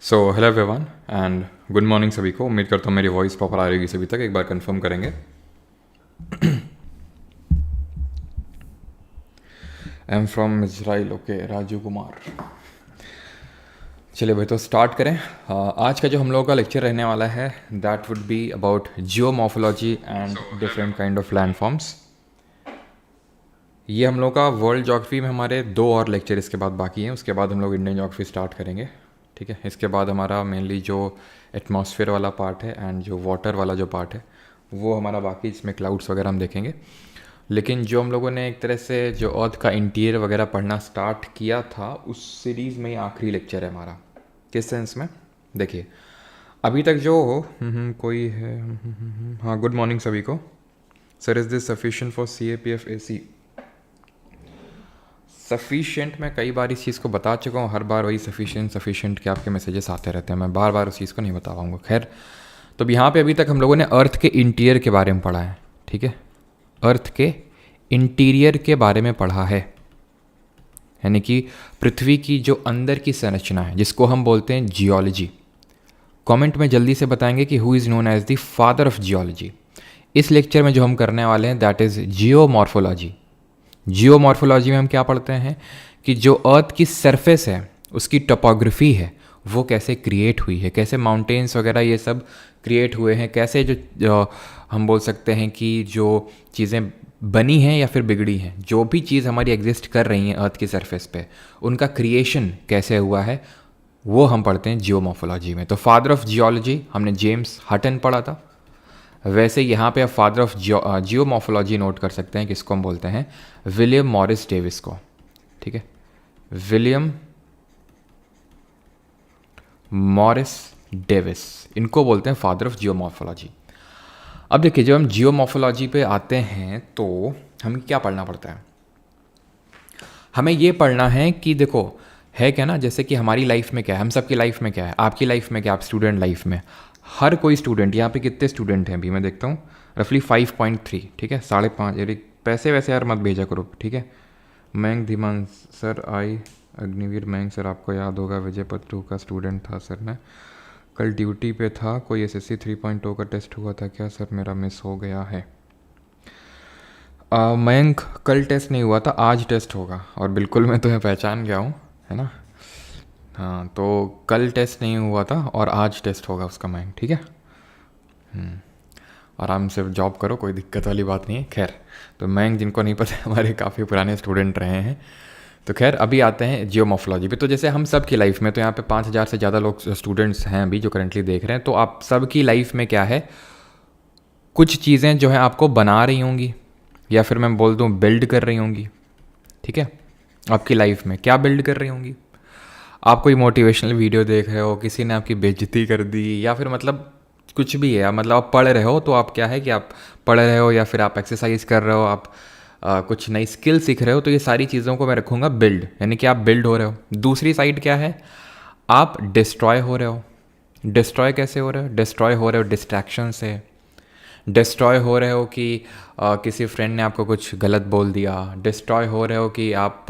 So hello everyone and good morning सभी को। उम्मीद करता हूँ मेरी वॉइस प्रॉपर आ रही होगी सभी तक। एक बार कंफर्म करेंगे। I am from Israel. Okay, Raju Kumar. चलिए भाई, तो स्टार्ट करें। आज का जो हम लोगों का लेक्चर रहने वाला है that would be about geomorphology and different kind of landforms. ये हम लोग का वर्ल्ड ज्योग्राफी में हमारे 2 और लेक्चर इसके बाद बाकी हैं। उसके बाद हम लोग इंडियन ज्योग्राफी स्टार्ट करेंगे। ठीक है, इसके बाद हमारा मेनली जो एटमॉस्फेयर वाला पार्ट है एंड जो वाटर वाला जो पार्ट है वो हमारा बाकी, इसमें क्लाउड्स वगैरह हम देखेंगे। लेकिन जो हम लोगों ने एक तरह से जो अर्थ का इंटीरियर वगैरह पढ़ना स्टार्ट किया था उस सीरीज़ में ही आखिरी लेक्चर है हमारा। किस सेंस में? देखिए, अभी तक जो कोई है। हाँ, गुड मॉर्निंग सभी को। Sir, is this sufficient for CAPF-AC? Sufficient मैं कई बार इस चीज़ को बता चुका हूँ। हर बार वही सफिशिएंट के आपके मैसेजेस आते रहते हैं। मैं बार बार उस चीज़ को नहीं बता पाऊँगा। खैर, तो यहाँ पे अभी तक हम लोगों ने अर्थ के इंटीरियर के बारे में पढ़ा है। ठीक है, अर्थ के इंटीरियर के बारे में पढ़ा है, यानी कि पृथ्वी की जो अंदर की संरचना है जिसको हम बोलते हैं जियोलॉजी। कमेंट में जल्दी से बताएंगे कि who is known as the father of geology. इस लेक्चर में जो हम करने वाले हैं दैट इज़ जियोमॉर्फोलॉजी। जियोमॉर्फोलॉजी में हम क्या पढ़ते हैं कि जो अर्थ की सरफेस है उसकी टोपोग्राफी है वो कैसे क्रिएट हुई है, कैसे माउंटेन्स वगैरह ये सब क्रिएट हुए हैं, कैसे जो हम बोल सकते हैं कि जो चीज़ें बनी हैं या फिर बिगड़ी हैं, जो भी चीज़ हमारी एग्जिस्ट कर रही हैं अर्थ की सरफेस पे, उनका क्रिएशन कैसे हुआ है वो हम पढ़ते हैं जियोमॉर्फोलॉजी में। तो फादर ऑफ जियोलॉजी हमने जेम्स हटन पढ़ा था। वैसे यहाँ पे आप फादर ऑफ जियोमॉर्फोलॉजी नोट कर सकते हैं, किसको हम बोलते हैं? विलियम मॉरिस डेविस को। ठीक है, विलियम मॉरिस डेविस, इनको बोलते हैं फादर ऑफ जियोमॉर्फोलॉजी। अब देखिए, जब हम जियोमॉर्फोलॉजी पे आते हैं तो हमें क्या पढ़ना पड़ता है? हमें ये पढ़ना है कि देखो है क्या ना, जैसे कि हमारी लाइफ में क्या है, हम सबकी लाइफ में क्या है, आपकी लाइफ में क्या, आप स्टूडेंट लाइफ में, हर कोई स्टूडेंट, यहाँ पे कितने स्टूडेंट हैं अभी मैं देखता हूँ, रफली 5.3। ठीक है, 5.5। अरे पैसे वैसे यार मत भेजा करो। ठीक है, मयंक धीमान सर, अग्निवीर मयंक सर, आपको याद होगा विजय पत्रू का स्टूडेंट था सर। मैं कल ड्यूटी पे था। कोई SSC 3.0 का टेस्ट हुआ था क्या सर? मेरा मिस हो गया है। मयंक, कल टेस्ट नहीं हुआ था, आज टेस्ट होगा। और बिल्कुल मैं तुम्हें पहचान गया हूँ, है ना? हाँ, तो कल टेस्ट नहीं हुआ था और आज टेस्ट होगा उसका मयंक। ठीक है, आराम से जॉब करो, कोई दिक्कत वाली बात नहीं है। खैर, तो मयंक जिनको नहीं पता हमारे काफ़ी पुराने स्टूडेंट रहे हैं। तो खैर, अभी आते हैं जियोमॉर्फोलॉजी पे। तो जैसे हम सब की लाइफ में, तो यहाँ पे 5,000 से ज़्यादा लोग स्टूडेंट्स हैं अभी जो करंटली देख रहे हैं। तो आप सब की लाइफ में क्या है, कुछ चीज़ें जो है आपको बना रही होंगी या फिर मैं बोल दूँ बिल्ड कर रही होंगी। ठीक है, आपकी लाइफ में क्या बिल्ड कर रही होंगी? आप कोई मोटिवेशनल वीडियो देख रहे हो, किसी ने आपकी बेइज्जती कर दी, या फिर मतलब कुछ भी है, मतलब आप पढ़ रहे हो तो आप क्या है कि आप पढ़ रहे हो या फिर आप एक्सरसाइज कर रहे हो, आप कुछ नई स्किल सीख रहे हो, तो ये सारी चीज़ों को मैं रखूँगा बिल्ड, यानी कि आप बिल्ड हो रहे हो। दूसरी साइड क्या है, आप डिस्ट्रॉय हो रहे हो। डिस्ट्रॉय कैसे हो रहे हो? डिस्ट्रॉय हो रहे हो डिस्ट्रैक्शन से। डिस्ट्रॉय हो रहे हो कि किसी फ्रेंड ने आपको कुछ गलत बोल दिया। डिस्ट्रॉय हो रहे हो कि आप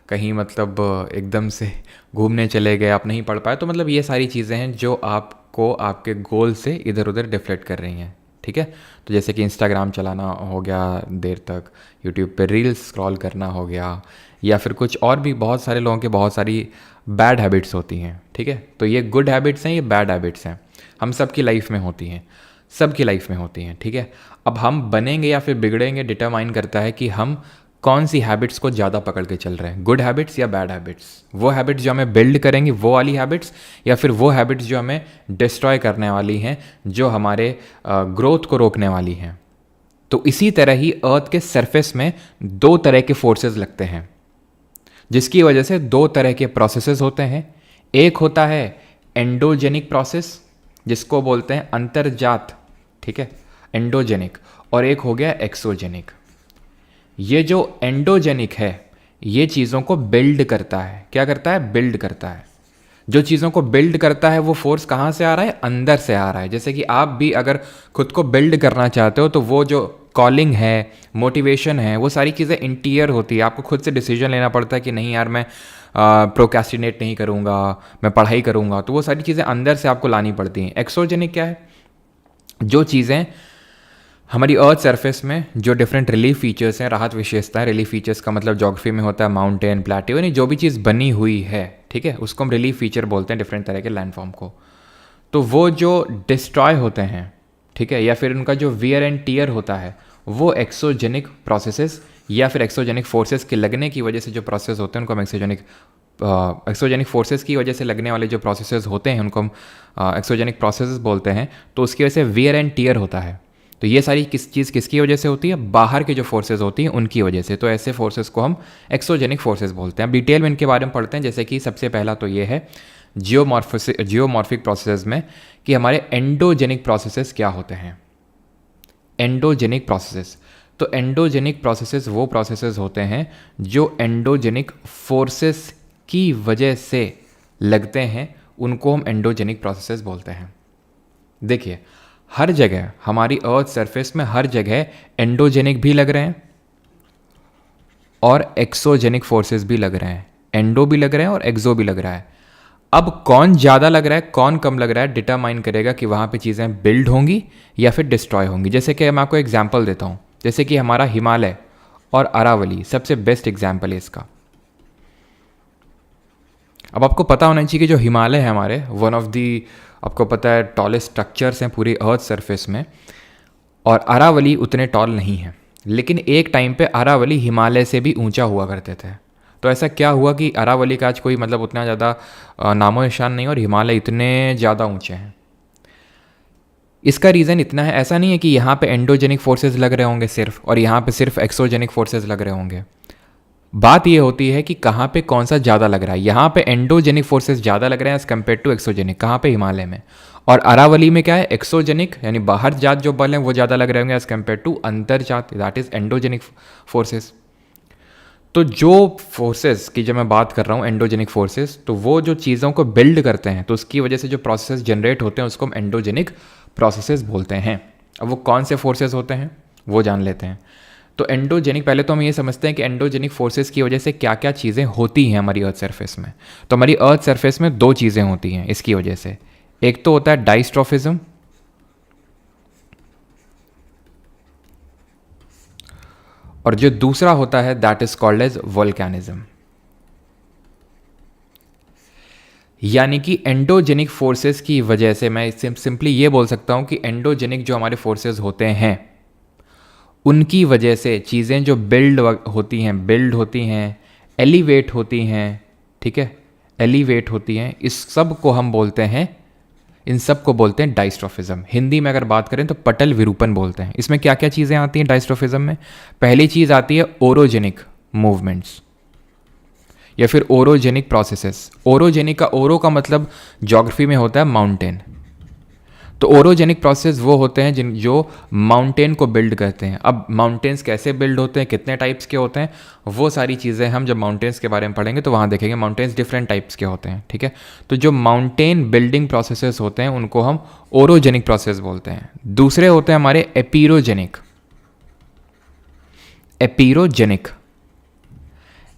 कहीं मतलब एकदम से घूमने चले गए, आप नहीं पढ़ पाए। तो मतलब ये सारी चीज़ें हैं जो आपको आपके गोल से इधर उधर डिफ्लेक्ट कर रही हैं। ठीक है, तो जैसे कि इंस्टाग्राम चलाना हो गया देर तक, यूट्यूब पे रील्स स्क्रॉल करना हो गया, या फिर कुछ और भी बहुत सारे लोगों के बहुत सारी बैड हैबिट्स होती हैं। ठीक है, तो ये गुड हैबिट्स हैं, ये बैड हैबिट्स हैं, हम सब की लाइफ में होती हैं, सबकी लाइफ में होती हैं। ठीक है, अब हम बनेंगे या फिर बिगड़ेंगे डिटरमाइन करता है कि हम कौन सी हैबिट्स को ज़्यादा पकड़ के चल रहे हैं, गुड हैबिट्स या बैड हैबिट्स। वो हैबिट्स जो हमें बिल्ड करेंगी वो वाली हैबिट्स, या फिर वो हैबिट्स जो हमें डिस्ट्रॉय करने वाली हैं, जो हमारे ग्रोथ को रोकने वाली हैं। तो इसी तरह ही अर्थ के सरफेस में 2 तरह के फोर्सेस लगते हैं, जिसकी वजह से 2 तरह के प्रोसेसेस होते हैं। एक होता है एंडोजेनिक प्रोसेस, जिसको बोलते हैं अंतर्जात। ठीक है, एंडोजेनिक। और एक हो गया एक्सोजेनिक। ये जो एंडोजेनिक है ये चीज़ों को बिल्ड करता है। क्या करता है? बिल्ड करता है। जो चीज़ों को बिल्ड करता है वो फोर्स कहाँ से आ रहा है? अंदर से आ रहा है। जैसे कि आप भी अगर खुद को बिल्ड करना चाहते हो तो वो जो कॉलिंग है, मोटिवेशन है, वो सारी चीज़ें इंटीरियर होती है। आपको खुद से डिसीजन लेना पड़ता है कि नहीं यार मैं प्रोक्रेस्टिनेट नहीं करूँगा, मैं पढ़ाई करूँगा, तो वो सारी चीज़ें अंदर से आपको लानी पड़ती हैं। एक्सोजेनिक क्या है? जो चीज़ें हमारी अर्थ सरफेस में जो डिफरेंट रिलीफ फीचर्स हैं, राहत विशेषताएं, रिलीफ फीचर्स का मतलब ज्योग्राफी में होता है माउंटेन, प्लेट्यू, यानी जो भी चीज़ बनी हुई है, ठीक है, उसको हम रिलीफ फीचर बोलते हैं, डिफरेंट तरह के लैंडफॉर्म को। तो वो जो डिस्ट्रॉय होते हैं, ठीक है, या फिर उनका जो वियर एंड टीयर होता है, वो एक्सोजेनिक प्रोसेसेस या फिर एक्सोजेनिक फोर्सेस के लगने की वजह से जो प्रोसेस होते हैं उनको हम एक्सोजेनिक फोर्सेस की वजह से लगने वाले जो प्रोसेसेस होते हैं उनको हम एक्सोजेनिक प्रोसेसेस बोलते हैं। तो उसकी वजह से वियर एंड टीयर होता है। तो ये सारी किसकी वजह से होती है? बाहर के जो फोर्सेज होती हैं उनकी वजह से। तो ऐसे फोर्सेस को हम एक्सोजेनिक फोर्सेस बोलते हैं। अब डिटेल में इनके बारे में पढ़ते हैं। जैसे कि सबसे पहला तो ये है जियोमॉर्फिक प्रोसेसेस में कि हमारे एंडोजेनिक प्रोसेसेस क्या होते हैं। एंडोजेनिक प्रोसेसेस, तो एंडोजेनिक प्रोसेसेस वो प्रोसेसेस होते हैं जो एंडोजेनिक फोर्सेस की वजह से लगते हैं, उनको हम एंडोजेनिक प्रोसेसेस बोलते हैं। देखिए, हर जगह हमारी अर्थ सरफेस में हर जगह एंडोजेनिक भी लग रहे हैं और एक्सोजेनिक फोर्सेस भी लग रहे हैं। एंडो भी लग रहे हैं और एक्सो भी लग रहा है। अब कौन ज़्यादा लग रहा है, कौन कम लग रहा है, डिटरमाइन करेगा कि वहाँ पे चीज़ें बिल्ड होंगी या फिर डिस्ट्रॉय होंगी। जैसे कि मैं आपको एग्जाम्पल देता हूँ, जैसे कि हमारा हिमालय और अरावली सबसे बेस्ट एग्जाम्पल है इसका। अब आपको पता होना चाहिए कि जो हिमालय है हमारे, वन ऑफ दी, आपको पता है, टॉलेस्ट स्ट्रक्चर्स हैं पूरी अर्थ सरफेस में, और अरावली उतने टॉल नहीं है। लेकिन एक टाइम पे अरावली हिमालय से भी ऊंचा हुआ करते थे। तो ऐसा क्या हुआ कि अरावली का आज कोई मतलब उतना ज़्यादा नामो निशान नहीं, और हिमालय इतने ज़्यादा ऊंचे हैं। इसका रीज़न इतना है, ऐसा नहीं है कि यहाँ पे एंडोजेनिक फोर्सेस लग रहे होंगे सिर्फ, और यहाँ पे सिर्फ एक्सोजेनिक फोर्सेस लग रहे होंगे। बात ये होती है कि कहाँ पे कौन सा ज़्यादा लग रहा है। यहाँ पे एंडोजेनिक फोर्सेस ज़्यादा लग रहे हैं एज कम्पेयर टू एक्सोजेनिक। कहाँ पे? हिमालय में। और अरावली में क्या है? एक्सोजेनिक, यानी बाहर जात जो बल हैं वो ज़्यादा लग रहे होंगे एज कम्पेयर टू अंतर जात, दैट इज एंडोजेनिक फोर्सेस। तो जो फोर्सेस की जब मैं बात कर रहा हूँ एंडोजेनिक फोर्सेस, तो वो जो चीज़ों को बिल्ड करते हैं, तो उसकी वजह से जो प्रोसेस जनरेट होते हैं उसको हम एंडोजेनिक प्रोसेसेस बोलते हैं। अब वो कौन से फोर्सेस होते हैं वो जान लेते हैं। तो एंडोजेनिक, पहले तो हम ये समझते हैं कि एंडोजेनिक फोर्सेस की वजह से क्या क्या चीज़ें होती हैं हमारी अर्थ सरफेस में। तो हमारी अर्थ सरफेस में दो चीज़ें होती हैं इसकी वजह से। एक तो होता है डाइस्ट्रोफिज्म, और जो दूसरा होता है that is called as volcanism. यानी कि एंडोजेनिक फोर्सेस की वजह से मैं सिंपली ये बोल सकता हूं कि एंडोजेनिक जो हमारे फोर्सेस होते हैं उनकी वजह से चीज़ें जो बिल्ड होती हैं, एलिवेट होती हैं, ठीक है, एलिवेट होती हैं, इस सब को हम बोलते हैं, इन सब को बोलते हैं डाइस्ट्रोफिज्म। हिंदी में अगर बात करें तो पटल विरूपण बोलते हैं। इसमें क्या क्या चीज़ें आती हैं डाइस्ट्रोफिज्म में? पहली चीज़ आती है ओरोजेनिक मूवमेंट्स या फिर ओरोजेनिक प्रोसेसेस। ओरोजेनिक का, ओरो का मतलब ज्योग्राफी में होता है माउंटेन। तो ओरोजेनिक प्रोसेस वो होते हैं जो माउंटेन को बिल्ड करते हैं। अब माउंटेन्स कैसे बिल्ड होते हैं, कितने टाइप्स के होते हैं, वो सारी चीज़ें हम जब माउंटेन्स के बारे में पढ़ेंगे तो वहाँ देखेंगे। माउंटेन्स डिफरेंट टाइप्स के होते हैं, ठीक है। तो जो माउंटेन बिल्डिंग प्रोसेसेस होते हैं उनको हम ओरोजेनिक प्रोसेस बोलते हैं। दूसरे होते हैं हमारे एपीरोजेनिक।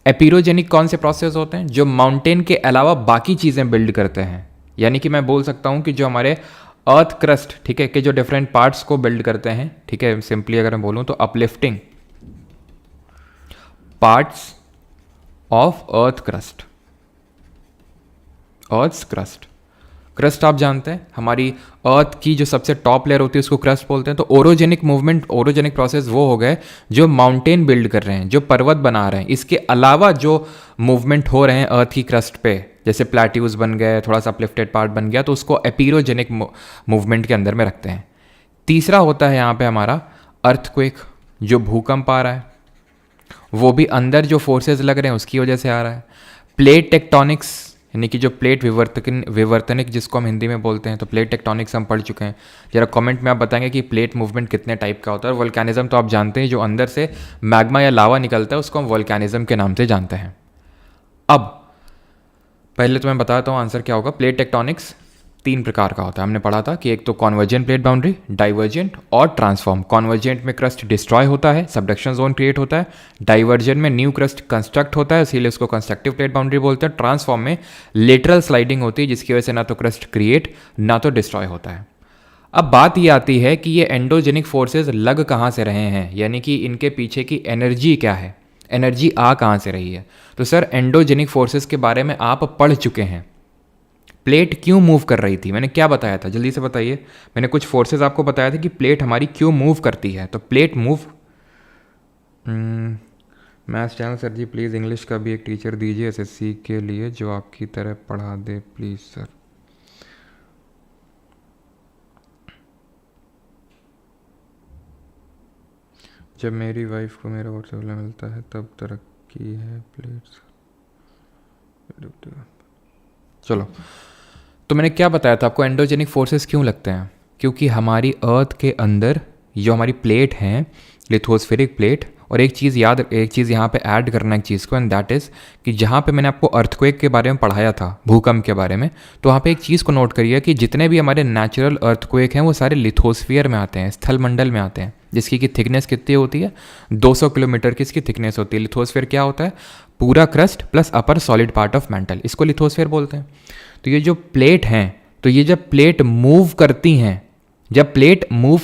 एपीरोजेनिक कौन से प्रोसेस होते हैं? जो माउंटेन के अलावा बाकी चीज़ें बिल्ड करते हैं। यानी कि मैं बोल सकता हूँ कि जो हमारे अर्थ क्रस्ट, ठीक है, के जो डिफरेंट पार्ट्स को बिल्ड करते हैं, ठीक है, सिंपली अगर मैं बोलूं तो uplifting parts of earth crust. Crust आप जानते हैं, हमारी अर्थ की जो सबसे टॉप लेयर होती है उसको क्रस्ट बोलते हैं। तो ओरोजेनिक मूवमेंट, ओरोजेनिक प्रोसेस वो हो गए जो माउंटेन बिल्ड कर रहे हैं, जो पर्वत बना रहे हैं। इसके अलावा जो मूवमेंट हो रहे हैं अर्थ की क्रस्ट पे, जैसे प्लेट्यूज बन गए, थोड़ा सा अपलिफ्टेड पार्ट बन गया, तो उसको एपीरोजेनिक मूवमेंट के अंदर में रखते हैं। तीसरा होता है यहाँ पे हमारा अर्थक्वेक, जो भूकंप आ रहा है, वो भी अंदर जो फोर्सेस लग रहे हैं उसकी वजह से आ रहा है। प्लेट टेक्टोनिक्स, यानी कि जो प्लेट विवर्तनिक जिसको हम हिंदी में बोलते हैं, तो प्लेट टेक्टोनिक्स हम पढ़ चुके हैं। जरा कमेंट में आप बताएंगे कि प्लेट मूवमेंट कितने टाइप का होता है। और वोल्केनिज्म तो आप जानते हैं, जो अंदर से मैग्मा या लावा निकलता है उसको हम वोल्केनिज्म के नाम से जानते हैं। अब पहले तो मैं बताता हूँ आंसर क्या होगा। प्लेट टेक्टोनिक्स, 3 प्रकार का होता है, हमने पढ़ा था कि एक तो कॉन्वर्जेंट प्लेट बाउंड्री, डाइवर्जेंट और ट्रांसफॉर्म। कॉन्वर्जेंट में क्रस्ट डिस्ट्रॉय होता है, सबडक्शन जोन क्रिएट होता है। डाइवर्जेंट में न्यू क्रस्ट कंस्ट्रक्ट होता है, इसीलिए उसको कंस्ट्रक्टिव प्लेट बाउंड्री बोलते हैं। ट्रांसफॉर्म में लेटरल स्लाइडिंग होती है, जिसकी वजह से ना तो क्रस्ट क्रिएट ना तो डिस्ट्रॉय होता है। अब बात ये आती है कि ये एंडोजेनिक फोर्सेस लग कहाँ से रहे हैं, यानी कि इनके पीछे की एनर्जी क्या है, एनर्जी आ कहाँ से रही है। तो सर एंडोजेनिक फोर्सेस के बारे में आप पढ़ चुके हैं। प्लेट क्यों मूव कर रही थी, मैंने क्या बताया था, जल्दी से बताइए। मैंने कुछ फोर्सेस आपको बताया था कि प्लेट हमारी क्यों मूव करती है। तो plate move, maths channel sir ji please English का भी एक टीचर दीजिए एसएससी के लिए जो आपकी तरह पढ़ा दे प्लीज़ सर। जब मेरी वाइफ को मेरा व्हाट्सएप मिलता है तब तरक्की है प्लेट्स। चलो, तो मैंने क्या बताया था आपको, एंडोजेनिक फोर्सेस क्यों लगते हैं, क्योंकि हमारी अर्थ के अंदर जो हमारी प्लेट हैं, लिथोस्फेरिक प्लेट, और एक चीज़ यहाँ पे ऐड करना एक चीज़ को, एंड दैट इज़ कि जहाँ पे मैंने आपको अर्थक्वेक के बारे में पढ़ाया था, भूकंप के बारे में, तो वहाँ पे एक चीज़ को नोट करिए कि जितने भी हमारे नेचुरल अर्थक्वेक हैं वो सारे लिथोस्फीयर में आते हैं, स्थल मंडल में आते हैं, जिसकी की थिकनेस कितनी होती है, 200 किलोमीटर की इसकी थिकनेस होती है। लिथोस्फीयर क्या होता है, पूरा crust plus upper solid part of mental, इसको लिथोस्फीयर बोलते हैं। तो ये जो प्लेट हैं, तो ये जब प्लेट मूव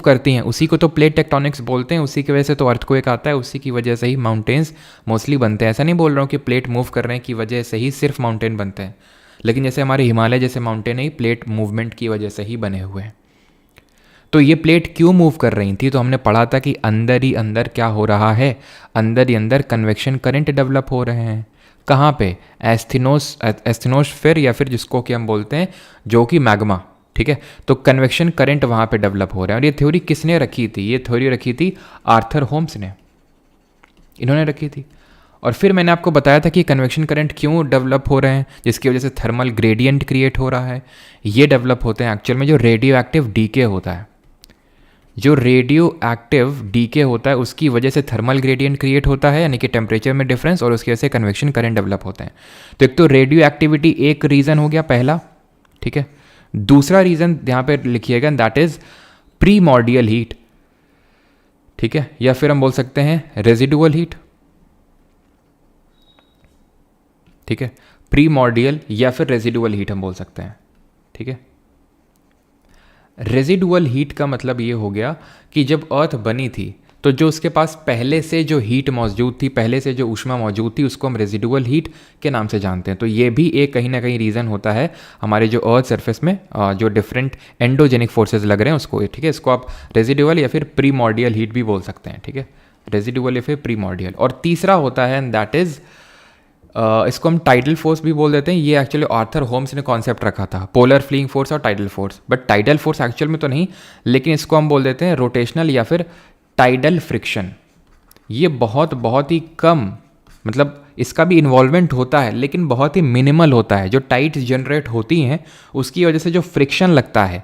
करती हैं, उसी को तो प्लेट टेक्टोनिक्स बोलते हैं, उसी की वजह से तो अर्थक्वेक आता है, उसी की वजह से ही माउंटेन्स मोस्टली बनते हैं। ऐसा नहीं बोल रहा हूँ कि प्लेट मूव कर रहे हैं की वजह से ही सिर्फ माउंटेन बनते हैं, लेकिन जैसे हमारे हिमालय जैसे माउंटेन ही प्लेट मूवमेंट की वजह से ही बने हुए हैं। तो ये प्लेट क्यों मूव कर रही थी, तो हमने पढ़ा था कि अंदर ही अंदर क्या हो रहा है, अंदर ही अंदर कन्वेक्शन करंट डेवलप हो रहे हैं। कहाँ पे, एस्थेनोस्फीयर, या फिर जिसको कि हम बोलते हैं जो कि मैग्मा, ठीक है। तो कन्वेक्शन करंट वहाँ पे डेवलप हो रहे हैं। और ये थ्योरी किसने रखी थी, ये थ्योरी रखी थी आर्थर होम्स ने, इन्होंने रखी थी। और फिर मैंने आपको बताया था कि कन्वेक्शन करंट क्यों डेवलप हो रहे हैं, जिसकी वजह से थर्मल ग्रेडियंट क्रिएट हो रहा है। ये डेवलप होते हैं एक्चुअल में जो रेडियो एक्टिव डीके होता है, जो रेडियो एक्टिव डीके होता है उसकी वजह से थर्मल ग्रेडियंट क्रिएट होता है, यानी कि टेम्परेचर में डिफरेंस, और उसकी वजह से कन्वेक्शन करंट डेवलप होते हैं। तो एक तो रेडियो एक्टिविटी एक रीज़न हो गया पहला, ठीक है। दूसरा रीज़न यहाँ पे लिखिएगा, दैट इज प्रीमॉर्डियल हीट, ठीक है, या फिर हम बोल सकते हैं रेजिडुअल हीट, ठीक है। प्रीमॉर्डियल या फिर रेजिडुअल हीट हम बोल सकते हैं, ठीक है। रेजिडुअल हीट का मतलब ये हो गया कि जब अर्थ बनी थी तो जो उसके पास पहले से जो हीट मौजूद थी, पहले से जो ऊष्मा मौजूद थी, उसको हम रेजिडुअल हीट के नाम से जानते हैं। तो ये भी एक कहीं ना कहीं रीज़न होता है हमारे जो अर्थ सरफेस में जो डिफरेंट एंडोजेनिक फोर्सेस लग रहे हैं उसको, ठीक है। इसको आप रेजिडुअल या फिर प्रीमॉर्डियल हीट भी बोल सकते हैं, ठीक है, रेजिडुअल या फिर प्रीमॉर्डियल। और तीसरा होता है, एंड दैट इज़ इसको हम टाइडल फोर्स भी बोल देते हैं। ये एक्चुअली आर्थर होम्स ने कॉन्सेप्ट रखा था, पोलर फ्लीइंग फोर्स और tidal force, but tidal force actual में तो नहीं, लेकिन इसको हम बोल देते हैं रोटेशनल या फिर टाइडल फ्रिक्शन। ये बहुत ही कम, मतलब इसका भी इन्वॉल्वमेंट होता है लेकिन बहुत ही मिनिमल होता है। जो टाइड्स जनरेट होती हैं उसकी वजह से जो फ्रिक्शन लगता है,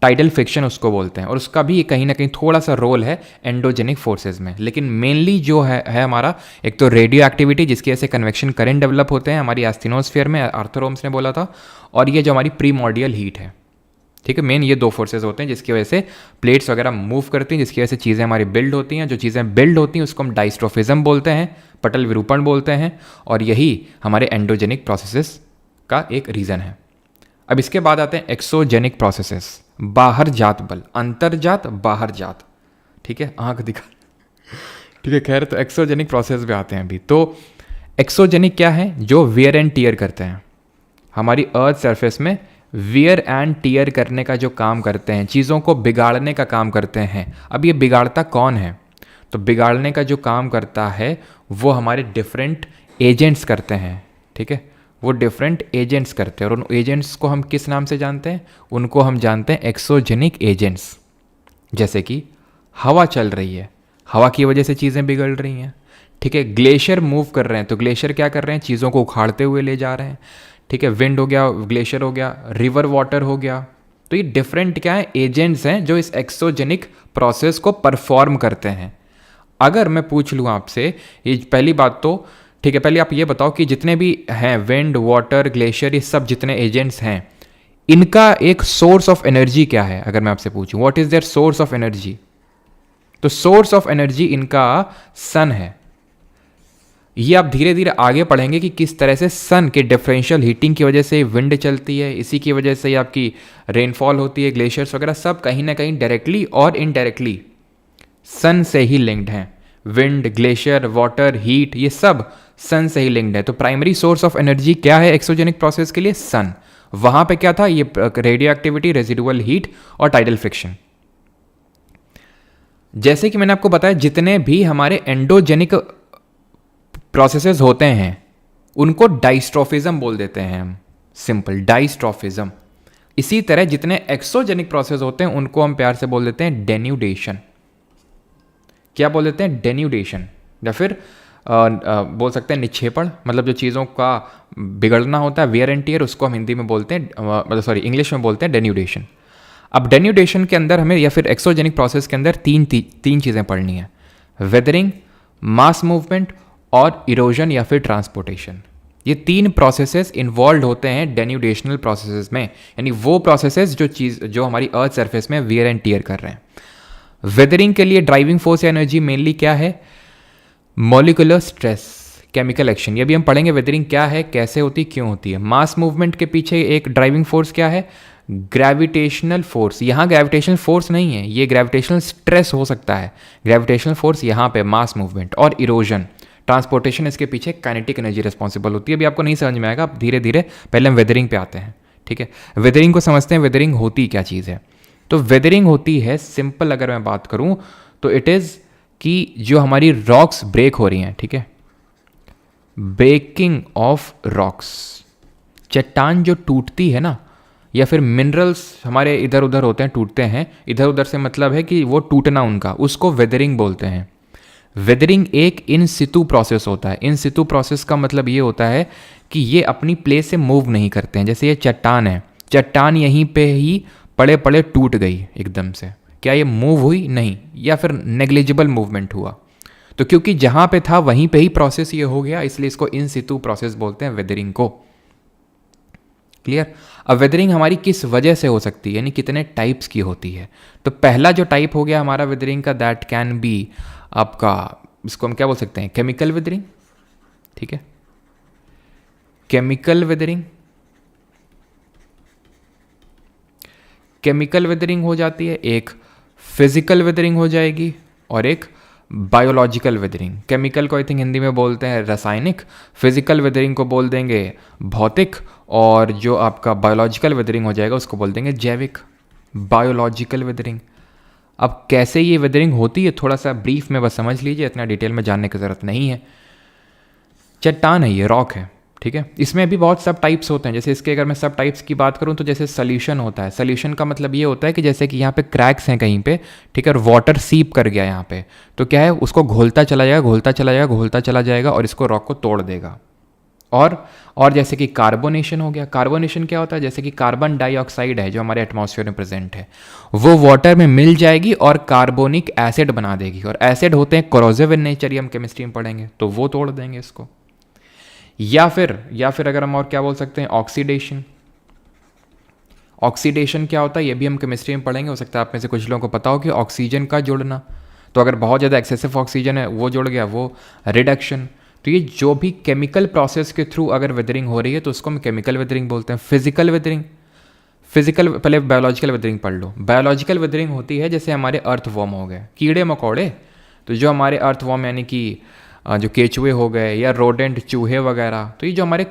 टाइडल फ्रिक्शन उसको बोलते हैं, और उसका भी कहीं ना कहीं थोड़ा सा रोल है एंडोजेनिक फोर्सेस में। लेकिन मेनली जो है हमारा, एक तो रेडियो एक्टिविटी जिसकी वजह से कन्वेक्शन करंट डेवलप होते हैं हमारी एस्थेनोस्फीयर में, आर्थर होम्स ने बोला था, और ये जो हमारी प्रीमॉर्डियल हीट है, ठीक है। मेन ये दो फोर्सेज होते हैं जिसकी वजह से प्लेट्स वगैरह मूव करती हैं, जिसकी वजह से चीज़ें हमारी बिल्ड होती हैं। जो चीज़ें बिल्ड होती हैं उसको हम डाइस्ट्रोफिज्म बोलते हैं, पटल विरूपण बोलते हैं, और यही हमारे एंडोजेनिक प्रोसेसेस का एक रीज़न है। अब इसके बाद आते हैं एक्सोजेनिक प्रोसेसेस, बाहर जात बल, अंतर्जात बाहर जात, ठीक है, आंख दिखा, ठीक है। खैर, तो एक्सोजेनिक प्रोसेस भी आते हैं अभी। तो एक्सोजेनिक क्या है, जो वियर एंड टीयर करते हैं हमारी अर्थ सरफेस में, वियर एंड टीयर करने का जो काम करते हैं, चीज़ों को बिगाड़ने का काम करते हैं। अब ये बिगाड़ता कौन है, तो बिगाड़ने का जो काम करता है वो हमारे डिफरेंट एजेंट्स करते हैं, ठीक है, वो डिफरेंट एजेंट्स करते हैं। और उन एजेंट्स को हम किस नाम से जानते हैं, उनको हम जानते हैं एक्सोजेनिक एजेंट्स। जैसे कि हवा चल रही है, हवा की वजह से चीज़ें बिगड़ रही हैं, ठीक है। ग्लेशियर मूव कर रहे हैं, तो ग्लेशियर क्या कर रहे हैं, चीज़ों को उखाड़ते हुए ले जा रहे हैं, ठीक है। विंड हो गया, ग्लेशियर हो गया, रिवर वाटर हो गया। तो ये डिफरेंट क्या है, एजेंट्स हैं जो इस एक्सोजेनिक प्रोसेस को परफॉर्म करते हैं। अगर मैं पूछ लूँ आपसे, ये पहली बात तो ठीक है, पहले आप ये बताओ कि जितने भी हैं विंड, वाटर, ग्लेशियर, ये सब जितने एजेंट्स हैं, इनका एक सोर्स ऑफ एनर्जी क्या है? अगर मैं आपसे पूछूं what is their source of energy, तो सोर्स ऑफ एनर्जी इनका सन है। ये आप धीरे धीरे आगे पढ़ेंगे कि किस तरह से सन के डिफरेंशियल हीटिंग की वजह से विंड चलती है, इसी की वजह से आपकी रेनफॉल होती है, ग्लेशियर्स वगैरह सब कहीं ना कहीं डायरेक्टली और इनडायरेक्टली सन से ही लिंक्ड हैं। विंड, ग्लेशियर, वाटर, हीट, ये सब सन से ही लिंक्ड है। तो प्राइमरी सोर्स ऑफ एनर्जी क्या है एक्सोजेनिक प्रोसेस के लिए? सन। वहां पे क्या था? ये रेडियो एक्टिविटी, रेजिडुअल हीट और टाइडल फ्रिक्शन। जैसे कि मैंने आपको बताया जितने भी हमारे एंडोजेनिक प्रोसेसेस होते हैं उनको डाइस्ट्रोफिज्म बोल देते हैं हम, सिंपल डाइस्ट्रोफिज्म। इसी तरह जितने एक्सोजेनिक प्रोसेस होते हैं उनको हम प्यार से बोल देते हैं डेन्यूडेशन। क्या बोल देते हैं? डेन्यूडेशन। या फिर बोल सकते हैं निक्षेपण, मतलब जो चीज़ों का बिगड़ना होता है, वेयर एंड टियर, उसको हम हिंदी में बोलते हैं, मतलब सॉरी इंग्लिश में बोलते हैं डेन्यूडेशन। अब डेन्यूडेशन के अंदर हमें या फिर एक्सोजेनिक प्रोसेस के अंदर तीन चीज़ें पढ़नी है: वेदरिंग, मास मूवमेंट और इरोजन या फिर ट्रांसपोर्टेशन। ये तीन प्रोसेसेस इन्वॉल्व होते हैं डेन्यूडेशनल प्रोसेसेस में, यानी वो प्रोसेसेस जो हमारी अर्थ सरफेस में वियर एंड टियर कर रहे हैं। वेदरिंग के लिए ड्राइविंग फोर्स या एनर्जी मेनली क्या है? Molecular stress, chemical action. ये भी हम पढ़ेंगे वेदरिंग क्या है, कैसे होती, क्यों होती है। मास मूवमेंट के पीछे एक ड्राइविंग फोर्स क्या है? Gravitational force. यहाँ ग्रेविटेशनल फोर्स नहीं है, ये ग्रेविटेशनल स्ट्रेस हो सकता है। ग्रेविटेशनल फोर्स यहाँ पे मास मूवमेंट। और इरोजन, ट्रांसपोर्टेशन, इसके पीछे काइनेटिक एनर्जी रिस्पॉन्सिबल होती है। अभी आपको नहीं समझ में आएगा, आप धीरे धीरे पहले हम वेदरिंग पे आते हैं, ठीक है। वेदरिंग को समझते हैं, वेदरिंग होती क्या चीज़ है। तो वेदरिंग होती है, सिंपल अगर मैं बात करूं तो इट इज़ कि जो हमारी रॉक्स ब्रेक हो रही हैं, ठीक है, ब्रेकिंग ऑफ रॉक्स, चट्टान जो टूटती है ना, या फिर मिनरल्स हमारे इधर उधर होते हैं, टूटते हैं। इधर उधर से मतलब है कि वो टूटना उनका, उसको वेदरिंग बोलते हैं। वेदरिंग एक इन सितु प्रोसेस होता है। इन सितु प्रोसेस का मतलब ये होता है कि ये अपनी प्लेस से मूव नहीं करते हैं। जैसे ये चट्टान है, चट्टान यहीं पे ही पड़े पड़े टूट गई एकदम से, क्या ये मूव हुई? नहीं, या फिर नेग्लिजिबल मूवमेंट हुआ। तो क्योंकि जहाँ पे था वहीं पे ही प्रोसेस ये हो गया, इसलिए इसको इन सितु प्रोसेस बोलते हैं, वेदरिंग को। क्लियर? अब वेदरिंग हमारी किस वजह से हो सकती है, यानी कितने टाइप्स की होती है। तो पहला जो टाइप हो गया हमारा वेदरिंग का, दैट कैन बी आपका, इसको हम क्या बोल सकते हैं? केमिकल वेदरिंग, ठीक है, केमिकल वेदरिंग। केमिकल वेदरिंग हो जाती है, एक फिजिकल वेदरिंग हो जाएगी और एक बायोलॉजिकल वेदरिंग। केमिकल को आई थिंक हिंदी में बोलते हैं रासायनिक, फिजिकल वेदरिंग को बोल देंगे भौतिक, और जो आपका बायोलॉजिकल वेदरिंग हो जाएगा उसको बोल देंगे जैविक। Biological weathering. अब कैसे ये वेदरिंग होती है थोड़ा सा ब्रीफ में बस समझ लीजिए, इतना डिटेल में जानने की ज़रूरत नहीं है। चट्टान है, ये रॉक है, ठीक है। इसमें भी बहुत सब टाइप्स होते हैं। जैसे इसके अगर मैं सब टाइप्स की बात करूं तो जैसे सॉल्यूशन होता है। सॉल्यूशन का मतलब ये होता है कि जैसे कि यहाँ पे क्रैक्स हैं कहीं पे, ठीक है, और वाटर सीप कर गया यहाँ पे, तो क्या है, उसको घोलता चला जाएगा, घोलता चला जाएगा, घोलता चला जाएगा और इसको रॉक को तोड़ देगा। और जैसे कि कार्बोनेशन हो गया। कार्बोनेशन क्या होता है? जैसे कि कार्बन डाइऑक्साइड है जो हमारे एटमॉस्फेयर में प्रेजेंट है, वो वाटर में मिल जाएगी और कार्बोनिक एसिड बना देगी। और एसिड होते हैं कोरोसिव इन नेचर, ये हम केमिस्ट्री में पढ़ेंगे, तो वो तोड़ देंगे इसको। या फिर अगर हम और क्या बोल सकते हैं, ऑक्सीडेशन। ऑक्सीडेशन क्या होता है ये भी हम केमिस्ट्री में पढ़ेंगे। हो सकता है आप में से कुछ लोगों को पता हो कि ऑक्सीजन का जुड़ना, तो अगर बहुत ज़्यादा एक्सेसिव ऑक्सीजन है वो जुड़ गया, वो रिडक्शन। तो ये जो भी केमिकल प्रोसेस के थ्रू अगर वेदरिंग हो रही है तो उसको हम केमिकल वेदरिंग बोलते हैं। फिजिकल वेदरिंग, पहले बायोलॉजिकल वेदरिंग पढ़ लो। बायोलॉजिकल वेदरिंग होती है जैसे हमारे अर्थवॉर्म हो गए, कीड़े मकोड़े, तो जो हमारे अर्थवॉर्म यानी कि जो केचुए हो गए या रोडेंट, चूहे वगैरह, तो ये जो हमारे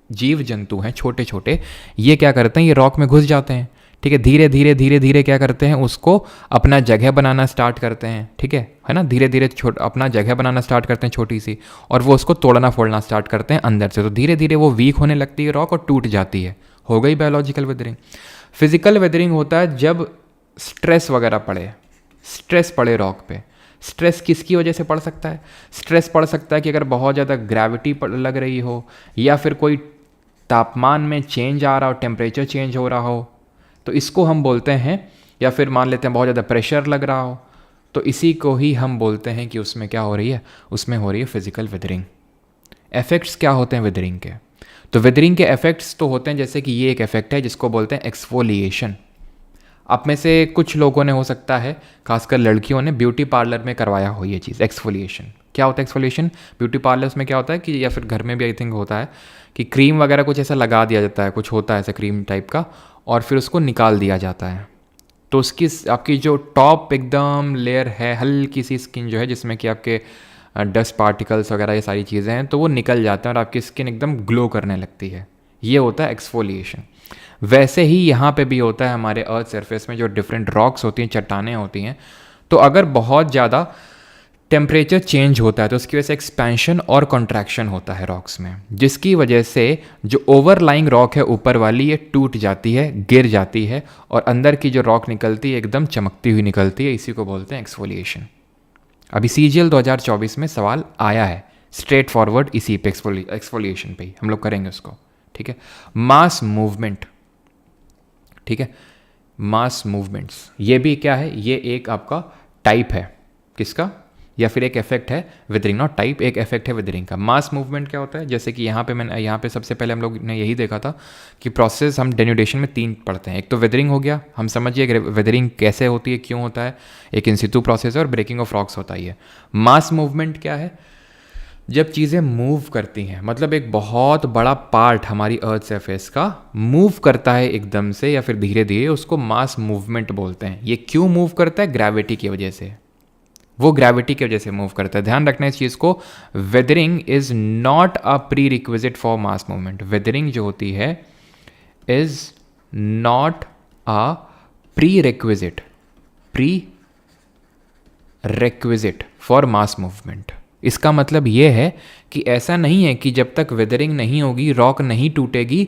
जीव जंतु हैं छोटे छोटे, ये क्या करते हैं, ये रॉक में घुस जाते हैं, ठीक है। धीरे धीरे क्या करते हैं, उसको अपना जगह बनाना स्टार्ट करते हैं, ठीक है ना। धीरे धीरे अपना जगह बनाना स्टार्ट करते हैं छोटी सी, और वो उसको तोड़ना फोड़ना स्टार्ट करते हैं अंदर से। तो धीरे धीरे वो वीक होने लगती है रॉक और टूट जाती है। हो गई बायोलॉजिकल वेदरिंग। फिजिकल वेदरिंग होता है जब स्ट्रेस वगैरह पड़े, स्ट्रेस पड़े रॉक पे। स्ट्रेस किसकी वजह से पड़ सकता है? स्ट्रेस पड़ सकता है कि अगर बहुत ज़्यादा ग्रेविटी लग रही हो, या फिर कोई तापमान में चेंज आ रहा हो, टेम्परेचर चेंज हो रहा हो, तो इसको हम बोलते हैं। या फिर मान लेते हैं बहुत ज़्यादा प्रेशर लग रहा हो, तो इसी को ही हम बोलते हैं कि उसमें क्या हो रही है, उसमें हो रही है फिजिकल वेदरिंग। इफेक्ट्स क्या होते हैं वेदरिंग के? तो वेदरिंग के इफेक्ट्स तो होते हैं, जैसे कि ये एक इफेक्ट है जिसको बोलते हैं एक्सफोलिएशन। आप में से कुछ लोगों ने, हो सकता है खासकर लड़कियों ने, ब्यूटी पार्लर में करवाया हो ये चीज़, एक्सफोलिएशन। क्या होता है एक्सफोलिएशन? ब्यूटी पार्लर्स में क्या होता है कि, या फिर घर में भी आई थिंक होता है कि क्रीम वगैरह कुछ ऐसा लगा दिया जाता है, कुछ होता है ऐसा क्रीम टाइप का, और फिर उसको निकाल दिया जाता है। तो उसकी आपकी जो टॉप एकदम लेयर है, हल्की सी स्किन जो है जिसमें कि आपके डस्ट पार्टिकल्स वगैरह ये सारी चीज़ें हैं, तो वो निकल जाते हैं और आपकी स्किन एकदम ग्लो करने लगती है। ये होता है एक्सफोलिएशन। वैसे ही यहाँ पे भी होता है हमारे अर्थ सरफेस में, जो डिफरेंट रॉक्स होती हैं, चट्टानें होती हैं, तो अगर बहुत ज़्यादा टेम्परेचर चेंज होता है तो उसकी वजह से एक्सपेंशन और कॉन्ट्रैक्शन होता है रॉक्स में, जिसकी वजह से जो ओवरलाइंग रॉक है ऊपर वाली, ये टूट जाती है, गिर जाती है, और अंदर की जो रॉक निकलती है एकदम चमकती हुई निकलती है। इसी को बोलते हैं एक्सफोलिएशन। अभी CGL 2024 में सवाल आया है स्ट्रेट फॉरवर्ड इसी पे, एक्सफोलिएशन पे ही हम लोग करेंगे उसको, ठीक है। मास मूवमेंट, ठीक है, मास मूवमेंट्स, ये भी क्या है, ये एक आपका टाइप है किसका, या फिर एक इफेक्ट है विदरिंग, नॉट टाइप, एक इफेक्ट है विदरिंग का। मास मूवमेंट क्या होता है, जैसे कि यहाँ पे सबसे पहले हम लोग ने यही देखा था कि प्रोसेस हम डेन्यूडेशन में 3 पढ़ते हैं। एक तो विदरिंग हो गया, हम समझिए विदरिंग कैसे होती है, क्यों होता है, एक इन सितु प्रोसेस है, और ब्रेकिंग ऑफ रॉक्स होता ही है। मास मूवमेंट क्या है, जब चीज़ें मूव करती हैं, मतलब एक बहुत बड़ा पार्ट हमारी अर्थ सरफेस का मूव करता है एकदम से या फिर धीरे धीरे, उसको मास मूवमेंट बोलते हैं। ये क्यों मूव करता है? ग्रेविटी की वजह से, वो ग्रेविटी की वजह से मूव करता है। ध्यान रखना इस चीज़ को, weathering is not a pre requisite for mass movement. Weathering जो होती है is not a pre requisite for mass movement. इसका मतलब ये है कि ऐसा नहीं है कि जब तक वेदरिंग नहीं होगी, रॉक नहीं टूटेगी,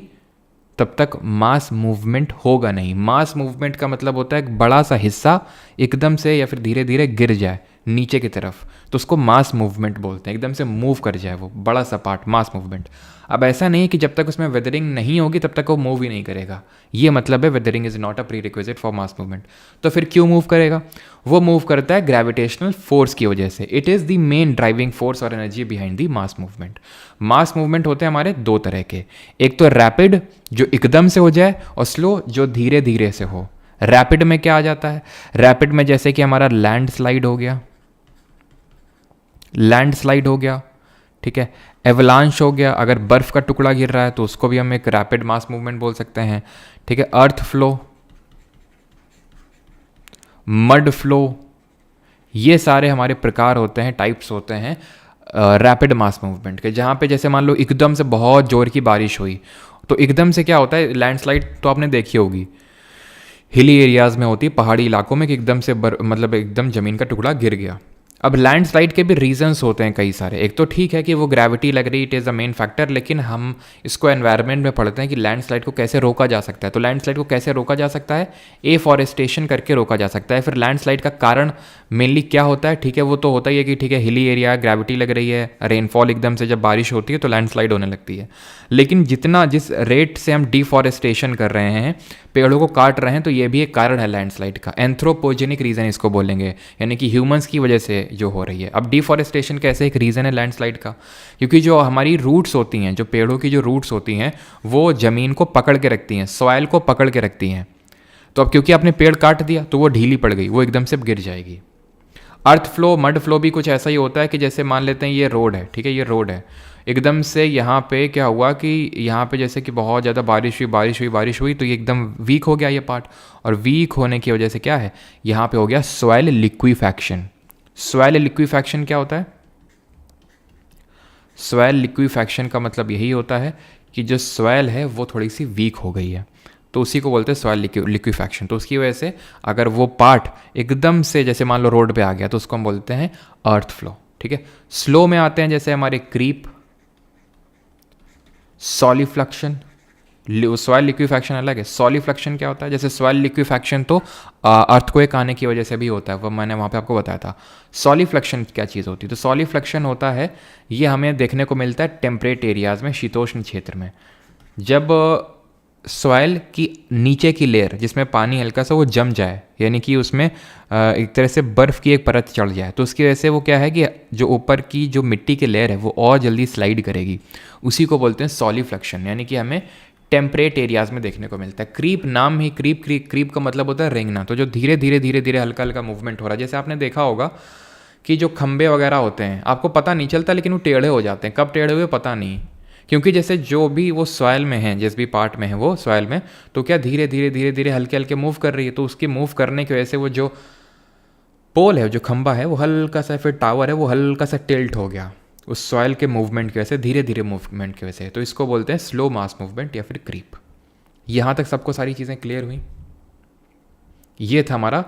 तब तक मास मूवमेंट होगा नहीं। मास मूवमेंट का मतलब होता है एक बड़ा सा हिस्सा एकदम से या फिर धीरे धीरे गिर जाए नीचे की तरफ, तो उसको मास मूवमेंट बोलते हैं। एकदम से मूव कर जाए वो बड़ा सा पार्ट, मास मूवमेंट। अब ऐसा नहीं है कि जब तक उसमें वेदरिंग नहीं होगी तब तक वो मूव ही नहीं करेगा, ये मतलब है weathering is not a pre requisite for mass movement. तो फिर क्यों मूव करेगा? वो मूव करता है ग्रेविटेशनल फोर्स की वजह से। It is the main driving force और energy behind the mass movement. Mass movement होते हैं हमारे 2 तरह के, एक तो रैपिड जो एकदम से हो जाए, और स्लो जो धीरे धीरे से हो। रैपिड में क्या आ जाता है? रैपिड में जैसे कि हमारा लैंडस्लाइड हो गया, ठीक है, एवलांश हो गया, अगर बर्फ का टुकड़ा गिर रहा है तो उसको भी हम एक रैपिड मास मूवमेंट बोल सकते हैं, ठीक है। अर्थ फ्लो, मड फ्लो, ये सारे हमारे प्रकार होते हैं, टाइप्स होते हैं रैपिड मास मूवमेंट के। जहाँ पे जैसे मान लो एकदम से बहुत जोर की बारिश हुई, तो एकदम से क्या होता है, लैंडस्लाइड तो आपने देखी होगी, हिली एरियाज़ में होती है, पहाड़ी इलाकों में, कि एकदम से मतलब एकदम ज़मीन का टुकड़ा गिर गया। अब लैंडस्लाइड के भी रीजंस होते हैं कई सारे। एक तो ठीक है कि वो ग्रेविटी लग रही, it is a main factor, लेकिन हम इसको एनवायरनमेंट में पढ़ते हैं कि लैंडस्लाइड को कैसे रोका जा सकता है। तो लैंडस्लाइड को कैसे रोका जा सकता है? एफॉरेस्टेशन करके रोका जा सकता है। फिर लैंडस्लाइड का कारण मेनली क्या होता है? ठीक है, वो तो होता ही है कि ठीक है हिली एरिया, ग्रेविटी लग रही है, रेनफॉल एकदम से जब बारिश होती है तो लैंडस्लाइड होने लगती है। लेकिन जिस रेट से हम डिफॉरेस्टेशन कर रहे हैं, पेड़ों को काट रहे हैं, तो ये भी एक कारण है लैंडस्लाइड का। एंथ्रोपोजेनिक रीज़न इसको बोलेंगे, यानी कि ह्यूमंस की वजह से जो हो रही है। अब डिफॉरेस्टेशन कैसे एक रीज़न है लैंडस्लाइड का? क्योंकि जो हमारी रूट्स होती हैं, जो पेड़ों की जो रूट्स होती हैं, वो ज़मीन को पकड़ के रखती हैं, सॉइल को पकड़ के रखती हैं। तो अब क्योंकि आपने पेड़ काट दिया तो वो ढीली पड़ गई, वो एकदम से गिर जाएगी। अर्थ फ्लो, मड फ्लो भी कुछ ऐसा ही होता है कि जैसे मान लेते हैं ये रोड है, ठीक है, ये रोड है, एकदम से यहाँ पे क्या हुआ कि यहाँ पे जैसे कि बहुत ज़्यादा बारिश हुई तो ये एकदम वीक हो गया ये पार्ट, और वीक होने की वजह से क्या है, यहाँ पे हो गया सॉइल लिक्विफैक्शन। सॉइल लिक्विफैक्शन क्या होता है? सॉइल लिक्विफैक्शन का मतलब यही होता है कि जो सॉइल है वो थोड़ी सी वीक हो गई है, तो उसी को बोलते हैं सॉइल लिक्विफैक्शन। तो उसकी वजह से अगर वो पार्ट एकदम से जैसे मान लो रोड पे आ गया तो उसको हम बोलते हैं अर्थ फ्लो, ठीक है। स्लो में आते हैं जैसे हमारे क्रीप, सॉलिफ्लक्शन, सॉइल लिक्विफैक्शन अलग है। सॉलिफ्लक्शन क्या होता है? जैसे सॉइल लिक्विफैक्शन तो अर्थक्वेक आने की वजह से भी होता है, वो मैंने वहाँ पे आपको बताया था। सॉलिफ्लक्शन क्या चीज़ होती है? तो सॉलिफ्लक्शन होता है, ये हमें देखने को मिलता है टेम्परेट एरियाज़ में, शीतोष्ण क्षेत्र में। जब सॉइल की नीचे की लेयर जिसमें पानी हल्का सा वो जम जाए, यानी कि उसमें एक तरह से बर्फ़ की एक परत चढ़ जाए, तो उसकी वजह से वो क्या है कि जो ऊपर की जो मिट्टी की लेयर है वो और जल्दी स्लाइड करेगी। उसी को बोलते हैं सॉलिफ्लेक्शन, यानी कि हमें टेम्परेट एरियाज़ में देखने को मिलता है। क्रीप नाम ही क्रीप का मतलब होता है रेंगना। तो जो धीरे धीरे धीरे धीरे हल्का हल्का मूवमेंट हो रहा है, जैसे आपने देखा होगा कि जो खंबे वगैरह होते हैं आपको पता नहीं चलता, लेकिन वो टेढ़े हो जाते हैं, कब टेढ़े हुए पता नहीं, क्योंकि जैसे जो भी वो सॉइल में है, जिस भी पार्ट में है वो सॉइल में, तो क्या धीरे धीरे धीरे धीरे हल्के हल्के मूव कर रही है, तो उसके मूव करने की वजह से वो जो पोल है, जो खंबा है, वो हल्का सा, फिर टावर है वो हल्का सा टिल्ट हो गया उस सॉइल के मूवमेंट की वजह से, धीरे धीरे मूवमेंट की वजह से। तो इसको बोलते हैं स्लो मास मूवमेंट या फिर क्रीप। यहाँ तक सबको सारी चीज़ें क्लियर हुई? ये था हमारा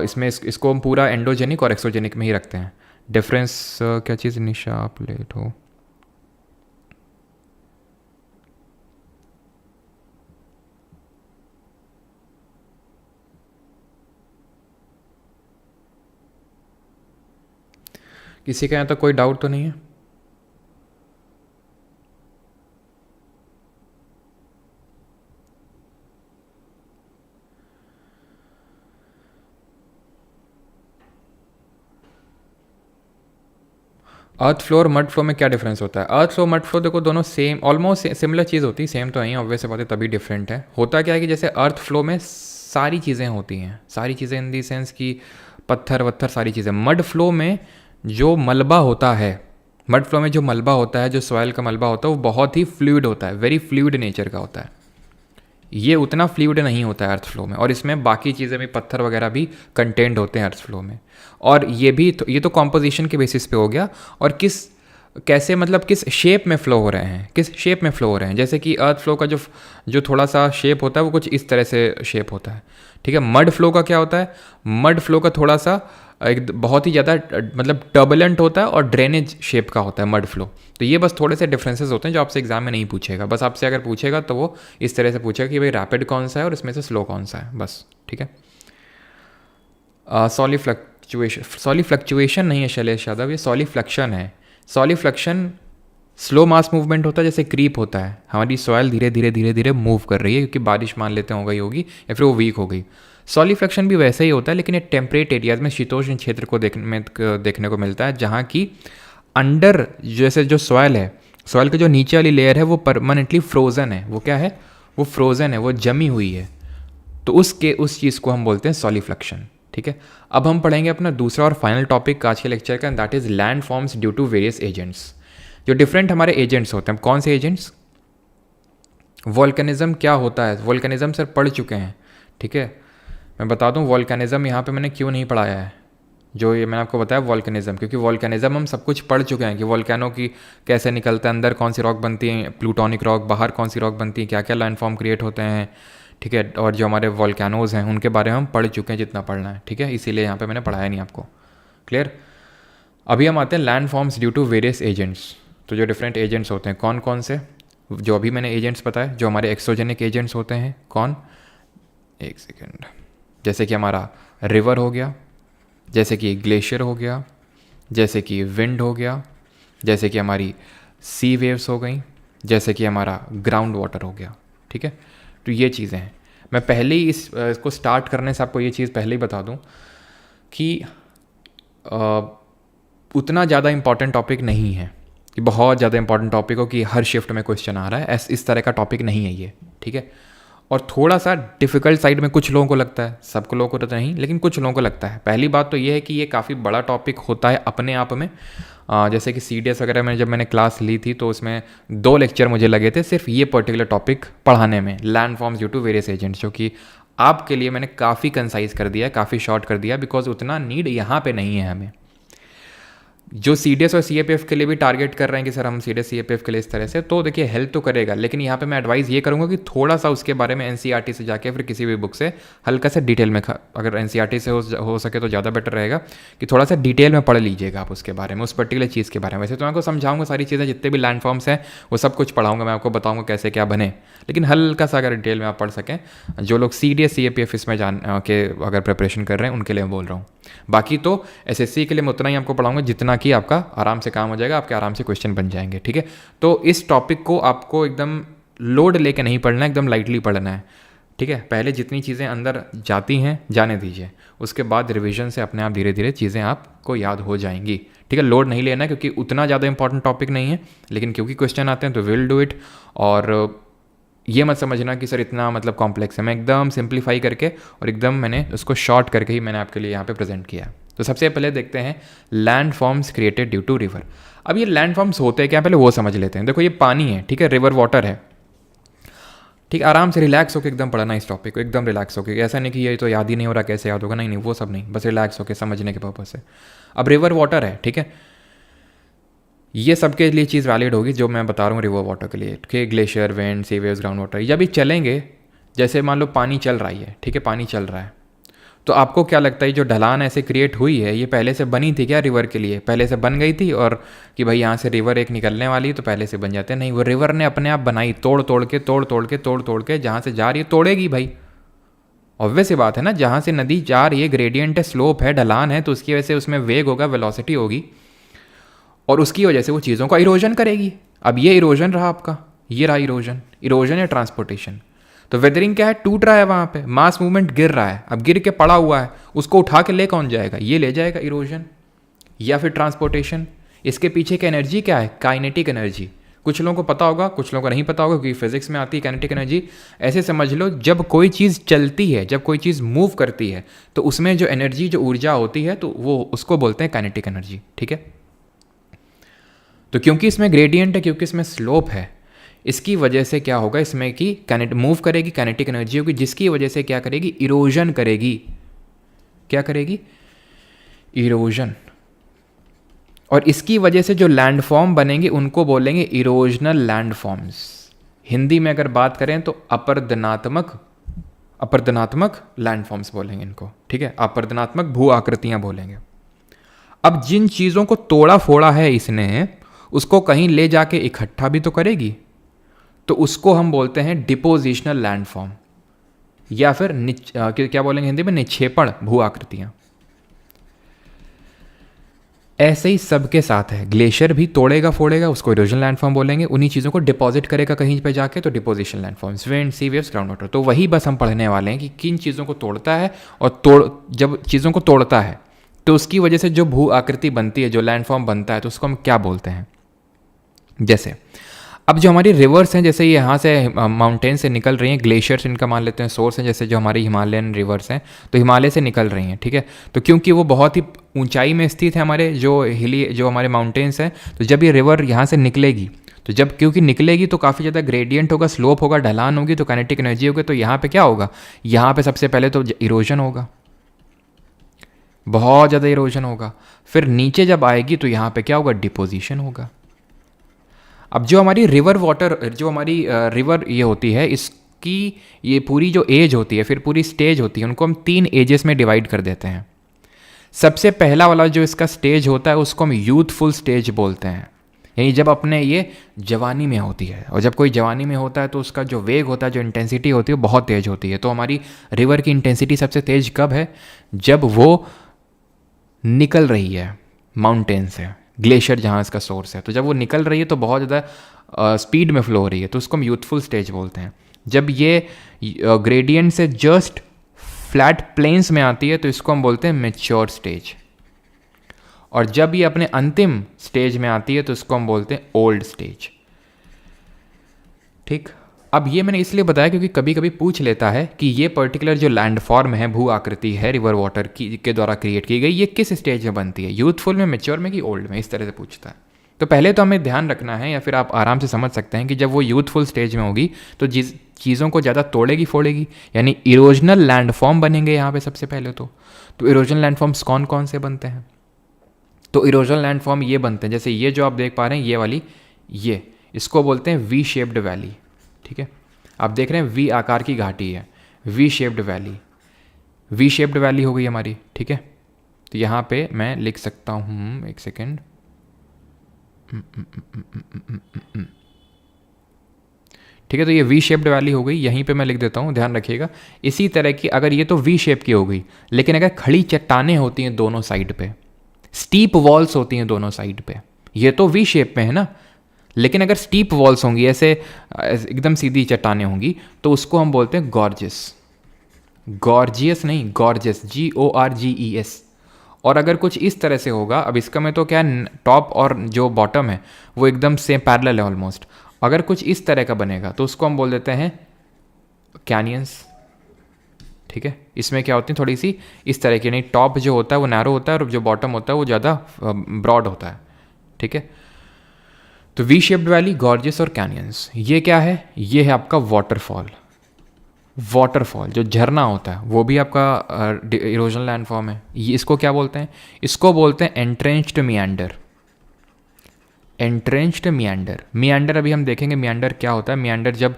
इसमें इसको हम पूरा एंडोजेनिक और एक्सोजेनिक में ही रखते हैं। डिफरेंस क्या चीज़ निशा आप लेट हो? किसी का यहाँ तक कोई डाउट तो नहीं है? अर्थ फ्लो और मड फ्लो में क्या डिफरेंस होता है? अर्थ फ्लो मड फ्लो देखो दोनों सेम, ऑलमोस्ट सिमिलर चीज़ होती है, सेम तो नहीं, ऑब्वियस बात है, तभी डिफरेंट है। होता क्या है कि जैसे अर्थ फ्लो में सारी चीज़ें होती हैं, सारी चीज़ें इन दी सेंस की पत्थर वत्थर सारी चीज़ें। मड फ्लो में जो मलबा होता है, मड फ्लो में जो मलबा होता है, जो सॉइल का मलबा होता है, वो बहुत ही फ्लूइड होता है, वेरी फ्लूइड नेचर का होता है। ये उतना फ्लूइड नहीं होता है अर्थ फ्लो में, और इसमें बाकी चीज़ें भी, पत्थर वगैरह भी कंटेंट होते हैं अर्थ फ्लो में। और ये भी तो, ये तो कॉम्पोजिशन के बेसिस पे हो गया, और कैसे मतलब किस शेप में फ़्लो हो रहे हैं, किस शेप में फ़्लो हो रहे हैं। जैसे कि अर्थ फ्लो का जो जो थोड़ा सा शेप होता है वो कुछ इस तरह से शेप होता है, ठीक है। मड फ्लो का क्या होता है? मड फ्लो का थोड़ा सा एक बहुत ही ज़्यादा मतलब टर्बुलेंट होता है और ड्रेनेज शेप का होता है मड फ्लो। तो ये बस थोड़े से डिफरेंसेस होते हैं जो आपसे एग्जाम में नहीं पूछेगा। बस आपसे अगर पूछेगा तो वो इस तरह से पूछेगा कि भाई रैपिड कौन सा है और इसमें से स्लो कौन सा है, बस, ठीक है। सॉलिफ्लक्चुएशन नहीं है शैलेश यादव, ये सॉलिफ्लक्शन है। सॉलिफ्लक्शन स्लो मास मूवमेंट होता है, जैसे क्रीप होता है, हमारी सॉइल धीरे धीरे धीरे धीरे मूव कर रही है क्योंकि बारिश मान लेते हो गई होगी या फिर वो वीक हो गई। सॉलिफ्लक्शन भी वैसे ही होता है, लेकिन ये टेम्परेट एरियाज में, शीतोष्ण क्षेत्र को देखने को मिलता है, जहाँ की अंडर जैसे जो सॉइल है, सॉइल की जो नीचे वाली लेयर है वो परमानेंटली फ्रोज़न है। वो क्या है? वो फ्रोज़न है, वो जमी हुई है। तो उस चीज़ को हम बोलते हैं सॉलिफ्लक्शन, ठीक है। अब हम पढ़ेंगे अपना दूसरा और फाइनल टॉपिक आज के लेक्चर का, that is land forms due to various agents. जो डिफरेंट हमारे एजेंट्स होते हैं, कौन से एजेंट्स? वॉल्केनिज्म क्या होता है? वॉल्केनिज्म सर पढ़ चुके हैं, ठीक है। मैं बता दूं वॉल्केनिज्म यहाँ पे मैंने क्यों नहीं पढ़ाया है, जो ये मैंने आपको बताया वॉल्केनिज्म, क्योंकि वॉल्केनिज्म हम सब कुछ पढ़ चुके हैं कि वॉल्केनो की कैसे निकलता है, अंदर कौन सी रॉक बनती है, प्लूटोनिक रॉक, बाहर कौन सी रॉक बनती है, क्या क्या लैंडफॉर्म क्रिएट होते हैं, ठीक है। और जो हमारे वॉल्केनोज हैं उनके बारे में हम पढ़ चुके हैं जितना पढ़ना है, ठीक है। इसीलिए यहाँ पे मैंने पढ़ाया नहीं आपको, क्लियर। अभी हम आते हैं land forms due to various agents. तो जो डिफरेंट एजेंट्स होते हैं कौन कौन से, जो अभी मैंने एजेंट्स बताए, जो हमारे एक्सोजेनिक एजेंट्स होते हैं, कौन? एक सेकेंड। जैसे कि हमारा रिवर हो गया, जैसे कि ग्लेशियर हो गया, जैसे कि विंड हो गया, जैसे कि हमारी सी वेव्स हो गई, जैसे कि हमारा ग्राउंड वाटर हो गया, ठीक है। तो ये चीज़ें हैं। मैं पहले ही इसको स्टार्ट करने से आपको ये चीज़ पहले ही बता दूं कि उतना ज़्यादा इंपॉर्टेंट टॉपिक नहीं है कि बहुत ज़्यादा इंपॉर्टेंट टॉपिक हो कि हर शिफ्ट में क्वेश्चन आ रहा है, इस तरह का टॉपिक नहीं है ये, ठीक है। और थोड़ा सा डिफ़िकल्ट साइड में कुछ लोगों को लगता है, सबको लोगों को तो नहीं, लेकिन कुछ लोगों को लगता है। पहली बात तो ये है कि ये काफ़ी बड़ा टॉपिक होता है अपने आप में। जैसे कि CDS वगैरह में जब मैंने क्लास ली थी तो उसमें 2 लेक्चर मुझे लगे थे सिर्फ ये पर्टिकुलर टॉपिक पढ़ाने में, land forms due to various agents, जो कि आपके लिए मैंने काफ़ी कंसाइज कर दिया, काफ़ी शॉर्ट कर दिया, बिकॉज उतना नीड यहाँ पे नहीं है हमें। जो CDS और CAPF के लिए भी टारगेट कर रहे हैं कि सर हम CDS CAPF के लिए इस तरह से, तो देखिए हेल्प तो करेगा, लेकिन यहाँ पे मैं एडवाइस ये करूँगा कि थोड़ा सा उसके बारे में NCERT से जाके फिर किसी भी बुक से हल्का सा डिटेल में, अगर NCERT से हो सके तो ज़्यादा बेटर रहेगा कि थोड़ा सा डिटेल में पढ़ लीजिएगा आप उसके बारे में, उस पर्टिकुलर चीज़ के बारे में। वैसे तो मैं आपको समझाऊंगा सारी चीज़ें, जितने भी लैंड फॉर्म्स हैं वो सब कुछ पढ़ाऊंगा, मैं आपको बताऊँगा कैसे क्या बने, लेकिन हल्का सा अगर डिटेल में आप पढ़ सकें, जो लोग CDS CAPF इसमें जान के अगर प्रिपरेशन कर रहे हैं उनके लिए मैं बोल रहा हूँ। बाकी तो SSC के लिए मैं उतना ही आपको पढ़ाऊंगा जितना कि आपका आराम से काम हो जाएगा, आपके आराम से क्वेश्चन बन जाएंगे, ठीक है। तो इस टॉपिक को आपको एकदम लोड लेके नहीं पढ़ना है, एकदम लाइटली पढ़ना है, ठीक है। पहले जितनी चीज़ें अंदर जाती हैं जाने दीजिए, उसके बाद रिवीजन से अपने आप धीरे धीरे चीज़ें आपको याद हो जाएंगी, ठीक है। लोड नहीं लेना है क्योंकि उतना ज़्यादा इंपॉर्टेंट टॉपिक नहीं है, लेकिन क्योंकि क्वेश्चन आते हैं तो विल डू इट। और ये मत समझना कि सर इतना मतलब कॉम्प्लेक्स है, मैं एकदम सिंप्लीफाई करके और एकदम मैंने उसको शॉर्ट करके ही मैंने आपके लिए यहाँ पे प्रेजेंट किया है। तो सबसे पहले देखते हैं land forms created due to river. अब ये लैंड फॉर्म्स होते हैं क्या, पहले वो समझ लेते हैं। देखो ये पानी है, ठीक है, रिवर वाटर है, ठीक, आराम से रिलैक्स होकर एकदम पढ़ना इस टॉपिक को, एकदम रिलैक्स होकर। ऐसा नहीं कि ये तो याद ही नहीं हो रहा, कैसे याद होगा, नहीं नहीं वो सब नहीं, बस रिलैक्स होकर समझने के पर्पज से। अब रिवर वाटर है, ठीक है, ये सबके लिए चीज़ वैलिड होगी जो मैं बता रहा हूँ रिवर वाटर के लिए, ठीक है। ग्लेशियर, वेंट, सी वेव्स, ग्राउंड वाटर, जब भी चलेंगे, जैसे मान लो पानी चल रहा है, ठीक है, पानी चल रहा है, तो आपको क्या लगता है जो ढलान ऐसे क्रिएट हुई है ये पहले से बनी थी क्या रिवर के लिए, पहले से बन गई थी, और कि भाई यहाँ से रिवर एक निकलने वाली है तो पहले से बन जाते हैं, नहीं, वो रिवर ने अपने आप बनाई, तोड़ तोड़ के जहाँ से जा रही है तोड़ेगी भाई। ऑब्वियस सी बात है ना, जहाँ से नदी जा रही है, ग्रेडियंट है, स्लोप है, ढलान है, तो उसकी वजह से उसमें वेग होगा, वेलोसिटी होगी, और उसकी वजह से वो चीज़ों का इरोजन करेगी। अब ये इरोजन रहा आपका, ये रहा इरोजन, इरोजन या ट्रांसपोर्टेशन। तो वेदरिंग क्या है, टूट रहा है वहाँ पे, मास मूवमेंट गिर रहा है, अब गिर के पड़ा हुआ है, उसको उठा के ले कौन जाएगा, ये ले जाएगा, इरोजन या फिर ट्रांसपोर्टेशन। इसके पीछे की एनर्जी क्या है, काइनेटिक एनर्जी। कुछ लोगों को पता होगा, कुछ लोगों को नहीं पता होगा, क्योंकि फिजिक्स में आती है काइनेटिक एनर्जी। ऐसे समझ लो, जब कोई चीज़ चलती है, जब कोई चीज़ मूव करती है, तो उसमें जो एनर्जी, जो ऊर्जा होती है, तो वो उसको बोलते हैं काइनेटिक एनर्जी, ठीक है। तो क्योंकि इसमें ग्रेडियंट है, क्योंकि इसमें स्लोप है, इसकी वजह से क्या होगा, इसमें कि मूव करेगी, काइनेटिक एनर्जी होगी, जिसकी वजह से क्या करेगी, इरोजन करेगी। क्या करेगी, इरोजन। और इसकी वजह से जो लैंडफॉर्म बनेंगे उनको बोलेंगे इरोजनल लैंडफॉर्म्स। हिंदी में अगर बात करें तो अपरदनात्मक लैंडफॉर्म्स बोलेंगे इनको, ठीक है, अपरदनात्मक भू आकृतियां बोलेंगे। अब जिन चीज़ों को तोड़ा फोड़ा है इसने, उसको कहीं ले जाके इकट्ठा भी तो करेगी, तो उसको हम बोलते हैं डिपोजिशनल लैंडफॉर्म, या फिर क्या बोलेंगे हिंदी में, निक्षेपण भू आकृतियां। ऐसे ही सबके साथ है, ग्लेशियर भी तोड़ेगा फोड़ेगा, उसको इरोजनल लैंडफॉर्म बोलेंगे, उन्हीं चीज़ों को डिपॉजिट करेगा कहीं पे जाके, तो डिपोजिशन लैंडफॉर्म्स, विंड, सी वेव्स, ग्राउंड वाटर। तो वही बस हम पढ़ने वाले हैं कि किन चीज़ों को तोड़ता है, और जब चीज़ों को तोड़ता है तो उसकी वजह से जो भू आकृति बनती है, जो लैंडफॉर्म बनता है, तो उसको हम क्या बोलते हैं। जैसे अब जो हमारी रिवर्स हैं, जैसे यहाँ से माउंटेन से निकल रही हैं, ग्लेशियर्स इनका मान लेते हैं सोर्स हैं, जैसे जो हमारी हिमालयन रिवर्स हैं, तो हिमालय से निकल रही हैं, ठीक है। तो क्योंकि वो बहुत ही ऊंचाई में स्थित है, हमारे जो हमारे माउंटेन्स हैं, तो जब ये रिवर यहाँ से निकलेगी, तो जब क्योंकि निकलेगी तो काफ़ी ज़्यादा ग्रेडियंट होगा, स्लोप होगा, ढलान होगी, तो काइनेटिक एनर्जी होगी, तो यहाँ पर क्या होगा, यहाँ पर सबसे पहले तो इरोजन होगा, बहुत ज़्यादा इरोजन होगा। फिर नीचे जब आएगी तो यहाँ पे क्या होगा, डिपोजिशन होगा। अब जो हमारी रिवर वाटर, जो हमारी रिवर ये होती है, इसकी ये पूरी जो एज होती है, फिर पूरी स्टेज होती है, उनको हम 3 एजेस में डिवाइड कर देते हैं। सबसे पहला वाला जो इसका स्टेज होता है उसको हम यूथफुल स्टेज बोलते हैं, यानी जब अपने ये जवानी में होती है। और जब कोई जवानी में होता है तो उसका जो वेग होता है, जो इंटेंसिटी होती है, वो बहुत तेज़ होती है। तो हमारी रिवर की इंटेंसिटी सबसे तेज़ कब है, जब वो निकल रही है माउंटेन से, ग्लेशियर जहाँ इसका सोर्स है, तो जब वो निकल रही है तो बहुत ज़्यादा स्पीड में फ्लो हो रही है, तो उसको हम यूथफुल स्टेज बोलते हैं। जब ये ग्रेडियंट से जस्ट फ्लैट प्लेन्स में आती है तो इसको हम बोलते हैं मैच्योर स्टेज। और जब ये अपने अंतिम स्टेज में आती है तो इसको हम बोलते हैं ओल्ड स्टेज, ठीक। अब ये मैंने इसलिए बताया क्योंकि कभी कभी पूछ लेता है कि ये पर्टिकुलर जो लैंडफॉर्म है, भू आकृति है, रिवर वाटर की के द्वारा क्रिएट की गई, ये किस स्टेज में बनती है, यूथफुल में, मैच्योर में कि ओल्ड में, इस तरह से पूछता है। तो पहले तो हमें ध्यान रखना है, या फिर आप आराम से समझ सकते हैं कि जब वो यूथफुल स्टेज में होगी तो जिस चीज़ों को ज़्यादा तोड़ेगी फोड़ेगी, यानी इरोजनल लैंडफॉर्म बनेंगे यहाँ पे सबसे पहले तो इरोजनल लैंडफॉर्म्स कौन कौन से बनते हैं, तो इरोजनल लैंडफॉर्म ये बनते हैं, जैसे ये जो आप देख पा रहे हैं, ये वाली, ये इसको बोलते हैं वी शेप्ड वैली, ठीक है। आप देख रहे हैं वी आकार की घाटी है, V shaped valley, V shaped valley हो गई हमारी, ठीक है। तो यहाँ पे मैं लिख सकता हूँ, एक सेकेंड, ठीक है। तो ये वी शेप्ड वैली हो गई, यहीं पे मैं लिख देता हूँ, ध्यान रखिएगा। इसी तरह की अगर ये तो वी शेप की हो गई, लेकिन अगर खड़ी चट्टानें होती हैं दोनों साइड पे, स्टीप वॉल्स होती हैं दोनों साइड पे, ये तो वी शेप में है ना, लेकिन अगर स्टीप वॉल्स होंगी, ऐसे एकदम सीधी चट्टानें होंगी, तो उसको हम बोलते हैं गॉर्जियस। गॉर्जियस नहीं, गॉर्जियस, GORGES। और अगर कुछ इस तरह से होगा, अब इसका में तो क्या टॉप और जो बॉटम है वो एकदम सेम पैरेलल है ऑलमोस्ट, अगर कुछ इस तरह का बनेगा तो उसको हम बोल देते हैं कैनियंस। ठीक है, इसमें क्या होती है थोड़ी सी इस तरह की, नहीं टॉप जो होता है वो नैरो होता है और जो बॉटम होता है वो ज़्यादा ब्रॉड होता है। ठीक है, तो वी शेप्ड वैली, गॉर्जियस और कैनियंस। ये क्या है? ये है आपका वाटरफॉल। वाटरफॉल जो झरना होता है वो भी आपका इरोजनल लैंडफॉर्म है। ये इसको क्या बोलते हैं? इसको बोलते हैं एंट्रेंच्ड मियांडर। एंट्रेंच्ड मियांडर, मियांडर अभी हम देखेंगे मियांडर क्या होता है। मियांडर जब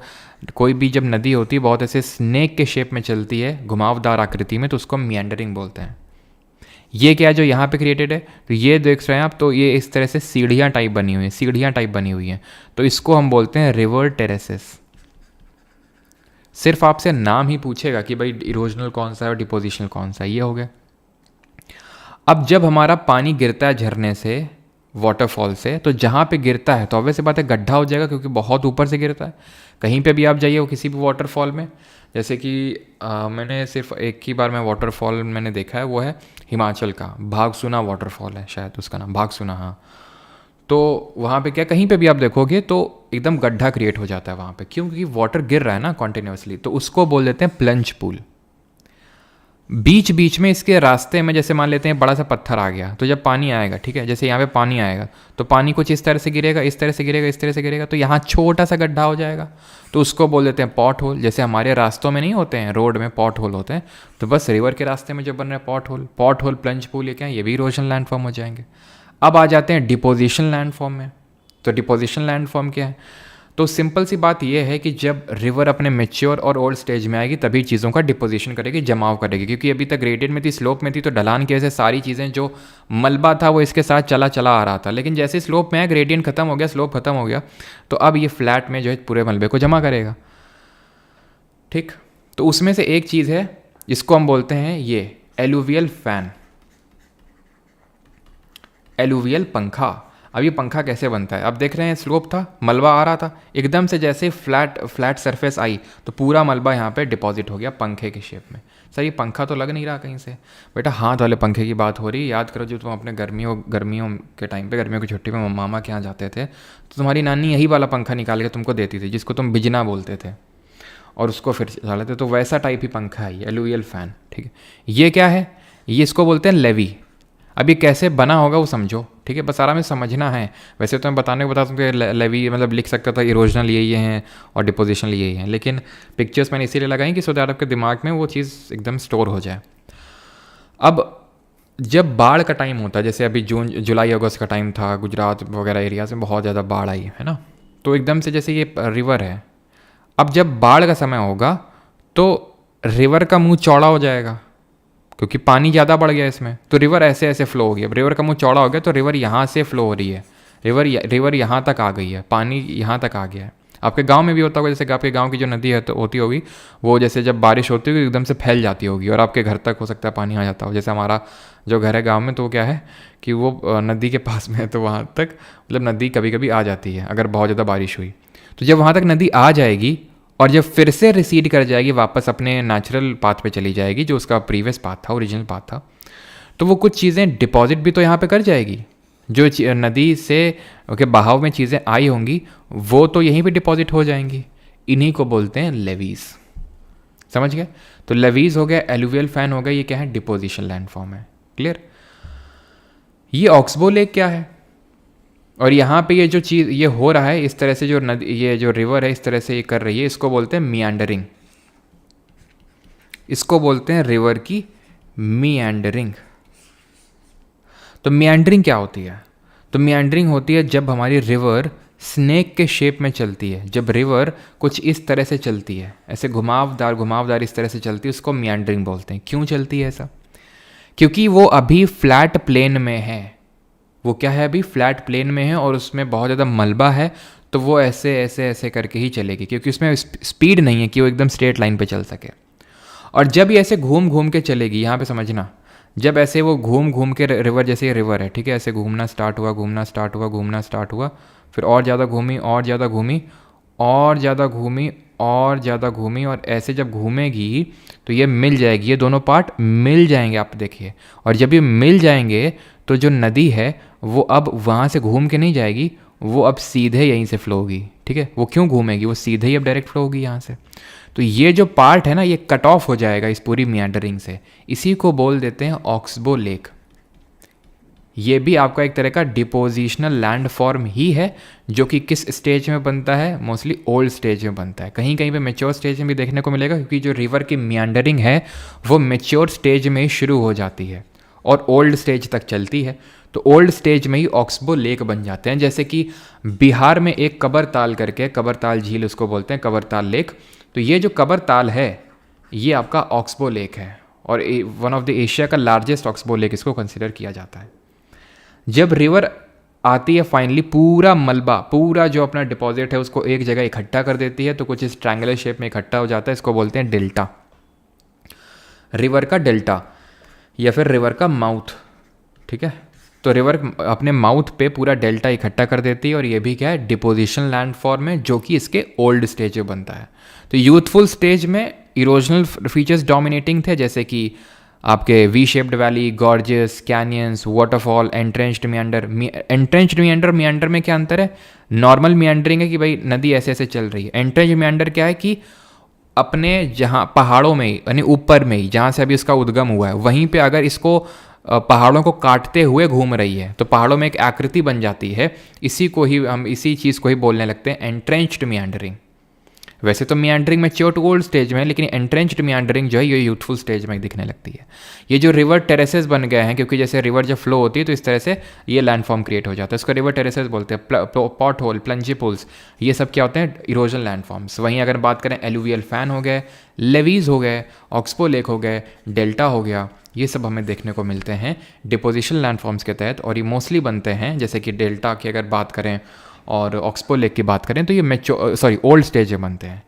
कोई भी जब नदी होती है बहुत ऐसे स्नेक के शेप में चलती है, घुमावदार आकृति में, तो उसको मियांडरिंग बोलते हैं। ये क्या है जो यहाँ पे क्रिएटेड है? तो ये देख रहे हैं आप, तो ये इस तरह से सीढ़ियाँ टाइप बनी हुई हैं, सीढ़ियाँ टाइप बनी हुई हैं, तो इसको हम बोलते हैं रिवर टेरेसेस। सिर्फ आपसे नाम ही पूछेगा कि भाई इरोजनल कौन सा है और डिपोजिशनल कौन सा है, ये हो गया। अब जब हमारा पानी गिरता है झरने से, वाटरफॉल से, तो जहाँ पे गिरता है तो ऑब्वियस सी बात है गड्ढा हो जाएगा, क्योंकि बहुत ऊपर से गिरता है। कहीं पे भी आप जाइए वो किसी भी वाटरफॉल में, जैसे कि मैंने सिर्फ एक ही बार में वाटरफॉल मैंने देखा है, वो है हिमाचल का भागसुना वाटरफॉल है शायद उसका नाम, भागसुना, हाँ। तो वहाँ पे क्या, कहीं पे भी आप देखोगे तो एकदम गड्ढा क्रिएट हो जाता है वहाँ पे, क्योंकि वाटर गिर रहा है ना कॉन्टिन्यूसली, तो उसको बोल देते हैं प्लंज पूल। बीच बीच में इसके रास्ते में जैसे मान लेते हैं बड़ा सा पत्थर आ गया, तो जब पानी आएगा, ठीक है, jैसे यहाँ पे पानी आएगा तो पानी कुछ इस तरह से गिरेगा, इस तरह से गिरेगा, इस तरह से गिरेगा, तो यहाँ छोटा सा गड्ढा हो जाएगा, तो उसको बोल देते हैं पॉट होल। जैसे हमारे रास्तों में नहीं होते हैं, रोड में पॉट होल होते हैं, तो बस रिवर के रास्ते में जो बन रहे हैं pot hole, pot hole, plunge pool, ये क्या है? ये भी इरोजन लैंडफॉर्म हो जाएंगे। अब आ जाते हैं डिपोजिशन लैंडफॉर्म में। तो डिपोजिशन लैंडफॉर्म क्या है? तो सिंपल सी बात यह है कि जब रिवर अपने मेच्योर और ओल्ड स्टेज में आएगी तभी चीज़ों का डिपोजिशन करेगी, जमाव करेगी, क्योंकि अभी तक ग्रेडियंट में थी, स्लोप में थी, तो ढलान की वजह से सारी चीज़ें जो मलबा था वो इसके साथ चला चला आ रहा था, लेकिन जैसे स्लोप में आया ग्रेडियंट खत्म हो गया, स्लोप खत्म हो गया, तो अब ये फ्लैट में जो है पूरे मलबे को जमा करेगा। ठीक, तो उसमें से एक चीज़ है, इसको हम बोलते हैं ये एलुवियल फैन, एलुवियल पंखा। अब ये पंखा कैसे बनता है? अब देख रहे हैं स्लोप था, मलबा आ रहा था, एकदम से जैसे फ्लैट सरफेस आई तो पूरा मलबा यहाँ पे डिपॉजिट हो गया पंखे के शेप में। सर ये पंखा तो लग नहीं रहा कहीं से। बेटा हाथ वाले पंखे की बात हो रही है, याद करो जो तुम अपने गर्मियों के टाइम पे, गर्मियों की छुट्टी में मामा के यहाँ जाते थे तो तुम्हारी नानी यही वाला पंखा निकाल के तुमको देती थी, जिसको तुम बिजना बोलते थे, और उसको फिर चला लेते, तो वैसा टाइप ही पंखा है ये एलुवियल फैन। ठीक है, ये क्या है? ये इसको बोलते हैं लेवी। अब ये कैसे बना होगा वो समझो, ठीक है, बस आराम से समझना है। वैसे तो मैं बताने को बता सकता हूँ लेवी मतलब लिख सकता था इरोजनल यही हैं और डिपोजिशनल यही हैं, लेकिन पिक्चर्स मैंने इसीलिए लगाई कि सो दैट आपके दिमाग में वो चीज़ एकदम स्टोर हो जाए। अब जब बाढ़ का टाइम होता है, जैसे अभी जून जुलाई अगस्त का टाइम था, गुजरात वगैरह एरियाज में बहुत ज़्यादा बाढ़ आई है ना, तो एकदम से जैसे ये रिवर है, अब जब बाढ़ का समय होगा तो रिवर का मुँह चौड़ा हो जाएगा, क्योंकि पानी ज़्यादा बढ़ गया इसमें, तो रिवर ऐसे ऐसे फ्लो हो गया। अब रिवर का मुंह चौड़ा हो गया तो रिवर यहाँ से फ्लो हो रही है, रिवर यहाँ तक आ गई है, पानी यहाँ तक आ गया है। आपके गांव में भी होता होगा, जैसे आपके गांव की जो नदी है तो होती होगी, वो जैसे जब बारिश होती होगी एकदम से फैल जाती होगी और आपके घर तक हो सकता है पानी आ जाता हो। जैसे हमारा जो घर है गाँव में, तो क्या है कि वो नदी के पास में है, तो वहाँ तक मतलब नदी कभी कभी आ जाती है अगर बहुत ज़्यादा बारिश हुई। तो जब वहाँ तक नदी आ जाएगी और जब फिर से रिसीड कर जाएगी, वापस अपने नेचुरल पाथ पे चली जाएगी, जो उसका प्रीवियस पाथ था, ओरिजिनल पाथ था, तो वो कुछ चीज़ें डिपॉजिट भी तो यहाँ पे कर जाएगी। जो नदी से के बहाव में चीज़ें आई होंगी वो तो यहीं पे डिपॉजिट हो जाएंगी। इन्हीं को बोलते हैं लेवीज। समझ गए? तो लेवीज हो गया, एलुवियल फैन हो गया, ये क्या है? डिपोजिशन लैंडफॉर्म है। क्लियर? ये ऑक्सबो लेक क्या है? और यहाँ पे ये जो चीज़ ये हो रहा है इस तरह से, जो नदी, ये जो रिवर है इस तरह से ये कर रही है, इसको बोलते हैं मियांडरिंग। इसको बोलते हैं रिवर की मियांडरिंग। तो मियांडरिंग क्या होती है? तो मियांडरिंग होती है जब हमारी रिवर स्नेक के शेप में चलती है, जब रिवर कुछ इस तरह से चलती है, ऐसे घुमावदार इस तरह से चलती है, उसको मियांडरिंग बोलते हैं। क्यों चलती है ऐसा? क्योंकि वो अभी फ्लैट प्लेन में है। वो क्या है? अभी फ्लैट प्लेन में है और उसमें बहुत ज़्यादा मलबा है, तो वो ऐसे ऐसे ऐसे करके ही चलेगी, क्योंकि उसमें स्पीड नहीं है कि वो एकदम स्ट्रेट लाइन पे चल सके। और जब ये ऐसे घूम घूम के चलेगी, यहाँ पे समझना, जब ऐसे वो घूम घूम के रिवर, जैसे ये रिवर है ठीक है, ऐसे घूमना स्टार्ट हुआ, घूमना स्टार्ट हुआ, घूमना स्टार्ट हुआ, फिर और ज़्यादा घूमी, और ज़्यादा घूमी, और ज़्यादा घूमी, और ज़्यादा घूमी, और ऐसे जब घूमेगी तो ये मिल जाएगी, ये दोनों पार्ट मिल जाएंगे आप देखिए। और जब ये मिल जाएंगे तो जो नदी है वो अब वहाँ से घूम के नहीं जाएगी, वो अब सीधे यहीं से फ्लो होगी ठीक है। वो क्यों घूमेगी, वो सीधे ही अब डायरेक्ट फ्लो होगी यहाँ से। तो ये जो पार्ट है ना ये कट ऑफ हो जाएगा इस पूरी मियांडरिंग से, इसी को बोल देते हैं ऑक्सबो लेक। ये भी आपका एक तरह का डिपोजिशनल लैंड फॉर्म ही है, जो कि किस स्टेज में बनता है, मोस्टली ओल्ड स्टेज में बनता है। कहीं कहीं पे मेच्योर स्टेज में भी देखने को मिलेगा, क्योंकि जो रिवर की मियांडरिंग है वो मेच्योर स्टेज में ही शुरू हो जाती है और ओल्ड स्टेज तक चलती है। तो ओल्ड स्टेज में ही ऑक्सबो लेक बन जाते हैं। जैसे कि बिहार में एक कबरताल करके, कबरताल झील उसको बोलते हैं, कबरताल लेक। तो ये जो कबरताल है ये आपका ऑक्सबो लेक है, और वन ऑफ द एशिया का लार्जेस्ट ऑक्सबो लेक इसको कंसिडर किया जाता है। जब रिवर आती है फाइनली, पूरा मलबा, पूरा जो अपना डिपॉजिट है उसको एक जगह इकट्ठा कर देती है, तो कुछ इस ट्रायंगुलर शेप में इकट्ठा हो जाता है, इसको बोलते हैं डेल्टा, रिवर का डेल्टा या फिर रिवर का माउथ ठीक है। तो रिवर अपने माउथ पे पूरा डेल्टा इकट्ठा कर देती है, और ये भी क्या है, डिपोजिशन लैंड फॉर्म है, जो कि इसके ओल्ड स्टेज में बनता है। तो यूथफुल स्टेज में इरोजनल फीचर्स डोमिनेटिंग थे, जैसे कि आपके V shaped valley, gorges, canyons, waterfall, entrenched मियांडर। Entrenched मियांडर, मियांडर में क्या अंतर है, नॉर्मल मियांडरिंग है कि भाई नदी ऐसे ऐसे चल रही है। एंट्रेंच्ड मियांडर क्या है कि अपने जहाँ पहाड़ों में ही, यानी ऊपर में ही, जहाँ से अभी इसका उद्गम हुआ है वहीं पे अगर इसको पहाड़ों को काटते हुए घूम रही है तो पहाड़ों में एक आकृति बन जाती है। इसी को ही हम, इसी चीज़ को ही बोलने लगते हैं एंट्रेंच्ड मियांडरिंग। वैसे तो meandering mature to old stage में है, लेकिन एंट्रेंच्ड मियांडरिंग जो है ये यूथफुल स्टेज में दिखने लगती है। ये जो रिवर टेरेसेस बन गए हैं, क्योंकि जैसे रिवर जब फ्लो होती है तो इस तरह से ये लैंडफॉर्म क्रिएट हो जाता है, इसको रिवर टेरेसेस बोलते हैं। पॉट होल, प्लंजी पुल्स, ये सब क्या होते हैं, इरोजन लैंडफॉर्म्स। वहीं अगर बात करें एलुवियल फैन हो गए, लेवीज हो गए, ऑक्सबो लेक हो गए, डेल्टा हो गया, ये सब हमें देखने को मिलते हैं डिपोजिशन लैंडफॉर्म्स के तहत। और ये मोस्टली बनते हैं, जैसे कि डेल्टा की अगर बात करें और ऑक्सबो लेक की बात करें तो ये ओल्ड स्टेज में बनते हैं।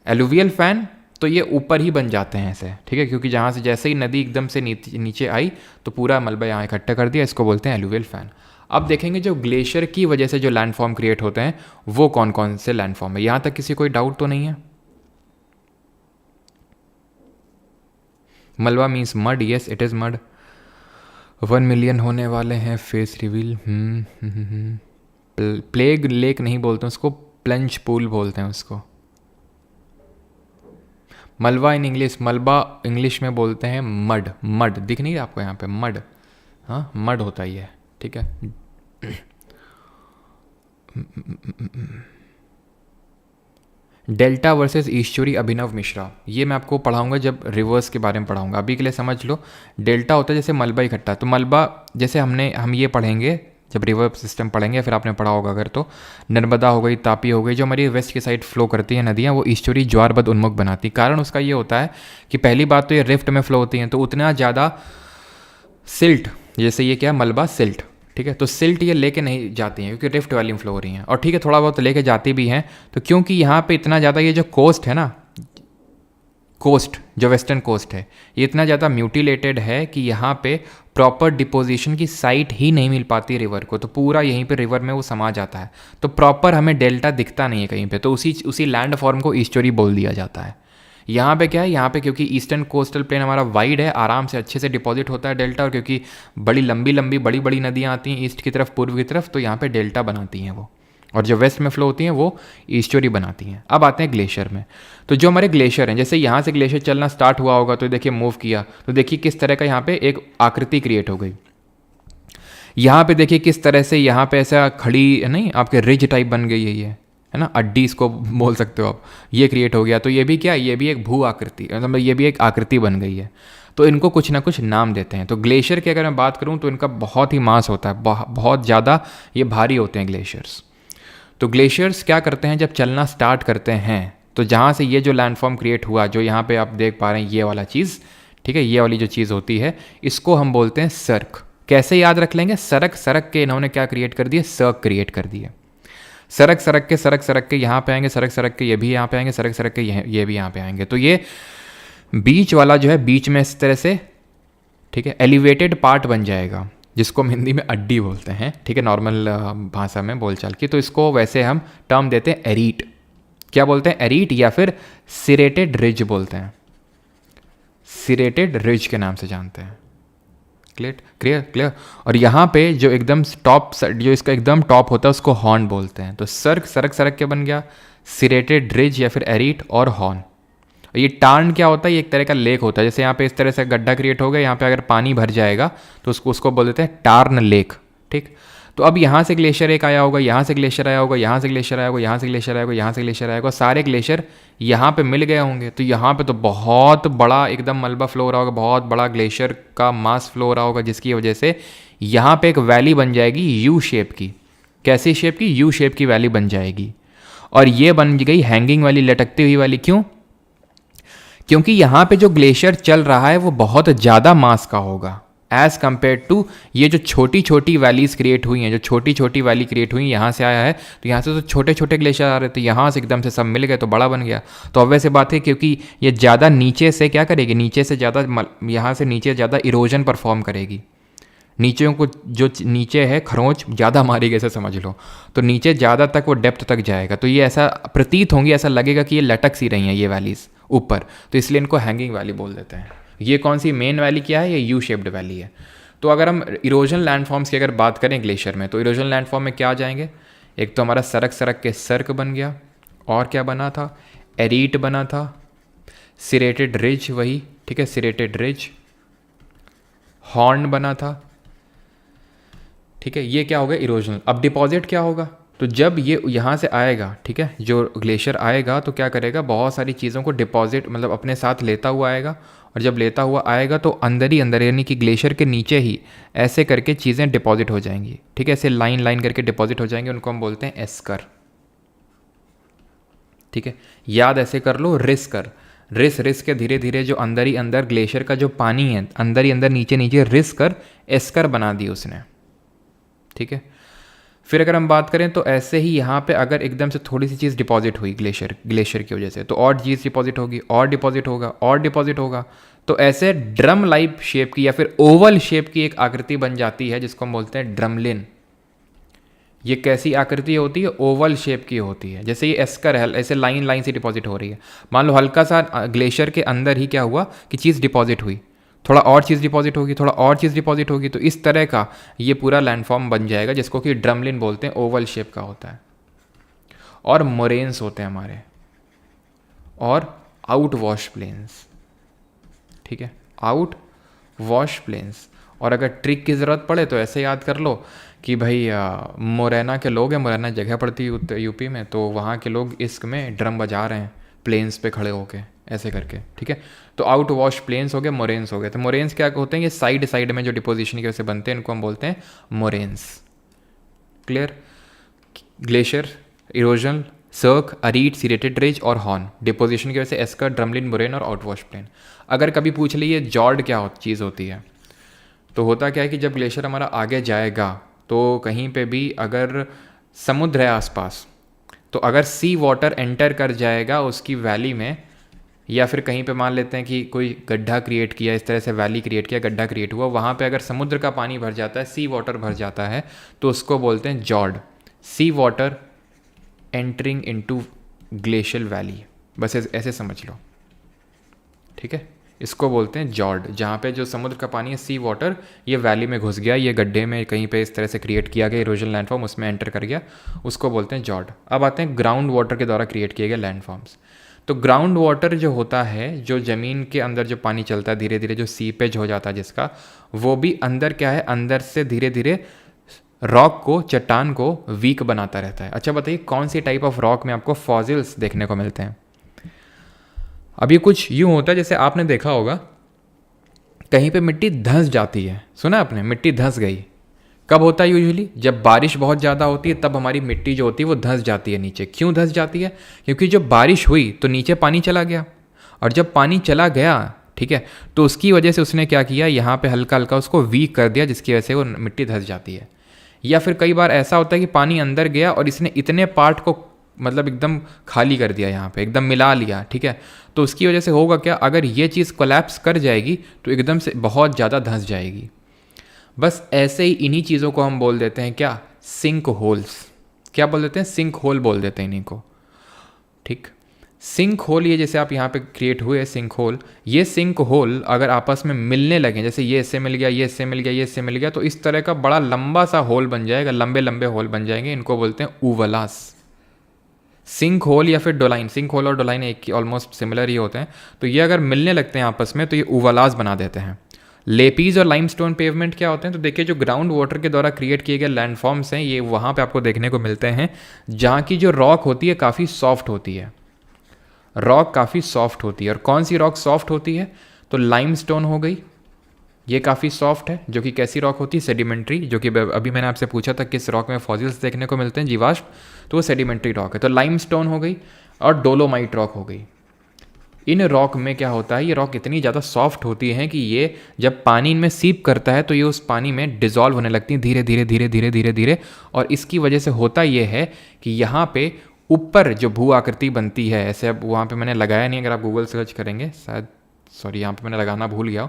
एलुवियल फैन तो ये ऊपर ही बन जाते हैं ऐसे ठीक है, क्योंकि जहाँ से जैसे ही नदी एकदम से नीचे आई तो पूरा मलबा यहाँ इकट्ठा कर दिया, इसको बोलते हैं एलुवियल फैन। अब देखेंगे जो ग्लेशियर की वजह से जो लैंडफॉर्म क्रिएट होते हैं वो कौन कौन से लैंडफॉर्म है। यहाँ तक किसी कोई डाउट तो नहीं है। मलबा means mud, yes it is mud. 1 million होने वाले हैं, फेस रिवील। प्लेग लेक नहीं बोलते उसको, प्लंज पूल बोलते हैं उसको। मलबा इन इंग्लिश, मलबा इंग्लिश में बोलते हैं मड। मड दिख नहीं रहा आपको यहाँ पे, मड, हाँ मड होता ही है ठीक है। डेल्टा वर्सेस ईश्वरी, अभिनव मिश्रा। ये मैं आपको पढ़ाऊंगा जब रिवर्स के बारे में पढ़ाऊंगा, अभी के लिए समझ लो। डेल्टा होता है जैसे मलबा इकट्ठा, तो मलबा जैसे हम ये पढ़ेंगे जब रिवर सिस्टम पढ़ेंगे, फिर आपने पढ़ा होगा अगर, तो नर्मदा हो गई, तापी हो गई, जो हमारी वेस्ट की साइड फ्लो करती हैं नदियाँ, वो ईश्वरी ज्वारबद्ध उन्मुख बनाती। कारण उसका ये होता है कि पहली बात तो ये रिफ्ट में फ्लो होती हैं, तो उतना ज़्यादा सिल्ट, जैसे ये क्या मलबा सिल्ट ठीक है, तो सिल्ट ये लेके नहीं जाती हैं क्योंकि रिफ्ट वैली में फ्लो हो रही हैं। और ठीक है थोड़ा बहुत लेके जाती भी हैं, तो क्योंकि यहाँ पे इतना ज़्यादा ये जो कोस्ट है ना, कोस्ट जो वेस्टर्न कोस्ट है, ये इतना ज़्यादा म्यूटिलेटेड है कि यहाँ पे प्रॉपर डिपोजिशन की साइट ही नहीं मिल पाती रिवर को, तो पूरा यहीं पे रिवर में वो समा जाता है, तो प्रॉपर हमें डेल्टा दिखता नहीं है कहीं पे, तो उसी लैंड फॉर्म को ईस्टोरी बोल दिया जाता है। यहाँ पे क्या है, यहाँ पे क्योंकि ईस्टर्न कोस्टल प्लेन हमारा वाइड है, आराम से अच्छे से डिपॉजिट होता है डेल्टा, और क्योंकि बड़ी लंबी बड़ी नदियाँ आती हैं ईस्ट की तरफ, पूर्व की तरफ, तो यहाँ पे डेल्टा बनाती हैं वो, और जो वेस्ट में फ्लो होती हैं वो ईस्टोरी बनाती हैं। अब आते हैं ग्लेशियर में। तो जो हमारे ग्लेशियर हैं, जैसे यहाँ से ग्लेशियर चलना स्टार्ट हुआ होगा, तो देखिए मूव किया, तो देखिए किस तरह का यहाँ पे एक आकृति क्रिएट हो गई। यहाँ पे देखिए किस तरह से यहाँ पे ऐसा खड़ी नहीं, आपके रिज टाइप बन गई है ना, अड्डी इसको बोल सकते हो आप, ये क्रिएट हो गया। तो ये भी क्या, ये भी एक भू आकृति, मतलब ये भी एक आकृति बन गई है। तो इनको कुछ ना कुछ नाम देते हैं। तो ग्लेशियर की अगर मैं बात करूँ तो इनका बहुत ही मास होता है, बहुत ज़्यादा ये भारी होते हैं ग्लेशियर्स। तो ग्लेशियर्स क्या करते हैं, जब चलना स्टार्ट करते हैं, तो जहाँ से ये जो लैंडफॉर्म क्रिएट हुआ, जो यहाँ पे आप देख पा रहे हैं ये वाला चीज़ ठीक है, ये वाली जो चीज़ होती है, इसको हम बोलते हैं सर्क। कैसे याद रख लेंगे, सरक के इन्होंने क्या क्रिएट कर दिए, सर्क क्रिएट कर दिए। सरक के यहाँ पे आएंगे, सरक के ये भी यहाँ पे आएंगे, सरक के ये भी यहाँ पे आएंगे। तो ये बीच वाला जो है, बीच में इस तरह से ठीक है, एलिवेटेड पार्ट बन जाएगा, जिसको हम हिंदी में अड्डी बोलते हैं, ठीक है, नॉर्मल भाषा में बोलचाल की। तो इसको वैसे हम टर्म देते हैं एरीट। क्या बोलते हैं? एरीट, या फिर सिरेटेड रिज बोलते हैं, सिरेटेड रिज के नाम से जानते हैं। Clear clear clear. और यहाँ पे जो एकदम टॉप, जो इसका एकदम टॉप होता है उसको हॉर्न बोलते हैं। तो सरक सरक सरक के बन गया सिरेटेड रिज या फिर एरीट और हॉर्न। ये टार्न क्या होता है? ये एक तरह का लेक होता है। जैसे यहाँ पे इस तरह से गड्ढा क्रिएट हो गया, यहाँ पे अगर पानी भर जाएगा तो उसको बोल देते हैं टार्न लेक। ठीक, तो अब यहाँ से ग्लेशियर एक आया होगा, यहाँ से ग्लेशियर आया होगा, यहाँ से ग्लेशियर आया होगा, यहाँ से ग्लेशियर आया होगा, यहाँ से ग्लेशियर आया होगा, सारे ग्लेशियर यहाँ पे मिल गए होंगे। तो यहाँ पे तो बहुत बड़ा एकदम मलबा फ्लो हो रहा होगा, बहुत बड़ा ग्लेशियर का मास फ्लो हो रहा होगा, जिसकी वजह से यहाँ पे एक वैली बन जाएगी यू शेप की। कैसी शेप की? यू शेप की वैली बन जाएगी। और ये बन गई हैंगिंग वाली, लटकती हुई वाली। क्यों? क्योंकि यहाँ पे जो ग्लेशियर चल रहा है वो बहुत ज़्यादा मास का होगा एज़ कम्पेयर टू ये जो छोटी छोटी वैलीज क्रिएट हुई हैं, जो छोटी छोटी वैली क्रिएट हुई, यहाँ से आया है तो यहाँ से तो छोटे छोटे ग्लेशियर आ रहे थे, यहाँ से एकदम से सब मिल गए तो बड़ा बन गया। तो ऑब्वियस बात है, क्योंकि ये ज़्यादा नीचे से क्या करेगी, नीचे से ज़्यादा, यहाँ से नीचे ज़्यादा इरोजन परफॉर्म करेगी, नीचे को जो नीचे है खरोंच ज़्यादा मारेगी, ऐसे समझ लो। तो नीचे ज़्यादा तक वो डेप्थ तक जाएगा, तो ये ऐसा प्रतीत होंगी, ऐसा लगेगा कि ये लटक सी रही हैं ये वैलीज ऊपर, तो इसलिए इनको हैंगिंग वैली बोल देते हैं। ये कौन सी मेन वैली क्या है? ये यू शेप्ड वैली है। तो अगर हम इरोजन लैंडफॉर्म्स की अगर बात करें ग्लेशियर में, तो इरोजन लैंडफॉर्म में क्या आ जाएंगे? एक तो हमारा सरक सरक के सर्क बन गया, और क्या बना था? एरीट बना था, सिरेटेड रिज, वही ठीक है, सिरेटेड रिज, हॉर्न बना था, ठीक है। ये क्या हो गया? इरोजनल। अब डिपॉजिट क्या होगा? तो जब ये यहाँ से आएगा, ठीक है, जो ग्लेशियर आएगा तो क्या करेगा? बहुत सारी चीज़ों को डिपॉजिट, मतलब अपने साथ लेता हुआ आएगा। और जब लेता हुआ आएगा तो अंदर ही अंदर, यानी कि ग्लेशियर के नीचे ही ऐसे करके चीज़ें डिपॉजिट हो जाएंगी, ठीक है, ऐसे लाइन लाइन करके डिपॉजिट हो जाएंगे। उनको हम बोलते हैं एस्कर, ठीक है। याद ऐसे कर लो, रिस्कर, रिस रिस के धीरे धीरे जो अंदर ही अंदर ग्लेशियर का जो पानी है, अंदर ही अंदर नीचे नीचे रिस कर एस्कर बना दी उसने, ठीक है। फिर अगर हम बात करें तो ऐसे ही यहाँ पे अगर एकदम से थोड़ी सी चीज़ डिपॉजिट हुई ग्लेशियर की वजह से, तो और चीज़ डिपॉजिट होगी, और डिपॉजिट होगा, और डिपॉजिट होगा। तो ऐसे ड्रम लाइक शेप की या फिर ओवल शेप की एक आकृति बन जाती है, जिसको हम बोलते हैं ड्रमलिन। ये कैसी आकृति होती है? ओवल शेप की होती है। जैसे ये एस्कर है, ऐसे लाइन लाइन से डिपॉजिट हो रही है। मान लो हल्का सा ग्लेशियर के अंदर ही क्या हुआ कि चीज़ डिपॉजिट हुई, थोड़ा और चीज़ डिपॉजिट होगी, थोड़ा और चीज़ डिपॉजिट होगी, तो इस तरह का ये पूरा लैंडफॉर्म बन जाएगा, जिसको कि ड्रमलिन बोलते हैं, ओवल शेप का होता है। और मोरेन्स होते हैं हमारे, और आउट वॉश प्लेन्स, ठीक है, आउट वॉश प्लेन्स। और अगर ट्रिक की ज़रूरत पड़े तो ऐसे याद कर लो कि भाई मोरैना के लोग हैं, मोरैना जगह पड़ती है यूपी में, तो वहाँ के लोग इश्क में ड्रम बजा रहे हैं प्लेन्स पे खड़े होके, ऐसे करके, ठीक है। तो आउट वॉश प्लेन्स हो गए, मोरेन्स हो गए। तो मोरेन्स क्या होते हैं? ये साइड साइड में जो डिपोजिशन की वजह से बनते हैं, इनको हम बोलते हैं मोरेन्स। क्लियर? ग्लेशियर, इरोजन, सर्क, अरीट, सिरेटेड रिज और हॉर्न। डिपोजिशन की वजह से एस्कर, ड्रमलिन, मोरेन और आउट वॉश प्लेन। अगर कभी पूछ लीजिए जॉर्ड क्या चीज़ होती है, तो होता क्या है कि जब ग्लेशियर हमारा आगे जाएगा तो कहीं पे भी अगर समुद्र है आसपास, तो अगर सी वाटर एंटर कर जाएगा उसकी वैली में, या फिर कहीं पे मान लेते हैं कि कोई गड्ढा क्रिएट किया, इस तरह से वैली क्रिएट किया, गड्ढा क्रिएट हुआ, वहाँ पे अगर समुद्र का पानी भर जाता है, सी वाटर भर जाता है, तो उसको बोलते हैं fjord. Sea water entering into glacial valley, बस ऐसे समझ लो, ठीक है। इसको बोलते हैं जॉर्ड, जहाँ पे जो समुद्र का पानी है, सी वाटर, ये वैली में घुस गया, ये गड्ढे में कहीं पे इस तरह से क्रिएट किया गया इरोजन लैंडफॉर्म, उसमें एंटर कर गया, उसको बोलते हैं जॉर्ड। अब आते हैं ग्राउंड वाटर के द्वारा क्रिएट किए गए लैंडफॉर्म्स। तो ग्राउंड वाटर जो होता है, जो ज़मीन के अंदर जो पानी चलता है धीरे धीरे, जो सीपेज हो जाता है जिसका, वो भी अंदर क्या है, अंदर से धीरे धीरे रॉक को, चट्टान को वीक बनाता रहता है। अच्छा बताइए, कौन सी टाइप ऑफ रॉक में आपको फॉसिल्स देखने को मिलते हैं? अब ये कुछ यूँ होता है जैसे आपने देखा होगा कहीं पे मिट्टी धंस जाती है, सुना आपने, मिट्टी धंस गई। कब होता है यूजुअली? जब बारिश बहुत ज़्यादा होती है, तब हमारी मिट्टी जो होती है वो धंस जाती है नीचे। क्यों धंस जाती है? क्योंकि जब बारिश हुई तो नीचे पानी चला गया, और जब पानी चला गया, ठीक है, तो उसकी वजह से उसने क्या किया, यहाँ पे हल्का हल्का उसको वीक कर दिया, जिसकी वजह से वो मिट्टी धंस जाती है। या फिर कई बार ऐसा होता है कि पानी अंदर गया और इसने इतने पार्ट को मतलब एकदम खाली कर दिया यहाँ पे, एकदम मिला लिया, ठीक है। तो उसकी वजह से होगा क्या, अगर ये चीज़ कोलैप्स कर जाएगी तो एकदम से बहुत ज़्यादा धंस जाएगी। बस ऐसे ही इन्हीं चीज़ों को हम बोल देते हैं क्या, सिंक होल्स। क्या बोल देते हैं, सिंक होल बोल देते हैं इन्हीं को, ठीक। सिंक होल ये जैसे आप यहाँ पे क्रिएट हुए सिंक होल, ये सिंक होल अगर आपस में मिलने लगे, जैसे ये इससे मिल गया, ये इससे मिल गया, ये इससे मिल गया, तो इस तरह का बड़ा लंबा सा होल बन जाएगा, लंबे लंबे होल बन जाएंगे। इनको बोलते हैं ऊवलास। सिंक होल या फिर डोलाइन, सिंक होल और डोलाइन एक ऑलमोस्ट सिमिलर ही होते हैं। तो ये अगर मिलने लगते हैं आपस में तो ये ऊवलास बना देते हैं। लेपीज और लाइमस्टोन पेवमेंट क्या होते हैं, तो देखिए जो ग्राउंड वाटर के द्वारा क्रिएट किए गए लैंडफॉर्म्स हैं, ये वहाँ पे आपको देखने को मिलते हैं जहाँ की जो रॉक होती है काफ़ी सॉफ्ट होती है। रॉक काफ़ी सॉफ्ट होती है। और कौन सी रॉक सॉफ्ट होती है, तो लाइमस्टोन हो गई, ये काफ़ी सॉफ्ट है। जो कि कैसी रॉक होती है, सेडिमेंट्री, जो कि अभी मैंने आपसे पूछा था किस रॉक में फॉसिल्स देखने को मिलते हैं, जीवाश्म, तो वो सेडिमेंट्री रॉक है। तो लाइमस्टोन हो गई और डोलोमाइट रॉक हो गई। इन रॉक में क्या होता है, ये रॉक इतनी ज़्यादा सॉफ्ट होती है कि ये जब पानी इनमें सीप करता है तो ये उस पानी में डिज़ोल्व होने लगती हैं धीरे धीरे धीरे धीरे धीरे धीरे। और इसकी वजह से होता ये है कि यहाँ पे ऊपर जो भू आकृति बनती है, ऐसे अब वहाँ पे मैंने लगाया नहीं, अगर आप गूगल सर्च करेंगे शायद, सॉरी यहाँ पे मैंने लगाना भूल गया,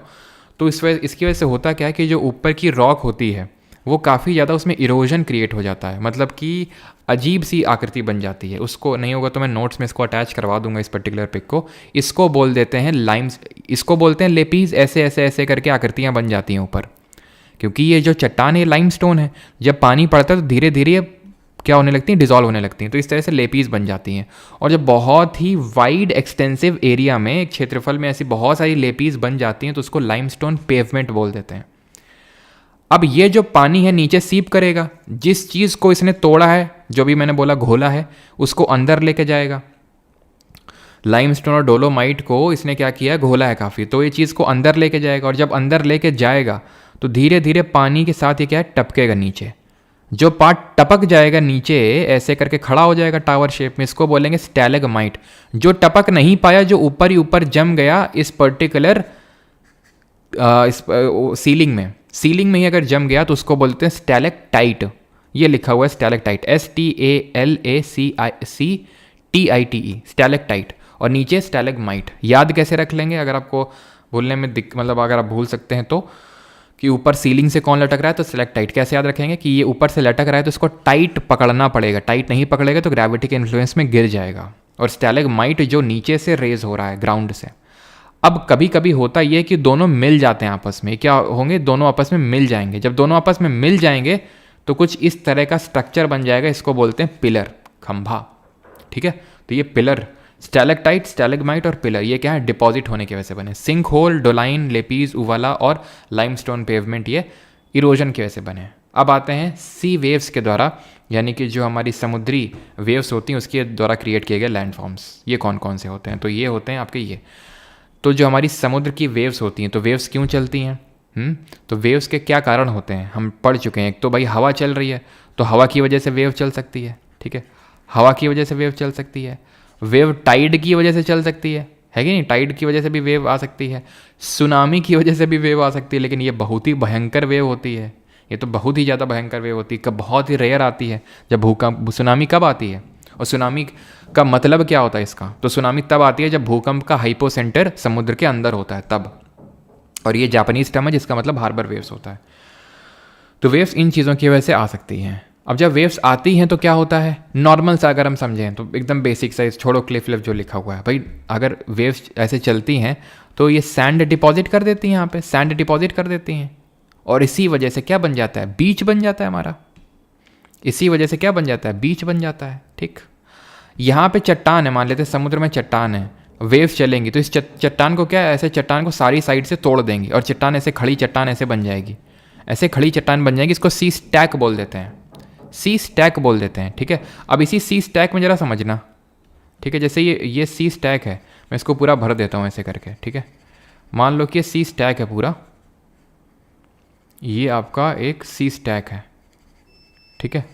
तो इसकी वजह से होता क्या है कि जो ऊपर की रॉक होती है वो काफ़ी ज़्यादा उसमें इरोजन क्रिएट हो जाता है, मतलब कि अजीब सी आकृति बन जाती है। उसको नहीं होगा तो मैं नोट्स में इसको अटैच करवा दूंगा, इस पर्टिकुलर पिक को। इसको बोल देते हैं लाइम्स, इसको बोलते हैं लेपीज। ऐसे ऐसे ऐसे करके आकृतियाँ बन जाती हैं ऊपर, क्योंकि ये जो चट्टान है लाइमस्टोन है, जब पानी पड़ता है तो धीरे धीरे क्या होने लगती हैं, डिज़ोल्व होने लगती हैं। तो इस तरह से लेपीज बन जाती हैं। और जब बहुत ही वाइड एक्सटेंसिव एरिया में, एक क्षेत्रफल में ऐसी बहुत सारी लेपीज बन जाती हैं तो उसको लाइमस्टोन पेवमेंट बोल देते हैं। अब ये जो पानी है नीचे सीप करेगा, जिस चीज़ को इसने तोड़ा है, जो भी मैंने बोला घोला है, उसको अंदर लेके जाएगा। लाइमस्टोन और डोलोमाइट को इसने क्या किया है, घोला है काफ़ी, तो ये चीज़ को अंदर लेके जाएगा। और जब अंदर लेके जाएगा तो धीरे धीरे पानी के साथ ये क्या है, टपकेगा नीचे। जो पार्ट टपक जाएगा नीचे, ऐसे करके खड़ा हो जाएगा टावर शेप में, इसको बोलेंगे स्टैलेगमाइट। जो टपक नहीं पाया, जो ऊपर ही ऊपर जम गया इस पर्टिकुलर सीलिंग में ही अगर जम गया तो उसको बोलते हैं स्टैलेक्टाइट। ये लिखा हुआ है स्टैलेक्टाइट, STALACTITE, स्टैलेक्टाइट। और नीचे स्टैलेगमाइट। याद कैसे रख लेंगे, अगर आपको भूलने में मतलब अगर आप भूल सकते हैं तो, कि ऊपर सीलिंग से कौन लटक रहा है, तो स्टैलेक्टाइट। कैसे याद रखेंगे कि ये ऊपर से लटक रहा है तो इसको टाइट पकड़ना पड़ेगा, टाइट नहीं पकड़ेगा तो ग्रेविटी के इन्फ्लुएंस में गिर जाएगा। और स्टैलेगमाइट जो नीचे से रेज हो रहा है ग्राउंड से। अब कभी कभी होता ये कि दोनों मिल जाते हैं आपस में, क्या होंगे, दोनों आपस में मिल जाएंगे। जब दोनों आपस में मिल जाएंगे तो कुछ इस तरह का स्ट्रक्चर बन जाएगा, इसको बोलते हैं पिलर, खंभा, ठीक है। तो ये पिलर, स्टैलेक्टाइट, स्टैलेगमाइट और पिलर, ये क्या है, डिपॉजिट होने की वजह से बने। सिंक होल, डोलाइन, लेपीज, उवाला और लाइमस्टोन पेवमेंट ये इरोजन की वजह से बने। अब आते हैं सी वेव्स के द्वारा, यानी कि जो हमारी समुद्री वेव्स होती हैं उसके द्वारा क्रिएट किए गए लैंडफॉर्म्स। ये कौन कौन से होते हैं, तो ये होते हैं आपके ये। तो जो हमारी समुद्र की वेव्स होती हैं, तो वेव्स क्यों चलती हैं, तो वेव्स के क्या कारण होते हैं हम पढ़ चुके हैं। एक तो भाई हवा चल रही है, तो हवा की वजह से वेव चल सकती है, ठीक है, हवा की वजह से वेव चल सकती है। वेव टाइड की वजह से चल सकती है कि नहीं, टाइड की वजह से भी वेव आ सकती है। सुनामी की वजह से भी वेव आ सकती है, लेकिन ये बहुत ही भयंकर वेव होती है, ये तो बहुत ही ज़्यादा भयंकर वेव होती है, कब बहुत ही रेयर आती है। जब भूकंप, सुनामी कब आती है, और सुनामी का मतलब क्या होता है इसका, तो सुनामी तब आती है जब भूकंप का हाइपोसेंटर समुद्र के अंदर होता है तब। और ये जापानीज टर्म है जिसका मतलब हार्बर वेव्स होता है। तो वेव्स इन चीज़ों की वजह से आ सकती हैं। अब जब वेव्स आती हैं तो क्या होता है, नॉर्मल सा अगर हम समझें तो एकदम बेसिक सा, छोड़ो क्लिफ लिफ जो लिखा हुआ है भाई, अगर वेव्स ऐसे चलती हैं तो ये सैंड डिपॉजिट कर देती हैं, यहाँ पे सैंड डिपॉजिट कर देती हैं। और इसी वजह से क्या बन जाता है, बीच बन जाता है हमारा। इसी वजह से क्या बन जाता है, बीच बन जाता है, ठीक। यहाँ पे चट्टान है, मान लेते हैं समुद्र में चट्टान है, वेव्स चलेंगी तो इस चट्टान को क्या है, ऐसे चट्टान को सारी साइड से तोड़ देंगी और चट्टान ऐसे खड़ी चट्टान ऐसे बन जाएगी, ऐसे खड़ी चट्टान बन जाएगी। इसको सी स्टैक बोल देते हैं, सी स्टैक बोल देते हैं, ठीक है। अब इसी सी स्टैक में ज़रा समझना, ठीक है। जैसे ये सी स्टैक है, मैं इसको पूरा भर देता हूँ ऐसे करके, ठीक है। मान लो कि ये सी स्टैक है पूरा, ये आपका एक सी स्टैक है, ठीक है।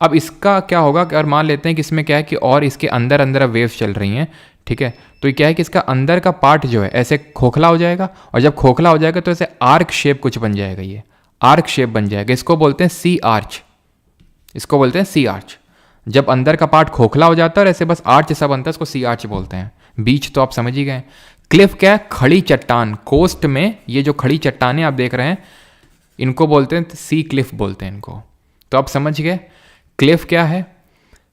अब इसका क्या होगा, अगर मान लेते हैं कि इसमें क्या है कि और इसके अंदर अंदर वेव्स चल रही हैं, ठीक है। तो ये क्या है कि इसका अंदर का पार्ट जो है ऐसे खोखला हो जाएगा, और जब खोखला हो जाएगा तो ऐसे आर्क शेप कुछ बन जाएगा, ये आर्क शेप बन जाएगा। इसको बोलते हैं सी आर्च, इसको बोलते हैं सी आर्च। जब अंदर का पार्ट खोखला हो जाता है और ऐसे बस आर्च सा बनता है, उसको सी आर्च बोलते हैं। बीच तो आप समझ ही गए। क्लिफ क्या है? खड़ी चट्टान। कोस्ट में ये जो खड़ी चट्टानें आप देख रहे हैं इनको बोलते हैं सी क्लिफ बोलते हैं इनको। तो आप समझ गए क्लिफ क्या है,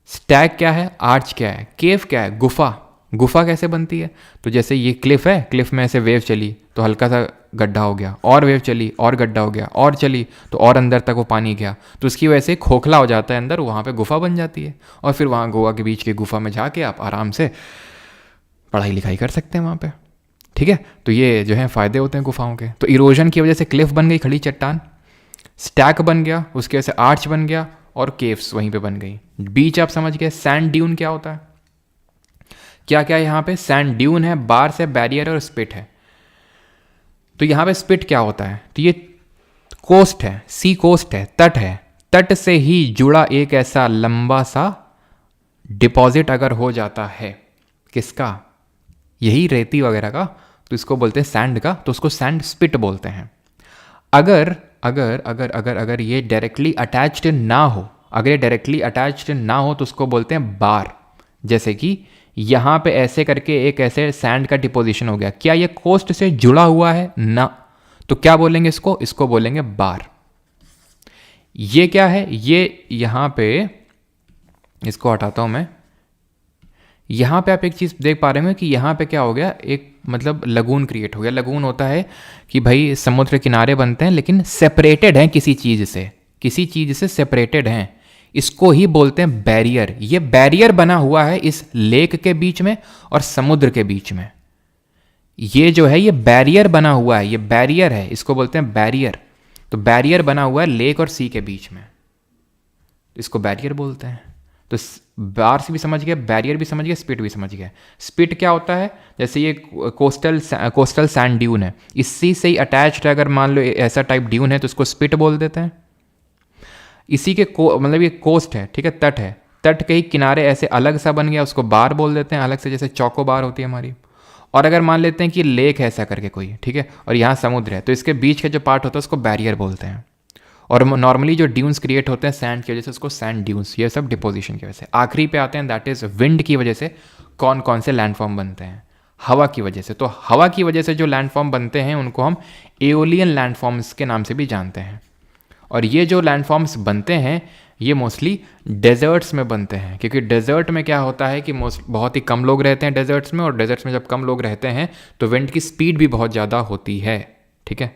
स्टैग क्या है, आर्च क्या है, केव क्या है, गुफा। गुफा कैसे बनती है? तो जैसे ये क्लिफ है, क्लिफ में ऐसे वेव चली तो हल्का सा गड्ढा हो गया, और वेव चली और गड्ढा हो गया, और चली तो और अंदर तक वो पानी गया, तो उसकी वजह से खोखला हो जाता है अंदर, वहाँ पे गुफा बन जाती है। और फिर वहाँ गोवा के बीच की गुफा में जाके आप आराम से पढ़ाई लिखाई कर सकते हैं वहाँ पे। ठीक है, तो ये जो है फ़ायदे होते हैं गुफाओं के। तो इरोजन की वजह से क्लिफ बन गई, खड़ी चट्टान, स्टैक बन गया, उसकी वजह से आर्च बन गया, और केव्स वहीं पे बन गई। बीच आप समझ गए। सैंड ड्यून क्या होता है? क्या क्या है यहाँ पे? सैंड ड्यून है, बार्स है, बैरियर और स्पिट है। तो यहाँ पे स्पिट क्या होता है? तो ये कोस्ट है, सी कोस्ट है, तट है। तट से ही जुड़ा एक ऐसा लंबा सा डिपॉजिट अगर हो जाता है, किसका? यही रेती वगैरह का, तो इसको बोलते हैं सैंड का, तो उसको सैंड स्पिट बोलते हैं। अगर अगर अगर अगर अगर ये डायरेक्टली अटैच्ड ना हो, अगर ये डायरेक्टली अटैच्ड ना हो तो उसको बोलते हैं बार। जैसे कि यहाँ पे ऐसे करके एक ऐसे सैंड का डिपोजिशन हो गया, क्या ये कोस्ट से जुड़ा हुआ है? ना, तो क्या बोलेंगे इसको? इसको बोलेंगे बार। ये क्या है? ये यहाँ पे, इसको हटाता हूँ मैं। यहाँ पे आप एक चीज़ देख पा रहे हो कि यहाँ पे क्या हो गया, एक मतलब लगून क्रिएट हो गया। लगून होता है कि भाई समुद्र किनारे बनते हैं लेकिन सेपरेटेड हैं किसी चीज़ से, किसी चीज़ से सेपरेटेड हैं, इसको ही बोलते हैं बैरियर। ये बैरियर बना हुआ है इस लेक के बीच में और समुद्र के बीच में। ये जो है ये बैरियर बना हुआ है, ये बैरियर है, इसको बोलते हैं बैरियर। तो बैरियर बना हुआ है लेक और सी के बीच में, इसको बैरियर बोलते हैं। तो बार्स भी समझ गए, बैरियर भी समझ गए, स्पिट भी समझ गए। स्पिट क्या होता है? जैसे ये कोस्टल सैंड ड्यून है, इसी से ही अटैच्ड है, अगर मान लो ऐसा टाइप ड्यून है तो उसको स्पिट बोल देते हैं। इसी के मतलब ये कोस्ट है, ठीक है, तट है, तट के ही किनारे ऐसे अलग सा बन गया, उसको बार बोल देते हैं अलग से, जैसे चौको बार होती है हमारी। और अगर मान लेते हैं कि लेक है ऐसा करके कोई, ठीक है, और यहाँ समुद्र है, तो इसके बीच का जो पार्ट होता है उसको बैरियर बोलते हैं। और नॉर्मली जो ड्यून्स क्रिएट होते हैं सैंड की वजह से, उसको सैंड ड्यून्स, ये सब डिपोजिशन की वजह से। आखिरी पे आते हैं, दैट इज विंड की वजह से कौन कौन से लैंडफॉर्म बनते हैं? हवा की वजह से। तो हवा की वजह से जो लैंडफॉर्म बनते हैं उनको हम एओलियन लैंडफॉर्म्स के नाम से भी जानते हैं। और ये जो लैंडफॉर्म्स बनते हैं ये मोस्टली डेजर्ट्स में बनते हैं, क्योंकि डेजर्ट में क्या होता है कि बहुत ही कम लोग रहते हैं डेजर्ट्स में, और डेजर्ट्स में जब कम लोग रहते हैं तो विंड की स्पीड भी बहुत ज़्यादा होती है। ठीक है,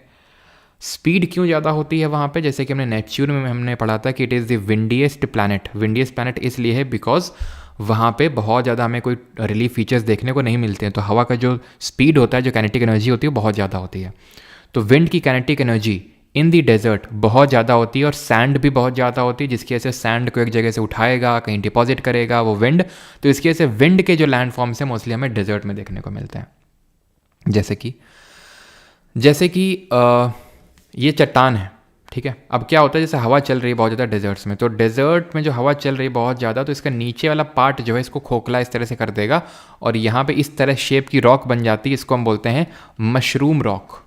स्पीड क्यों ज़्यादा होती है वहाँ पे? जैसे कि हमने नेपच्यून में हमने पढ़ा था कि it is the windiest planet. Windiest planet इसलिए है बिकॉज वहाँ पे बहुत ज़्यादा हमें कोई रिलीफ फीचर्स देखने को नहीं मिलते हैं, तो हवा का जो स्पीड होता है, जो काइनेटिक एनर्जी होती है वो बहुत ज़्यादा होती है। तो विंड की kinetic energy in the desert बहुत ज़्यादा होती है, और सैंड भी बहुत ज़्यादा होती है, जिसकी वजह से सैंड को एक जगह से उठाएगा, कहीं डिपॉजिट करेगा वो विंड। तो इसकी वजह से विंड के जो लैंडफॉर्म्स हैं मोस्टली हमें डेजर्ट में देखने को मिलते हैं। जैसे कि ये चट्टान है, ठीक है। अब क्या होता है, जैसे हवा चल रही है बहुत ज़्यादा डेजर्ट्स में, तो डेजर्ट में जो हवा चल रही है बहुत ज़्यादा, तो इसका नीचे वाला पार्ट जो है इसको खोखला इस तरह से कर देगा, और यहाँ पे इस तरह शेप की रॉक बन जाती है, इसको हम बोलते हैं मशरूम रॉक।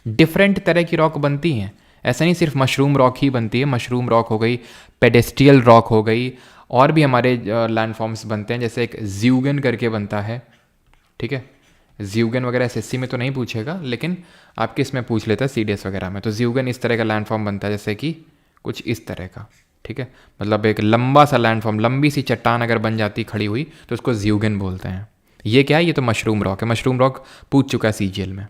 डिफरेंट तरह की रॉक बनती हैं, ऐसा नहीं सिर्फ मशरूम रॉक ही बनती है। मशरूम रॉक हो गई, पेडेस्ट्रियल रॉक हो गई, और भी हमारे लैंडफॉर्म्स बनते हैं, जैसे एक ज़्यूगन करके बनता है, ठीक है। ज़्यूगन वगैरह एसएससी में तो नहीं पूछेगा, लेकिन आपके इसमें पूछ लेता है सीडीएस वगैरह में। तो ज़्यूगन इस तरह का लैंडफॉर्म बनता है, जैसे कि कुछ इस तरह का, ठीक है। मतलब एक लंबा सा लैंडफॉर्म, लंबी सी चट्टान अगर बन जाती खड़ी हुई तो उसको ज़्यूगन बोलते हैं। ये क्या है? ये तो मशरूम रॉक है। मशरूम रॉक पूछ चुका है सीजीएल में।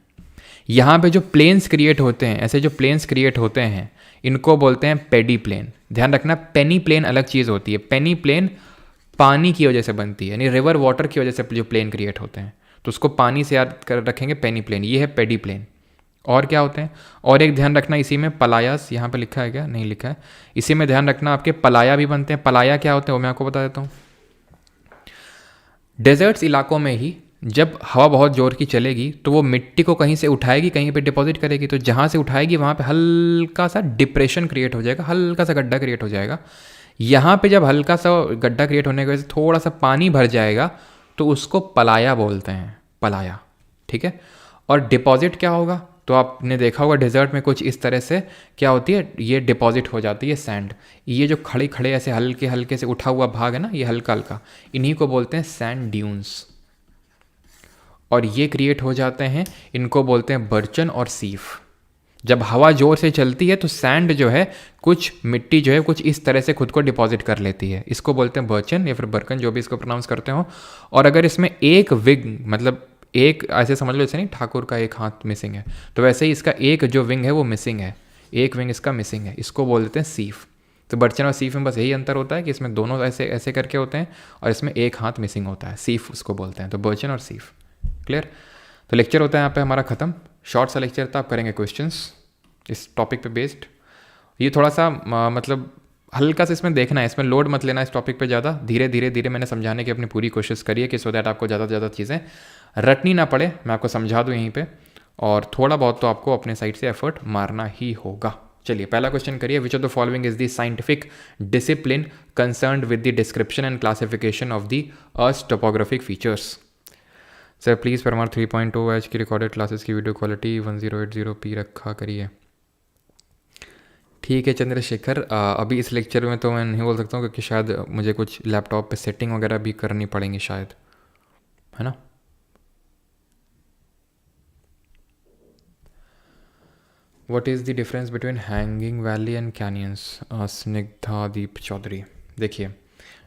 यहाँ पे जो प्लेन्स क्रिएट होते हैं, ऐसे जो प्लेन्स क्रिएट होते हैं, इनको बोलते हैं पेडी प्लेन। ध्यान रखना, पेनी प्लेन अलग चीज़ होती है। पेनी प्लेन पानी की वजह से बनती है, यानी रिवर वाटर की वजह से जो प्लेन क्रिएट होते हैं, तो उसको पानी से याद कर रखेंगे पेनी प्लेन। ये है पेडी प्लेन। और क्या होते हैं? और एक ध्यान रखना, इसी में पलायास, यहाँ पे लिखा है क्या? नहीं लिखा है। इसी में ध्यान रखना आपके पलाया भी बनते हैं। पलाया क्या होते हैं वो मैं आपको बता देता हूँ। डेजर्ट्स इलाकों में ही जब हवा बहुत जोर की चलेगी तो वो मिट्टी को कहीं से उठाएगी, कहीं पे डिपॉजिट करेगी, तो जहाँ से उठाएगी वहाँ पे हल्का सा डिप्रेशन क्रिएट हो जाएगा, हल्का सा गड्ढा क्रिएट हो जाएगा। यहाँ पे जब हल्का सा गड्ढा क्रिएट होने की वजह से थोड़ा सा पानी भर जाएगा तो उसको पलाया बोलते हैं, पलाया, ठीक है। और डिपॉजिट क्या होगा? तो आपने देखा होगा डेजर्ट में कुछ इस तरह से क्या होती है, ये डिपॉजिट हो जाती है सैंड। ये जो खड़े खड़े ऐसे हल्के हल्के से उठा हुआ भाग है ना, ये हल्का हल्का, इन्हीं को बोलते हैं सैंड ड्यून्स। और ये क्रिएट हो जाते हैं, इनको बोलते हैं बर्चन और सीफ। जब हवा जोर से चलती है तो सैंड जो है, कुछ मिट्टी जो है कुछ इस तरह से खुद को डिपॉजिट कर लेती है, इसको बोलते हैं बर्चन या फिर बर्कन, जो भी इसको प्रोनाउंस करते हो। और अगर इसमें एक विंग, मतलब एक ऐसे समझ लो जैसे नहीं ठाकुर का एक हाथ मिसिंग है, तो वैसे ही इसका एक जो विंग है वो मिसिंग है, एक विंग इसका मिसिंग है, इसको बोलते हैं सीफ। तो बर्चन और सीफ में बस यही अंतर होता है कि इसमें दोनों ऐसे ऐसे करके होते हैं और इसमें एक हाथ मिसिंग होता है, सीफ उसको बोलते हैं। तो बर्चन और सीफ, क्लियर। तो लेक्चर होता है यहाँ पे हमारा ख़त्म, शॉर्ट सा लेक्चर था। आप करेंगे क्वेश्चंस इस टॉपिक पे बेस्ड। ये थोड़ा सा मतलब हल्का सा इसमें देखना है, इसमें लोड मत लेना इस टॉपिक पे ज़्यादा, धीरे धीरे धीरे मैंने समझाने की अपनी पूरी कोशिश करी है कि सो दैट आपको ज़्यादा से ज़्यादा चीज़ें रटनी ना पड़े, मैं आपको समझा दूँ यहीं पे, और थोड़ा बहुत तो आपको अपने साइड से एफर्ट मारना ही होगा। चलिए पहला क्वेश्चन करिए। विच of the following is the scientific discipline concerned with the description and classification of the earth topographic features. Sir please Parmar 3.2 H की रिकॉर्डेड क्लासेस की वीडियो क्वालिटी 1080p रखा करिए। ठीक है चंद्रशेखर, अभी इस लेक्चर में तो मैं नहीं बोल सकता हूँ क्योंकि शायद मुझे कुछ लैपटॉप पे सेटिंग वगैरह भी करनी पड़ेंगी शायद, है ना। What is the difference between hanging valley and canyons? Snigdha Deep Chaudhary. देखिए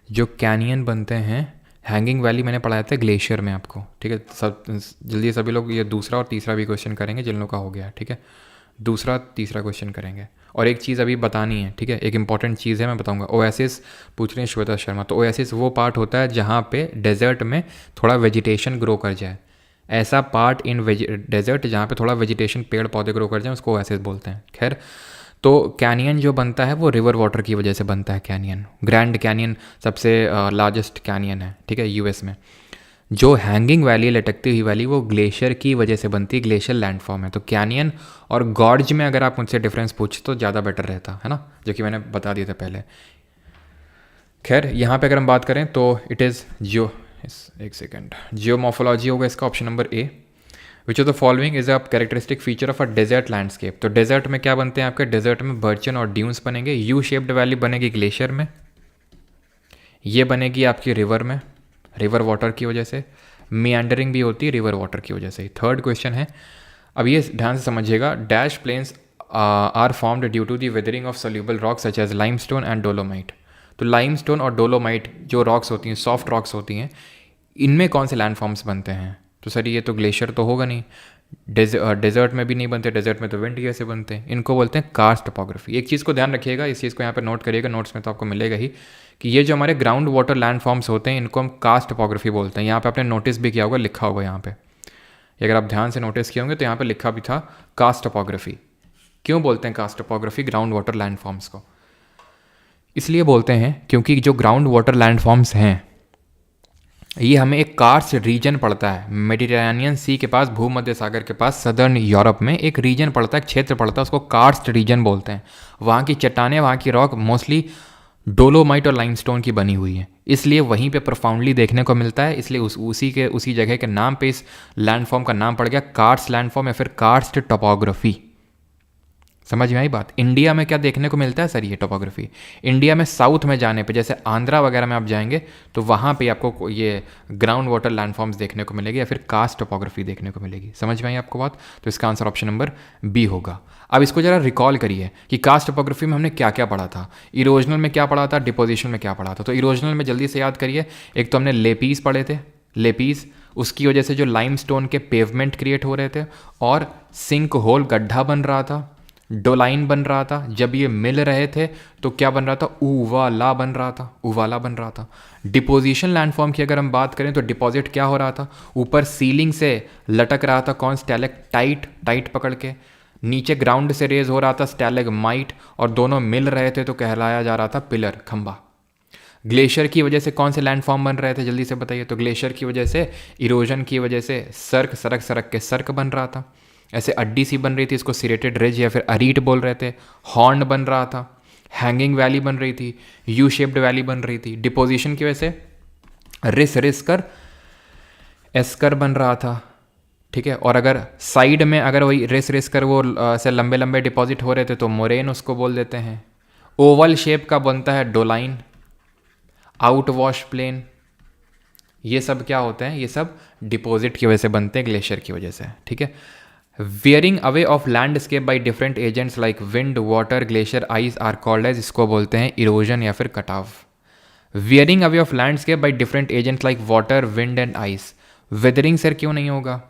जो कैनियन बनते हैं, हैंगिंग वैली मैंने पढ़ाया था ग्लेशियर में आपको, ठीक है। सब जल्दी सभी लोग ये दूसरा और तीसरा भी क्वेश्चन करेंगे जिन लोगों का हो गया, ठीक है। दूसरा तीसरा क्वेश्चन करेंगे। और एक चीज़ अभी बतानी है, ठीक है, एक इंपॉर्टेंट चीज़ है, मैं बताऊंगा। ओएसिस पूछ रही हैं श्वेता शर्मा, तो ओएसिस वो पार्ट होता है जहाँ पे डेजर्ट में थोड़ा वेजिटेशन ग्रो कर जाए, ऐसा पार्ट इन डेजर्ट जहाँ पे थोड़ा वेजिटेशन पेड़ पौधे ग्रो कर जाए उसको ओएसिस बोलते हैं। खैर, तो कैनियन जो बनता है वो रिवर वाटर की वजह से बनता है। कैनियन, ग्रैंड कैनियन सबसे लार्जेस्ट कैनियन है, ठीक है, यूएस में। जो हैंगिंग वैली, लटकती हुई वैली, वो ग्लेशियर की वजह से बनती है, ग्लेशियर लैंडफॉर्म है। तो कैनियन और गॉर्ज में अगर आप मुझसे डिफरेंस पूछे तो ज़्यादा बेटर रहता है ना, जो कि मैंने बता दिया था पहले। खैर यहाँ पे अगर हम बात करें तो इट इज़ एक सेकेंड, जियोमॉर्फोलॉजी होगा इसका, option number A. Which of the following is a characteristic feature of a desert landscape? तो डेजर्ट में क्या बनते हैं आपके, डेजर्ट में बर्चन और ड्यून्स बनेंगे, यू शेप्ड वैली बनेगी ग्लेशियर में, ये बनेगी आपकी रिवर में, रिवर वाटर की वजह से, मियांडरिंग भी होती है रिवर वाटर की वजह से। थर्ड क्वेश्चन है, अब ये ध्यान से समझिएगा, dash plains are formed due to the weathering of soluble rocks such as limestone and dolomite. तो लाइमस्टोन और डोलोमाइट जो रॉक्स होती हैं, सॉफ्ट रॉक्स होती हैं, इनमें कौन से लैंडफॉर्म्स बनते हैं? तो सर ये तो ग्लेशियर तो होगा नहीं, डेजर्ट में भी नहीं बनते, डेजर्ट में तो विंड गियर से बनते हैं, इनको बोलते हैं कार्स्ट टोपोग्राफी। एक चीज़ को ध्यान रखिएगा, इस चीज़ को यहाँ पे नोट करिएगा, नोट्स में तो आपको मिलेगा ही, कि ये जो हमारे ग्राउंड वाटर लैंडफॉर्म्स होते हैं इनको हम कास्ट टोपोग्राफी बोलते हैं। यहाँ पे आपने नोटिस भी किया होगा, लिखा होगा यहाँ पे, अगर आप ध्यान से नोटिस किए होंगे तो यहाँ पे लिखा भी था कास्ट टोपोग्राफी। क्यों बोलते हैं karst topography ground water landforms को? इसलिए बोलते हैं क्योंकि जो ग्राउंड वाटर लैंडफॉर्म्स हैं ये हमें एक कार्स्ट रीजन पड़ता है, मेडिटेरेनियन सी के पास, भूमध्य सागर के पास, सदर्न यूरोप में एक रीजन पड़ता है, एक क्षेत्र पड़ता है, उसको कार्स्ट रीजन बोलते हैं। वहाँ की चट्टानें, वहाँ की रॉक मोस्टली डोलोमाइट और लाइमस्टोन की बनी हुई है, इसलिए वहीं पे प्रोफाउंडली देखने को मिलता है। इसलिए उसी जगह के नाम पे इस लैंडफॉर्म का नाम पड़ गया कार्स्ट लैंडफॉर्म या फिर कार्स्ट टोपोग्राफी। समझ में आई बात? इंडिया में क्या देखने को मिलता है सर ये टोपोग्राफी? इंडिया में साउथ में जाने पे, जैसे आंध्रा वगैरह में आप जाएंगे तो वहाँ पे आपको ये ग्राउंड वाटर लैंडफॉर्म्स देखने को मिलेगी या फिर कास्ट टोपोग्राफी देखने को मिलेगी। समझ में आई आपको बात? तो इसका आंसर ऑप्शन नंबर बी होगा। अब इसको जरा रिकॉल करिए कि कास्ट टोपोग्राफी में हमने क्या क्या पढ़ा था, इरोजनल में क्या पढ़ा था, डिपोजिशन में क्या पढ़ा था। तो इरोजनल में जल्दी से याद करिए, एक तो हमने लेपीस पढ़े थे, लेपीस उसकी वजह से जो लाइमस्टोन के पेवमेंट क्रिएट हो रहे थे और सिंक होल गड्ढा बन रहा था, डोलाइन बन रहा था। जब ये मिल रहे थे तो क्या बन रहा था, उवाला बन रहा था, उवाला बन रहा था। डिपोजिशन लैंडफॉर्म की अगर हम बात करें तो डिपॉजिट क्या हो रहा था, ऊपर सीलिंग से लटक रहा था कौन, स्टैलेक्टाइट, टाइट पकड़ के, नीचे ग्राउंड से रेज हो रहा था स्टैलेगमाइट, और दोनों मिल रहे थे तो कहलाया जा रहा था पिलर, खंबा। ग्लेशियर की वजह से कौन से लैंडफॉर्म बन रहे थे जल्दी से बताइए? तो ग्लेशियर की वजह से, इरोजन की वजह से सर्क, सरक सरक के सर्क बन रहा था, ऐसे अड्डी सी बन रही थी, इसको सिरेटेड रिज या फिर अरीट बोल रहे थे, हॉर्न बन रहा था, हैंगिंग वैली बन रही थी, यू शेप्ड वैली बन रही थी। डिपोजिशन की वजह से रिस कर एस्कर बन रहा था, ठीक है। और अगर साइड में अगर वही रेस रेस कर वो ऐसे लंबे लंबे डिपॉजिट हो रहे थे तो मोरेन उसको बोल देते हैं। ओवल शेप का बनता है डोलाइन, आउट वॉश प्लेन, ये सब क्या होते हैं, ये सब डिपॉजिट की वजह से बनते हैं, ग्लेशियर की वजह से, ठीक है। Wearing away of landscape by different agents like wind, water, glacier, ice are called as, इसको बोलते हैं इरोजन या फिर कटाव। Wearing away of landscape by different agents like water, wind and ice. Weathering sir क्यों नहीं होगा?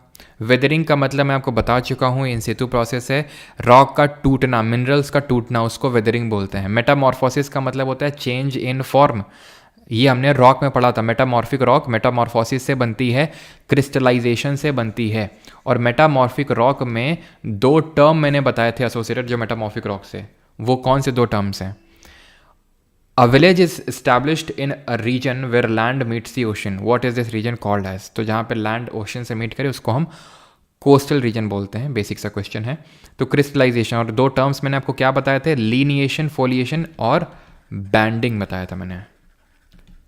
वेदरिंग का मतलब मैं आपको बता चुका हूँ, इन सितु प्रोसेस है, रॉक का टूटना, मिनरल्स का टूटना, उसको वेदरिंग बोलते हैं। मेटामॉर्फोसिस का मतलब होता है चेंज इन फॉर्म, ये हमने रॉक में पढ़ा था। मेटामॉर्फिक रॉक मेटामॉर्फोसिस से बनती है, क्रिस्टलाइजेशन से बनती है। और मेटामॉर्फिक रॉक में दो टर्म मैंने बताए थे एसोसिएटेड जो मेटामॉर्फिक रॉक से, वो कौन से दो टर्म्स हैं? A village is established in a region where land meets the ocean, what is this region called as? तो जहाँ पे लैंड ओशन से मीट करे उसको हम कोस्टल रीजन बोलते हैं। बेसिक सा क्वेश्चन है। तो क्रिस्टलाइजेशन, और दो टर्म्स मैंने आपको क्या बताए थे? लीनिएशन, फोलिएशन और बैंडिंग बताया था मैंने,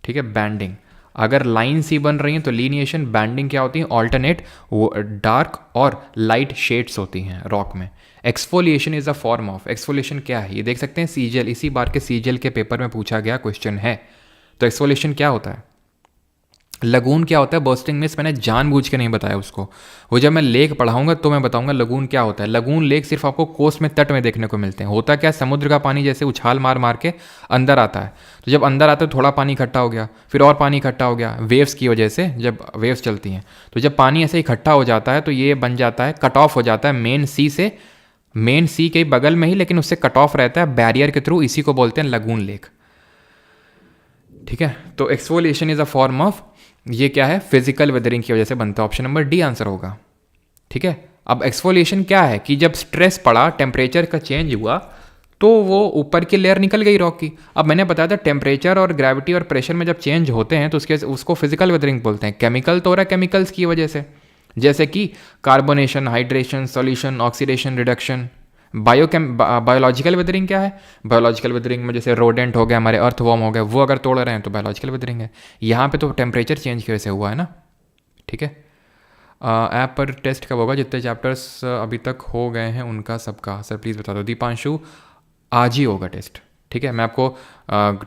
ठीक है। बैंडिंग, अगर लाइन सी बन रही है तो लीनिएशन। बैंडिंग क्या होती है? ऑल्टरनेट डार्क और लाइट शेड्स होती हैं रॉक में। Exfoliation is a form of, exfoliation क्या है ये देख सकते हैं, सीजीएल, इसी बार के सीजीएल के पेपर में पूछा गया क्वेश्चन है। तो एक्सफोलिएशन क्या होता है? लगून क्या होता है? बर्स्टिंग मिस मैंने जानबूझ के नहीं बताया उसको, वो जब मैं लेक पढ़ाऊंगा तो मैं बताऊंगा लगून क्या होता है। लगून लेक सिर्फ आपको कोस्ट में, तट में देखने को मिलते हैं। होता क्या, समुद्र का पानी जैसे उछाल मार मार के अंदर आता है, तो जब अंदर आता है थोड़ा पानी इकट्ठा हो गया, फिर और पानी इकट्ठा हो गया, वेव्स की वजह से, जब वेव्स चलती हैं तो जब पानी ऐसे इकट्ठा हो जाता है तो ये बन जाता है, कट ऑफ हो जाता है मेन सी से, मेन सी के बगल में ही, लेकिन उससे कट ऑफ रहता है बैरियर के थ्रू, इसी को बोलते हैं लगून लेक, ठीक है। तो exfoliation is a form of, ये क्या है? फिजिकल वेदरिंग की वजह से बनता है। ऑप्शन नंबर डी आंसर होगा, ठीक है। अब एक्सफोलिएशन क्या है कि जब स्ट्रेस पड़ा, टेम्परेचर का चेंज हुआ, तो वो ऊपर की लेयर निकल गई रॉक की। अब मैंने बताया था टेम्परेचर और ग्रेविटी और प्रेशर में जब चेंज होते हैं तो उसको फिजिकल वेदरिंग बोलते हैं। केमिकल तो हो रहा है केमिकल्स की वजह से, जैसे कि carbonation, hydration, solution, oxidation, reduction. Biological weathering क्या है? बायोलॉजिकल वेदरिंग में जैसे रोडेंट हो गया, हमारे अर्थवॉर्म हो गए, वो अगर तोड़ रहे हैं तो बायोलॉजिकल वेदरिंग है। यहाँ पे तो टेम्परेचर चेंज की वजह से हुआ है ना, ठीक है। ऐप पर टेस्ट कब होगा? जितने चैप्टर्स अभी तक हो गए हैं उनका सबका। सर प्लीज़ बता दो। दीपांशु, आज ही होगा टेस्ट, ठीक है। मैं आपको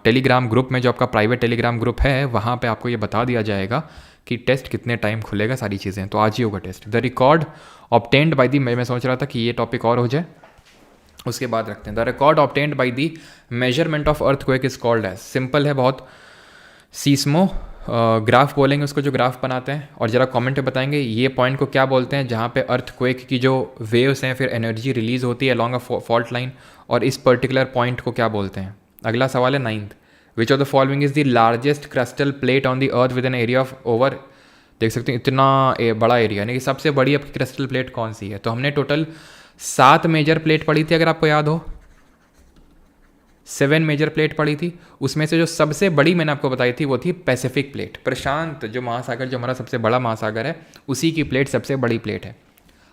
टेलीग्राम ग्रुप में, जो आपका प्राइवेट टेलीग्राम ग्रुप है, वहाँ पे आपको ये बता दिया जाएगा कि टेस्ट कितने टाइम खुलेगा, सारी चीज़ें। तो आज ही होगा test. The record obtained by the, मैं सोच रहा था कि ये टॉपिक और हो जाए, उसके बाद रखते हैं। The record obtained by the measurement of earthquake is called as, simple है बहुत, सीस्मो ग्राफ बोलेंगे उसको, जो ग्राफ बनाते हैं। और ज़रा कमेंट में बताएंगे ये पॉइंट को क्या बोलते हैं, जहाँ पे अर्थक्वेक की जो वेव्स हैं, फिर एनर्जी रिलीज होती है अलॉन्ग अ फॉल्ट लाइन, और इस पर्टिकुलर पॉइंट को क्या बोलते हैं। अगला सवाल है 9th, which of the following is the largest crystal plate on the earth with an area of over, देख सकते हैं इतना बड़ा एरिया, यानी कि सबसे बड़ी आपकी क्रिस्टल प्लेट कौन सी है? तो हमने टोटल 7 मेजर प्लेट पढ़ी थी, अगर आपको याद हो, 7 मेजर प्लेट पड़ी थी। उसमें से जो सबसे बड़ी मैंने आपको बताई थी वो थी पैसिफिक प्लेट। प्रशांत जो महासागर, जो हमारा सबसे बड़ा महासागर है, उसी की प्लेट सबसे बड़ी प्लेट है।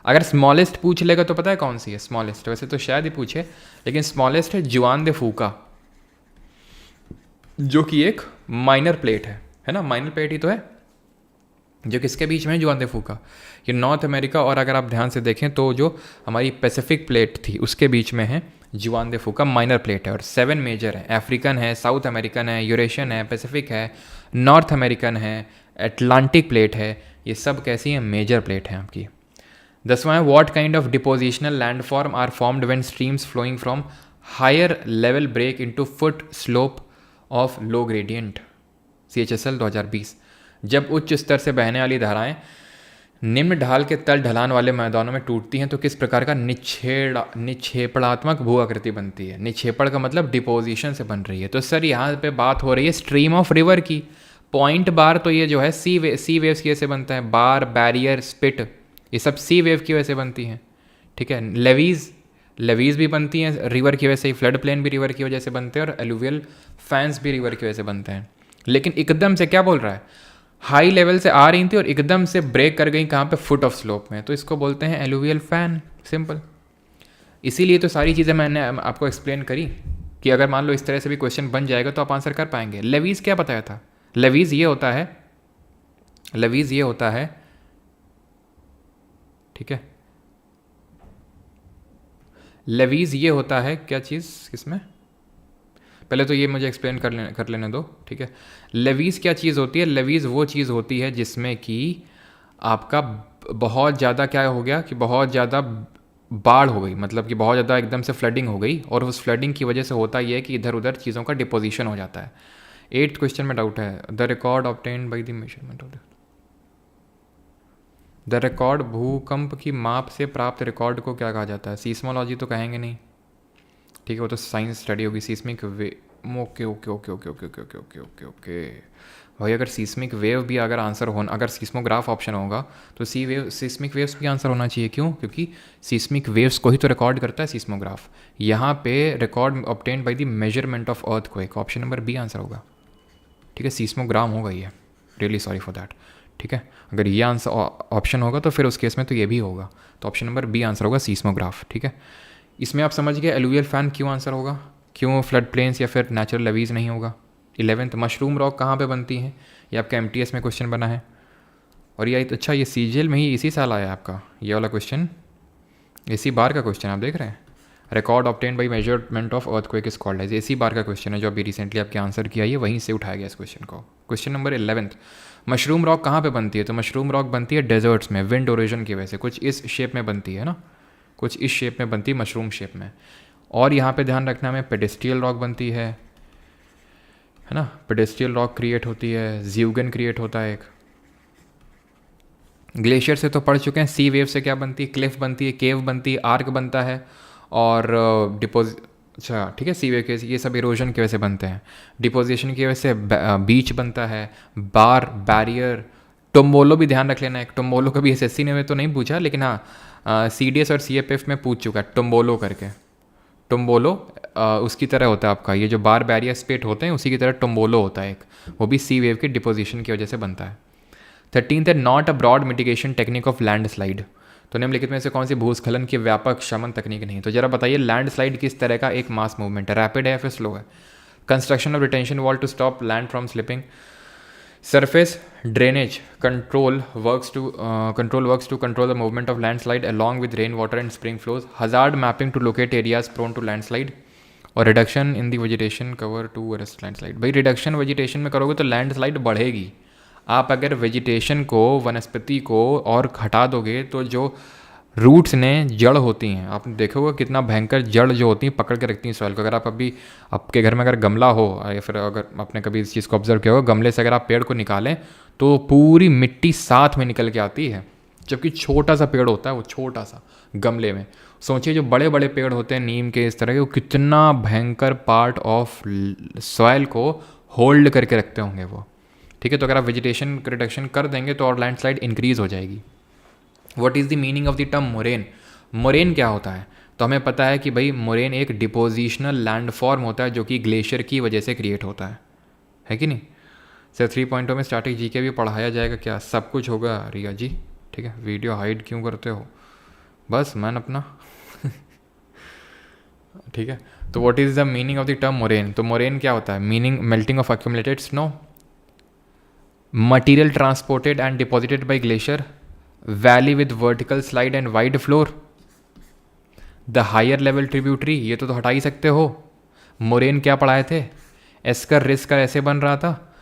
अगर स्मॉलेस्ट पूछ लेगा तो पता है कौन सी है स्मॉलेस्ट? वैसे तो शायद ही पूछे, लेकिन स्मॉलेस्ट है जुआन दे फूका, जो कि एक माइनर प्लेट है ना, माइनर प्लेट ही तो है, जो किसके बीच में है? जुआन दे फूका, ये नॉर्थ अमेरिका, और अगर आप ध्यान से देखें तो जो हमारी पैसिफिक प्लेट थी उसके बीच में है जुआन दे फूका, माइनर प्लेट है। और 7 मेजर है, अफ्रीकन है, साउथ अमेरिकन है, यूरेशियन है, पैसिफिक है, नॉर्थ अमेरिकन है, एटलांटिक प्लेट है, ये सब कैसी हैं? मेजर प्लेट है आपकी। 10वां है, what kind of depositional landform are formed when streams flowing from higher level break into foot slope of low gradient, CHSL 2020। जब उच्च स्तर से बहने वाली धाराएं निम्न ढाल के तल ढलान वाले मैदानों में टूटती हैं तो किस प्रकार का निक्षेपणात्मक भू आकृति बनती है? निक्षेपण का मतलब डिपोजिशन से बन रही है। तो सर यहाँ पे बात हो रही है स्ट्रीम ऑफ रिवर की। पॉइंट बार तो ये जो है सी वेव्स की वजह से बनता है, बार, बैरियर, स्पिट, ये सब सी वेव की वजह से बनती हैं, ठीक है। लेवीज भी बनती हैं रिवर की वजह से, फ्लड प्लेन भी रिवर की वजह से बनते हैं, और एलुवियल फैंस भी रिवर की वजह से बनते हैं। लेकिन एकदम से क्या बोल रहा है, हाई लेवल से आ रही थी और एकदम से ब्रेक कर गई कहाँ पे? फुट ऑफ स्लोप में, तो इसको बोलते हैं एलुवियल फैन, सिंपल। इसीलिए तो सारी चीज़ें मैंने आपको एक्सप्लेन करी कि अगर मान लो इस तरह से भी क्वेश्चन बन जाएगा तो आप आंसर कर पाएंगे। लेवीज क्या बताया था? लेवीज ये होता है ठीक है। लेवीज ये होता है क्या चीज़, किसमें, पहले तो ये मुझे एक्सप्लेन कर लेने दो, ठीक है। लेवीज क्या चीज़ होती है, लेवीज वो चीज़ होती है जिसमें कि आपका बहुत ज़्यादा क्या हो गया कि बहुत ज़्यादा बाढ़ हो गई, मतलब कि बहुत ज़्यादा एकदम से फ्लडिंग हो गई, और उस फ्लडिंग की वजह से होता ये है कि इधर उधर चीज़ों का डिपोजिशन हो जाता है। 8th क्वेश्चन में डाउट है, the record obtained by the measurement of the record, भूकंप की माप से प्राप्त रिकॉर्ड को क्या कहा जाता है, सीस्मोलॉजी तो कहेंगे नहीं, ठीक है, वो तो साइंस स्टडी होगी। Seismic wave, okay okay okay okay okay okay okay okay okay okay भाई, अगर सीस्मिक वेव भी अगर आंसर होना, अगर सीस्मोग्राफ ऑप्शन होगा तो सीस्मिक वेव्स भी आंसर होना चाहिए। क्यों? क्योंकि सीस्मिक वेव्स को ही तो रिकॉर्ड करता है सीस्मोग्राफ। यहाँ पे record obtained by the measurement of earthquake, option number B answer होगा, ठीक है। सीस्मोग्राम होगा ये, रियली सॉरी फॉर दैट, ठीक है। अगर ये आंसर ऑप्शन होगा तो फिर उस केस में तो ये भी होगा, तो ऑप्शन नंबर बी आंसर होगा, सीस्मोग्राफ, ठीक है। इसमें आप समझ गए एलुवियल फैन क्यों आंसर होगा, क्यों फ्लड प्लेन्स या फिर नेचुरल लेवीज नहीं होगा। 11th, मशरूम रॉक कहाँ पे बनती है, ये आपका MTS में क्वेश्चन बना है, और ये अच्छा ये CGL में ही इसी साल आया आपका ये वाला क्वेश्चन, इसी बार का क्वेश्चन आप देख रहे हैं। Record obtained by measurement of earthquake is called as, इसी बार का क्वेश्चन है जो अभी रिसेंटली आपके आंसर किया, ये वहीं से उठाया गया इस क्वेश्चन को। Question number 11th, mushroom rock कहाँ पे बनती है, तो मशरूम रॉक बनती है डेजर्ट्स में, विंड ओरेजन की वजह से, कुछ इस शेप में बनती है ना, कुछ इस शेप में बनती है, मशरूम शेप में। और यहाँ पे ध्यान रखना हमें, पेडेस्ट्रियल रॉक बनती है ना, पेडेस्ट्रियल रॉक क्रिएट होती है, ज़्यूगन क्रिएट होता है एक। ग्लेशियर से तो पढ़ चुके हैं, सी वेव से क्या बनती है, क्लिफ बनती है, केव बनती है, आर्क बनता है, और अच्छा ठीक है, सी वेव के ये सब इरोजन की वजह से बनते हैं। डिपोजिशन की वजह से बीच बनता है, बार, बैरियर, टोम्बोलो भी ध्यान रख लेना, एक टोम्बोलो का भी SSC ने तो नहीं पूछा, लेकिन हाँ CDS और CFF में पूछ चुका है टोम्बोलो करके। टोम्बोलो उसकी तरह होता है आपका, ये जो बार बैरियर स्पेट होते हैं उसी की तरह टोम्बोलो होता है एक, वो भी सी वेव की डिपोजिशन की वजह से बनता है। 13th है, not a broad mitigation technique of landslide, तो निम्नलिखित में से कौन सी भूस्खलन की व्यापक शमन तकनीक नहीं। तो जरा बताइए, लैंड स्लाइड किस तरह का एक मास मूवमेंट है, रैपिड है या फिर स्लो है। Construction of retention wall to stop land from slipping, surface drainage control works to control the movement of landslide along with rain water and spring flows, hazard mapping to locate areas prone to landslide, और reduction in the vegetation cover to arrest landslide. भाई reduction vegetation में करोगे तो landslide बढ़ेगी, आप अगर vegetation को, वनस्पति को और हटा दोगे तो जो रूट्स ने जड़ होती हैं, आपने देखोगे कितना भयंकर जड़ जो होती हैं पकड़ के रखती हैं सॉइल को। अगर आप अभी आपके घर में अगर गमला हो, या फिर अगर आपने कभी इस चीज़ को ऑब्जर्व किया होगा, गमले से अगर आप पेड़ को निकालें तो पूरी मिट्टी साथ में निकल के आती है, जबकि छोटा सा पेड़ होता है वो, छोटा सा गमले में। सोचिए जो बड़े बड़े पेड़ होते हैं नीम के इस तरह के, वो कितना भयंकर पार्ट ऑफ सॉइल को होल्ड करके रखते होंगे वो, ठीक है। तो अगर आप वेजिटेशन रिडक्शन कर देंगे तो और लैंडस्लाइड इंक्रीज हो जाएगी। What is the meaning of the term moraine, moraine क्या होता है, तो हमें पता है कि भाई मोरेन एक डिपोजिशनल लैंड फॉर्म होता है जो कि ग्लेशियर की वजह से क्रिएट होता है कि नहीं। सर 3 में स्टैटिक जीके भी पढ़ाया जाएगा क्या, सब कुछ होगा रिया जी, ठीक है। वीडियो हाइड क्यों करते हो, बस मैन अपना ठीक है। तो what is the meaning of the term moraine, तो मोरेन क्या होता है, meaning melting of accumulated snow, material transported and deposited by glacier, valley with vertical slide and wide floor, the higher level tributary, ये तो हटा ही सकते हो। Moraine क्या पढ़ाए थे, एस्कर रिस्कर ऐसे बन रहा था,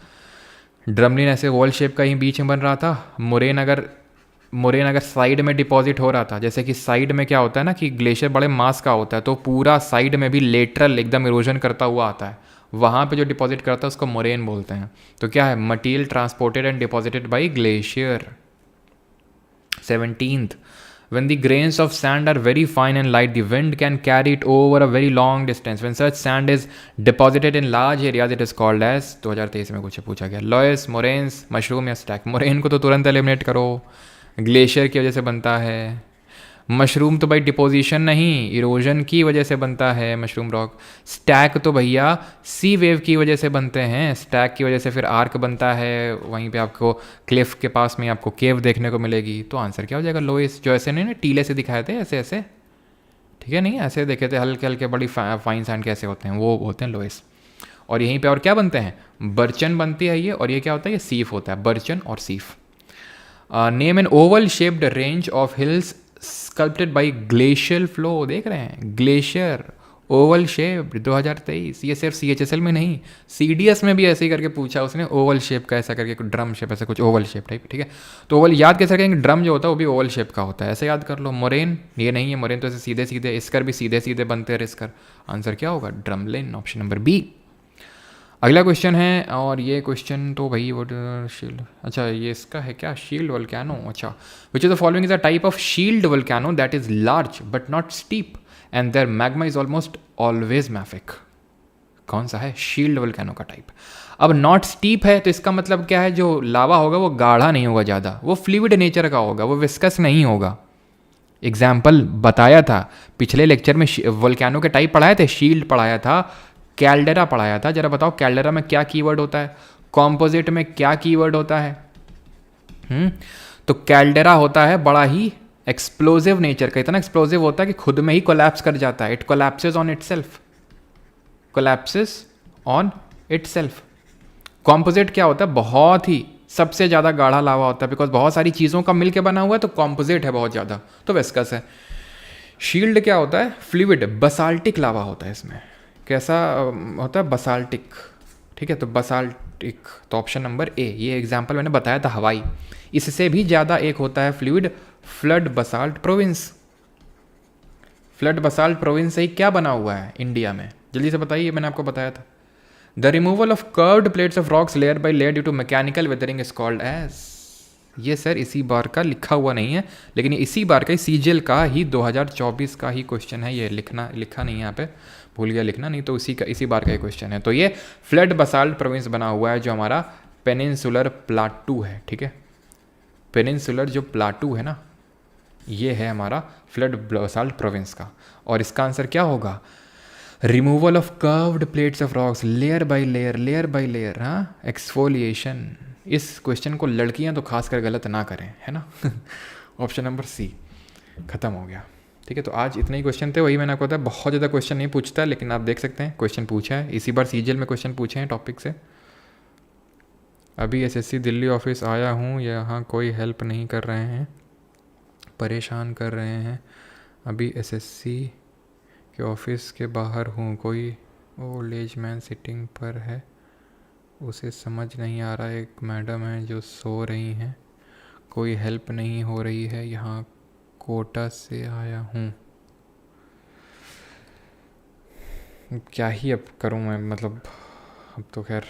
ड्रमलिन ऐसे वॉल शेप का ही बीच में बन रहा था। मोरेन अगर साइड में डिपॉजिट हो रहा था, जैसे कि साइड में क्या होता है ना कि ग्लेशियर बड़े मास का होता है, तो पूरा साइड में भी लेटरल एकदम इरोजन करता हुआ आता है, वहाँ पे जो डिपॉजिट करता है उसको मोरेन बोलते हैं। तो क्या है, material transported and deposited by glacier. 17th, when the grains of sand are very fine and light, the wind can carry it over a very long distance. When such sand is deposited in large areas, it is called as, 2023 में कुछ पूछा गया, लॉयस, moraines, mushroom या stack. Moraine को तो तुरंत eliminate करो, glacier की वजह से बनता है। मशरूम तो भाई डिपोजिशन नहीं, इरोजन की वजह से बनता है मशरूम रॉक। स्टैक तो भैया सी वेव की वजह से बनते हैं, स्टैक की वजह से फिर आर्क बनता है, वहीं पे आपको क्लिफ के पास में आपको केव देखने को मिलेगी। तो आंसर क्या हो जाएगा, लोइस, जो ऐसे नहीं ना टीले से दिखाए थे ऐसे ऐसे, ठीक है, नहीं ऐसे देखे थे हल्के हल्के बड़ी फाइन सैंड कैसे होते हैं, वो होते हैं लोइस। और यहीं पे और क्या बनते हैं, बर्चन बनती है ये, और ये क्या होता है, ये सीफ होता है, बर्चन और seif. Name an oval shaped range of hills sculpted by glacial flow, देख रहे हैं ग्लेशियर, ओवल शेप 2023। ये सिर्फ CHSL में नहीं, CDS में भी ऐसे ही करके पूछा उसने, ओवल शेप का ऐसा करके, ड्रम शेप ऐसा कुछ, ओवल शेप टाइप, ठीक है। तो ओवल याद कैसे करेंगे, ड्रम जो होता है वो भी ओवल शेप का होता है, ऐसे याद कर लो। मोरेन ये नहीं है, मोरेन तो ऐसे सीधे सीधे, इसकर भी सीधे सीधे बनते हैं इसकर। आंसर क्या होगा, ड्रमलिन, ऑप्शन नंबर बी। अगला क्वेश्चन है, और ये क्वेश्चन तो भाई वो शील्ड, अच्छा ये इसका है क्या, शील्ड वोल्केनो, अच्छा। Which is the following is a type of shield volcano that is large but not steep and there magma is almost always mafic. कौन सा है शील्ड वोल्केनो का टाइप। अब नॉट स्टीप है तो इसका मतलब क्या है, जो लावा होगा वो गाढ़ा नहीं होगा ज़्यादा, वो फ्लूइड नेचर का होगा, वो विस्कस नहीं होगा। एग्जाम्पल बताया था पिछले लेक्चर में, वोल्केनो के टाइप पढ़ाए थे, शील्ड पढ़ाया था, कैल्डेरा पढ़ाया था। जरा बताओ कैल्डेरा में क्या कीवर्ड होता है, कॉम्पोजिट में क्या कीवर्ड होता है। तो कैल्डेरा होता है बड़ा ही एक्सप्लोजिव नेचर का, इतना एक्सप्लोजिव होता है कि खुद में ही कोलैप्स कर जाता है, it collapses on itself, collapses on itself. Composite क्या होता है, बहुत ही सबसे ज़्यादा गाढ़ा लावा होता है, बिकॉज बहुत सारी चीज़ों का मिलके बना हुआ है, तो कॉम्पोजिट है बहुत ज़्यादा, तो विस्कस है। शील्ड क्या होता है, फ्लूइड बसाल्टिक लावा होता है इसमें। कैसा होता है, बसाल्टिक, ठीक है। तो बसाल्टिक, तो ऑप्शन नंबर ए, ये एग्जाम्पल मैंने बताया था हवाई। इससे भी ज़्यादा एक होता है fluid, flood basalt province. Flood basalt province से ही क्या बना हुआ है इंडिया में, जल्दी से बताइए, मैंने आपको बताया था। The removal of curved plates of rocks layer by layer due to mechanical weathering is called as. ये सर इसी बार का लिखा हुआ नहीं है, लेकिन ये इसी बार का ही CGL का ही 2024 का ही क्वेश्चन है, ये लिखा नहीं है यहाँ पे, भूल गया लिखना, नहीं तो इसी बार का ही क्वेश्चन है। तो ये फ्लड बसाल्ट प्रोविंस बना हुआ है, जो हमारा पेनिनसुलर प्लाटू है, ठीक है। पेनिनसुलर जो प्लाटू है ना, ये है हमारा फ्लड बसाल्ट प्रोविंस का। और इसका आंसर क्या होगा, removal of curved plates of rocks layer by layer, हाँ, एक्सफोलिएशन। इस क्वेश्चन को लड़कियां तो खासकर गलत ना करें, है ना। ऑप्शन नंबर सी, खत्म हो गया, ठीक है। तो आज इतने ही क्वेश्चन थे, वही मैंने आपको बताया, बहुत ज़्यादा क्वेश्चन नहीं पूछता, लेकिन आप देख सकते हैं क्वेश्चन पूछा है, इसी बार CGL में क्वेश्चन पूछे हैं टॉपिक से। अभी SSC दिल्ली ऑफिस आया हूँ, यहाँ कोई हेल्प नहीं कर रहे हैं, परेशान कर रहे हैं। अभी SSC के ऑफिस के बाहर हूँ, कोई ओल्ड एज मैन सिटिंग पर है, उसे समझ नहीं आ रहा, एक मैडम है जो सो रही हैं, कोई हेल्प नहीं हो रही है, यहाँ कोटा से आया हूँ। क्या ही अब करूँ मैं, मतलब अब तो खैर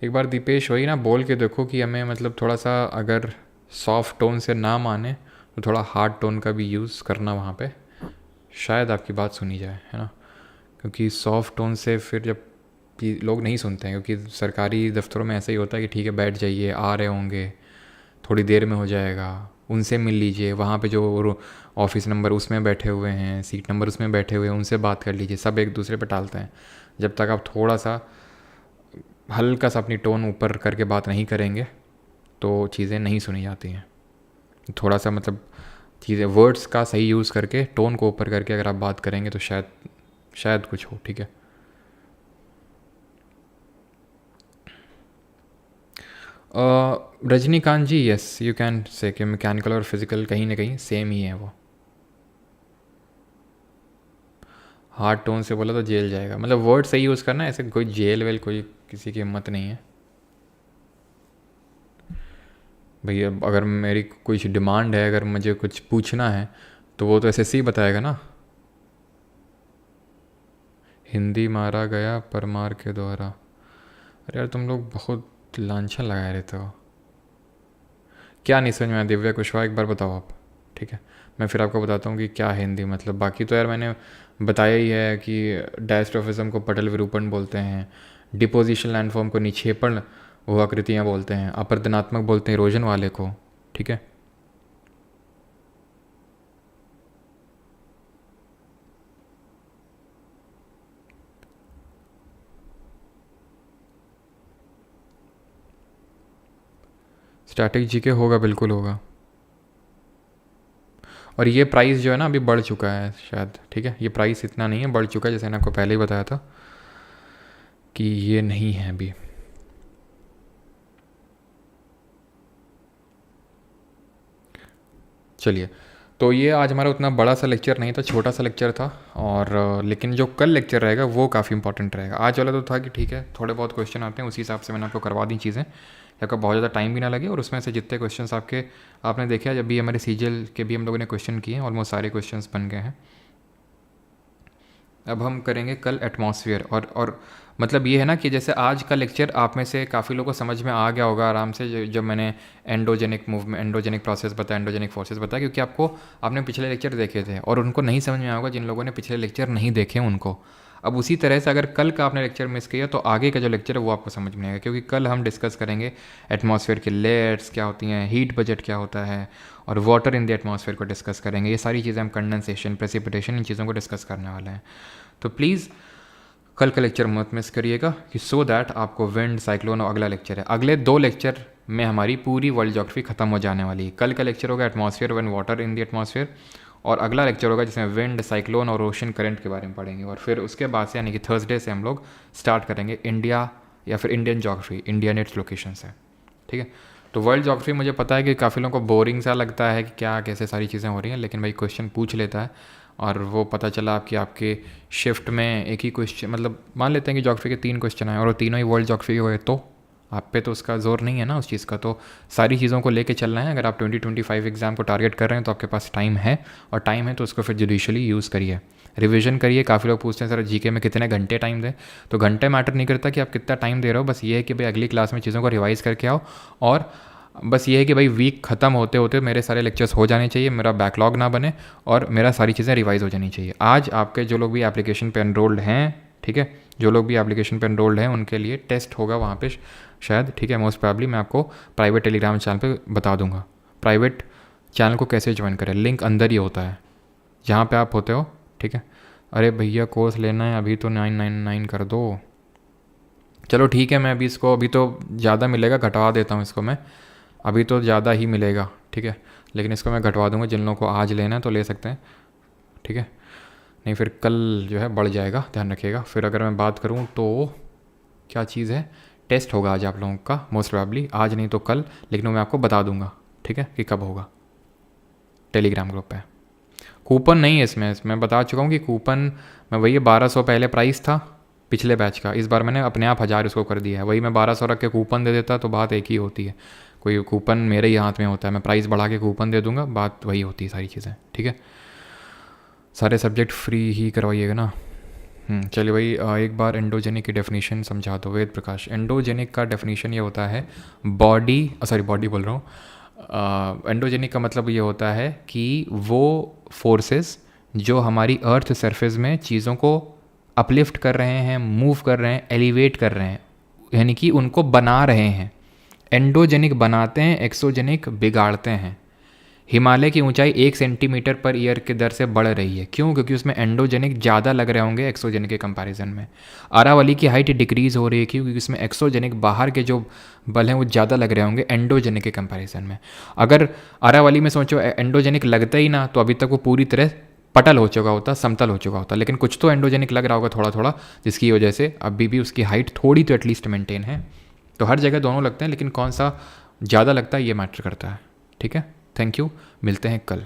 एक बार दीपेश वही ना बोल के देखो कि हमें मतलब थोड़ा सा अगर सॉफ्ट टोन से ना माने तो थोड़ा हार्ड टोन का भी यूज़ करना वहाँ पे, शायद आपकी बात सुनी जाए, है ना। क्योंकि सॉफ्ट टोन से फिर जब लोग नहीं सुनते हैं, क्योंकि सरकारी दफ्तरों में ऐसा ही होता है कि ठीक है बैठ जाइए, आ रहे होंगे, थोड़ी देर में हो जाएगा, उनसे मिल लीजिए, वहाँ पे जो ऑफिस नंबर उसमें बैठे हुए हैं, सीट नंबर उसमें बैठे हुए हैं, उनसे बात कर लीजिए, सब एक दूसरे पे टालते हैं। जब तक आप थोड़ा सा हल्का सा अपनी टोन ऊपर करके बात नहीं करेंगे तो चीज़ें नहीं सुनी जाती हैं। थोड़ा सा मतलब चीज़ें वर्ड्स का सही यूज़ करके, टोन को ऊपर करके अगर आप बात करेंगे तो शायद कुछ हो, ठीक है। रजनीकांत जी, यस यू कैन से कि मैकेनिकल और फिजिकल कहीं ना कहीं सेम ही है। वो हार्ड टोन से बोला तो जेल जाएगा, मतलब वर्ड सही यूज़ करना, ऐसे कोई जेल वेल कोई किसी की हिम्मत नहीं है भैया। अगर मेरी कुछ डिमांड है, अगर मुझे कुछ पूछना है तो वो तो SSC बताएगा ना। हिंदी मारा गया परमार के द्वारा। अरे यार तुम लोग बहुत लांछन लगाए रहते हो, क्या नहीं समझ में आया। दिव्या कुशवाहा एक बार बताओ आप, ठीक है, मैं फिर आपको बताता हूँ कि क्या है हिंदी मतलब। बाकी तो यार मैंने बताया ही है कि डायस्ट्रोफिज्म को पटल विरूपण बोलते हैं, डिपोजिशन लैंडफॉर्म को निक्षेपण वो आकृतियाँ बोलते हैं, अपर्दनात्मक बोलते हैं इरोजन वाले को, ठीक है। स्टैटिक जीके होगा, बिल्कुल होगा। और ये प्राइस जो है ना अभी बढ़ चुका है शायद, ठीक है, ये प्राइस इतना नहीं है, बढ़ चुका है, जैसे मैंने आपको पहले ही बताया था। कि ये नहीं है अभी। चलिए, तो ये आज हमारा उतना बड़ा सा लेक्चर नहीं था, छोटा सा लेक्चर था। और लेकिन जो कल लेक्चर रहेगा वो काफ़ी इंपॉर्टेंट रहेगा। आज वाला तो था कि ठीक है थोड़े बहुत क्वेश्चन आते हैं, उसी हिसाब से मैंने आपको करवा दी चीज़ें, आपका बहुत ज़्यादा टाइम भी ना लगे। और उसमें से जितने क्वेश्चंस आपने देखे, जब भी हमारे सीजीएल के भी हम लोगों ने क्वेश्चन किए, ऑलमोस्ट सारे क्वेश्चंस बन गए हैं। अब हम करेंगे कल एटमॉस्फेयर। और मतलब ये है ना कि जैसे आज का लेक्चर आप में से काफ़ी लोगों को समझ में आ गया होगा आराम से, जब मैंने एंडोजेनिक मूवमेंट, एंडोजेनिक प्रोसेस बताया, एंडोजेनिक फोर्सेस बताया, क्योंकि आपने पिछले लेक्चर देखे थे और उनको नहीं समझ में आया होगा जिन लोगों ने पिछले लेक्चर नहीं देखे उनको। अब उसी तरह से अगर कल का आपने लेक्चर मिस किया तो आगे का जो लेक्चर है वो आपको समझ में आएगा, क्योंकि कल हम डिस्कस करेंगे एटमॉस्फेयर की लेयर्स क्या होती हैं, हीट बजट क्या होता है, और वाटर इन द एटमॉस्फेयर को डिस्कस करेंगे। ये सारी चीज़ें हम कंडेंसेशन, प्रेसिपिटेशन, इन चीज़ों को डिस्कस करने वाले हैं। तो प्लीज़ कल का लेक्चर मत मिस करिएगा, कि सो दैट आपको विंड, साइक्लोन और अगला लेक्चर है, अगले 2 लेक्चर में हमारी पूरी वर्ल्ड ज्योग्राफी खत्म हो जाने वाली है। कल का लेक्चर होगा atmosphere when water in the atmosphere, और अगला लेक्चर होगा जिसमें विंड, साइक्लोन और ओशन करंट के बारे में पढ़ेंगे। और फिर उसके बाद से यानी कि थर्सडे से हम लोग स्टार्ट करेंगे इंडिया या फिर Indian geography, India and its location से। ठीक है, तो वर्ल्ड ज्योग्राफी मुझे पता है कि काफ़ी लोगों को बोरिंग सा लगता है कि क्या कैसे सारी चीज़ें हो रही हैं, लेकिन भाई क्वेश्चन पूछ लेता है और वो पता चला आपके शिफ्ट में एक ही क्वेश्चन, मतलब मान लेते हैं कि ज्योग्राफी के 3 क्वेश्चन आए और वो तीनों ही वर्ल्ड ज्योग्राफी हुए, तो आप पे तो उसका जोर नहीं है ना उस चीज़ का। तो सारी चीज़ों को लेके चलना है। अगर आप 2025 एग्ज़ाम को टारगेट कर रहे हैं तो आपके पास टाइम है, और टाइम है तो उसको फिर जुडिशली यूज़ करिए, रिवीजन करिए। काफ़ी लोग पूछते हैं सर जीके में कितने घंटे टाइम दें, तो घंटे मैटर नहीं करता कि आप कितना टाइम दे रहे हो, बस ये है कि भाई अगली क्लास में चीज़ों को रिवाइज़ करके आओ। और बस ये है कि भाई वीक ख़त्म होते होते मेरे सारे लेक्चर्स हो जाने चाहिए, मेरा बैकलॉग ना बने और मेरा सारी चीज़ें रिवाइज हो जानी चाहिए। आज आपके जो लोग भी एप्लीकेशन पे एनरोल्ड हैं, ठीक है, जो लोग भी एप्लीकेशन पे एनरोल्ड हैं उनके लिए टेस्ट होगा वहाँ पे शायद, ठीक है, मोस्ट प्रॉब्ली मैं आपको प्राइवेट टेलीग्राम चैनल पे बता दूंगा। प्राइवेट चैनल को कैसे ज्वाइन करें, लिंक अंदर ही होता है जहाँ पे आप होते हो, ठीक है। अरे भैया कोर्स लेना है अभी तो 999 कर दो। चलो ठीक है, मैं अभी इसको, अभी तो ज़्यादा मिलेगा, घटवा देता हूँ इसको मैं, अभी तो ज़्यादा ही मिलेगा, ठीक है, लेकिन इसको मैं घटवा दूंगा। जिन लोगों को आज लेना है तो ले सकते हैं, ठीक है, नहीं फिर कल जो है बढ़ जाएगा, ध्यान रखिएगा। फिर अगर मैं बात करूँ तो क्या चीज़ है, टेस्ट होगा आज आप लोगों का मोस्ट प्रोबेबली, आज नहीं तो कल, लेकिन मैं आपको बता दूंगा, ठीक है, कि कब होगा। टेलीग्राम ग्रुप पे कूपन नहीं है इसमें, मैं बता चुका हूँ कि कूपन मैं वही 1200 पहले प्राइस था पिछले बैच का, इस बार मैंने अपने आप 1000 उसको कर दिया है। वही मैं 1200 रख के कूपन दे देता तो बात एक ही होती है, कोई कूपन मेरे ही हाथ में होता है, मैं प्राइस बढ़ा के कूपन दे दूंगा, बात वही होती है सारी चीज़ें, ठीक है। सारे सब्जेक्ट फ्री ही करवाइएगा ना। चलिए भाई, एक बार एंडोजेनिक की डेफिनेशन समझा दो वेद प्रकाश। एंडोजेनिक का डेफिनेशन ये होता है बॉडी, बॉडी बोल रहा हूँ, एंडोजेनिक का मतलब ये होता है कि वो फोर्सेस जो हमारी अर्थ सरफेस में चीज़ों को अपलिफ्ट कर रहे हैं, मूव कर रहे हैं, एलिवेट कर रहे हैं, यानी कि उनको बना रहे हैं। एंडोजेनिक बनाते हैं, एक्सोजेनिक बिगाड़ते हैं। हिमालय की ऊंचाई 1 सेंटीमीटर पर ईयर के दर से बढ़ रही है, क्यों? क्योंकि उसमें एंडोजेनिक ज़्यादा लग रहे होंगे एक्सोजेनिक के कंपैरिजन में। अरावली की हाइट डिक्रीज़ हो रही है, क्यों? क्योंकि उसमें एक्सोजेनिक बाहर के जो बल हैं वो ज़्यादा लग रहे होंगे एंडोजेनिक के कंपैरिजन में। अगर अरावली में सोचो एंडोजेनिक लगता ही ना, तो अभी तक वो पूरी तरह पटल हो चुका होता, समतल हो चुका होता, लेकिन कुछ तो एंडोजेनिक लग रहा होगा थोड़ा थोड़ा, जिसकी वजह से अभी भी उसकी हाइट थोड़ी तो एटलीस्ट मेंटेन है। तो हर जगह दोनों लगते हैं, लेकिन कौन सा ज़्यादा लगता है ये मैटर करता है, ठीक है। थैंक यू, मिलते हैं कल।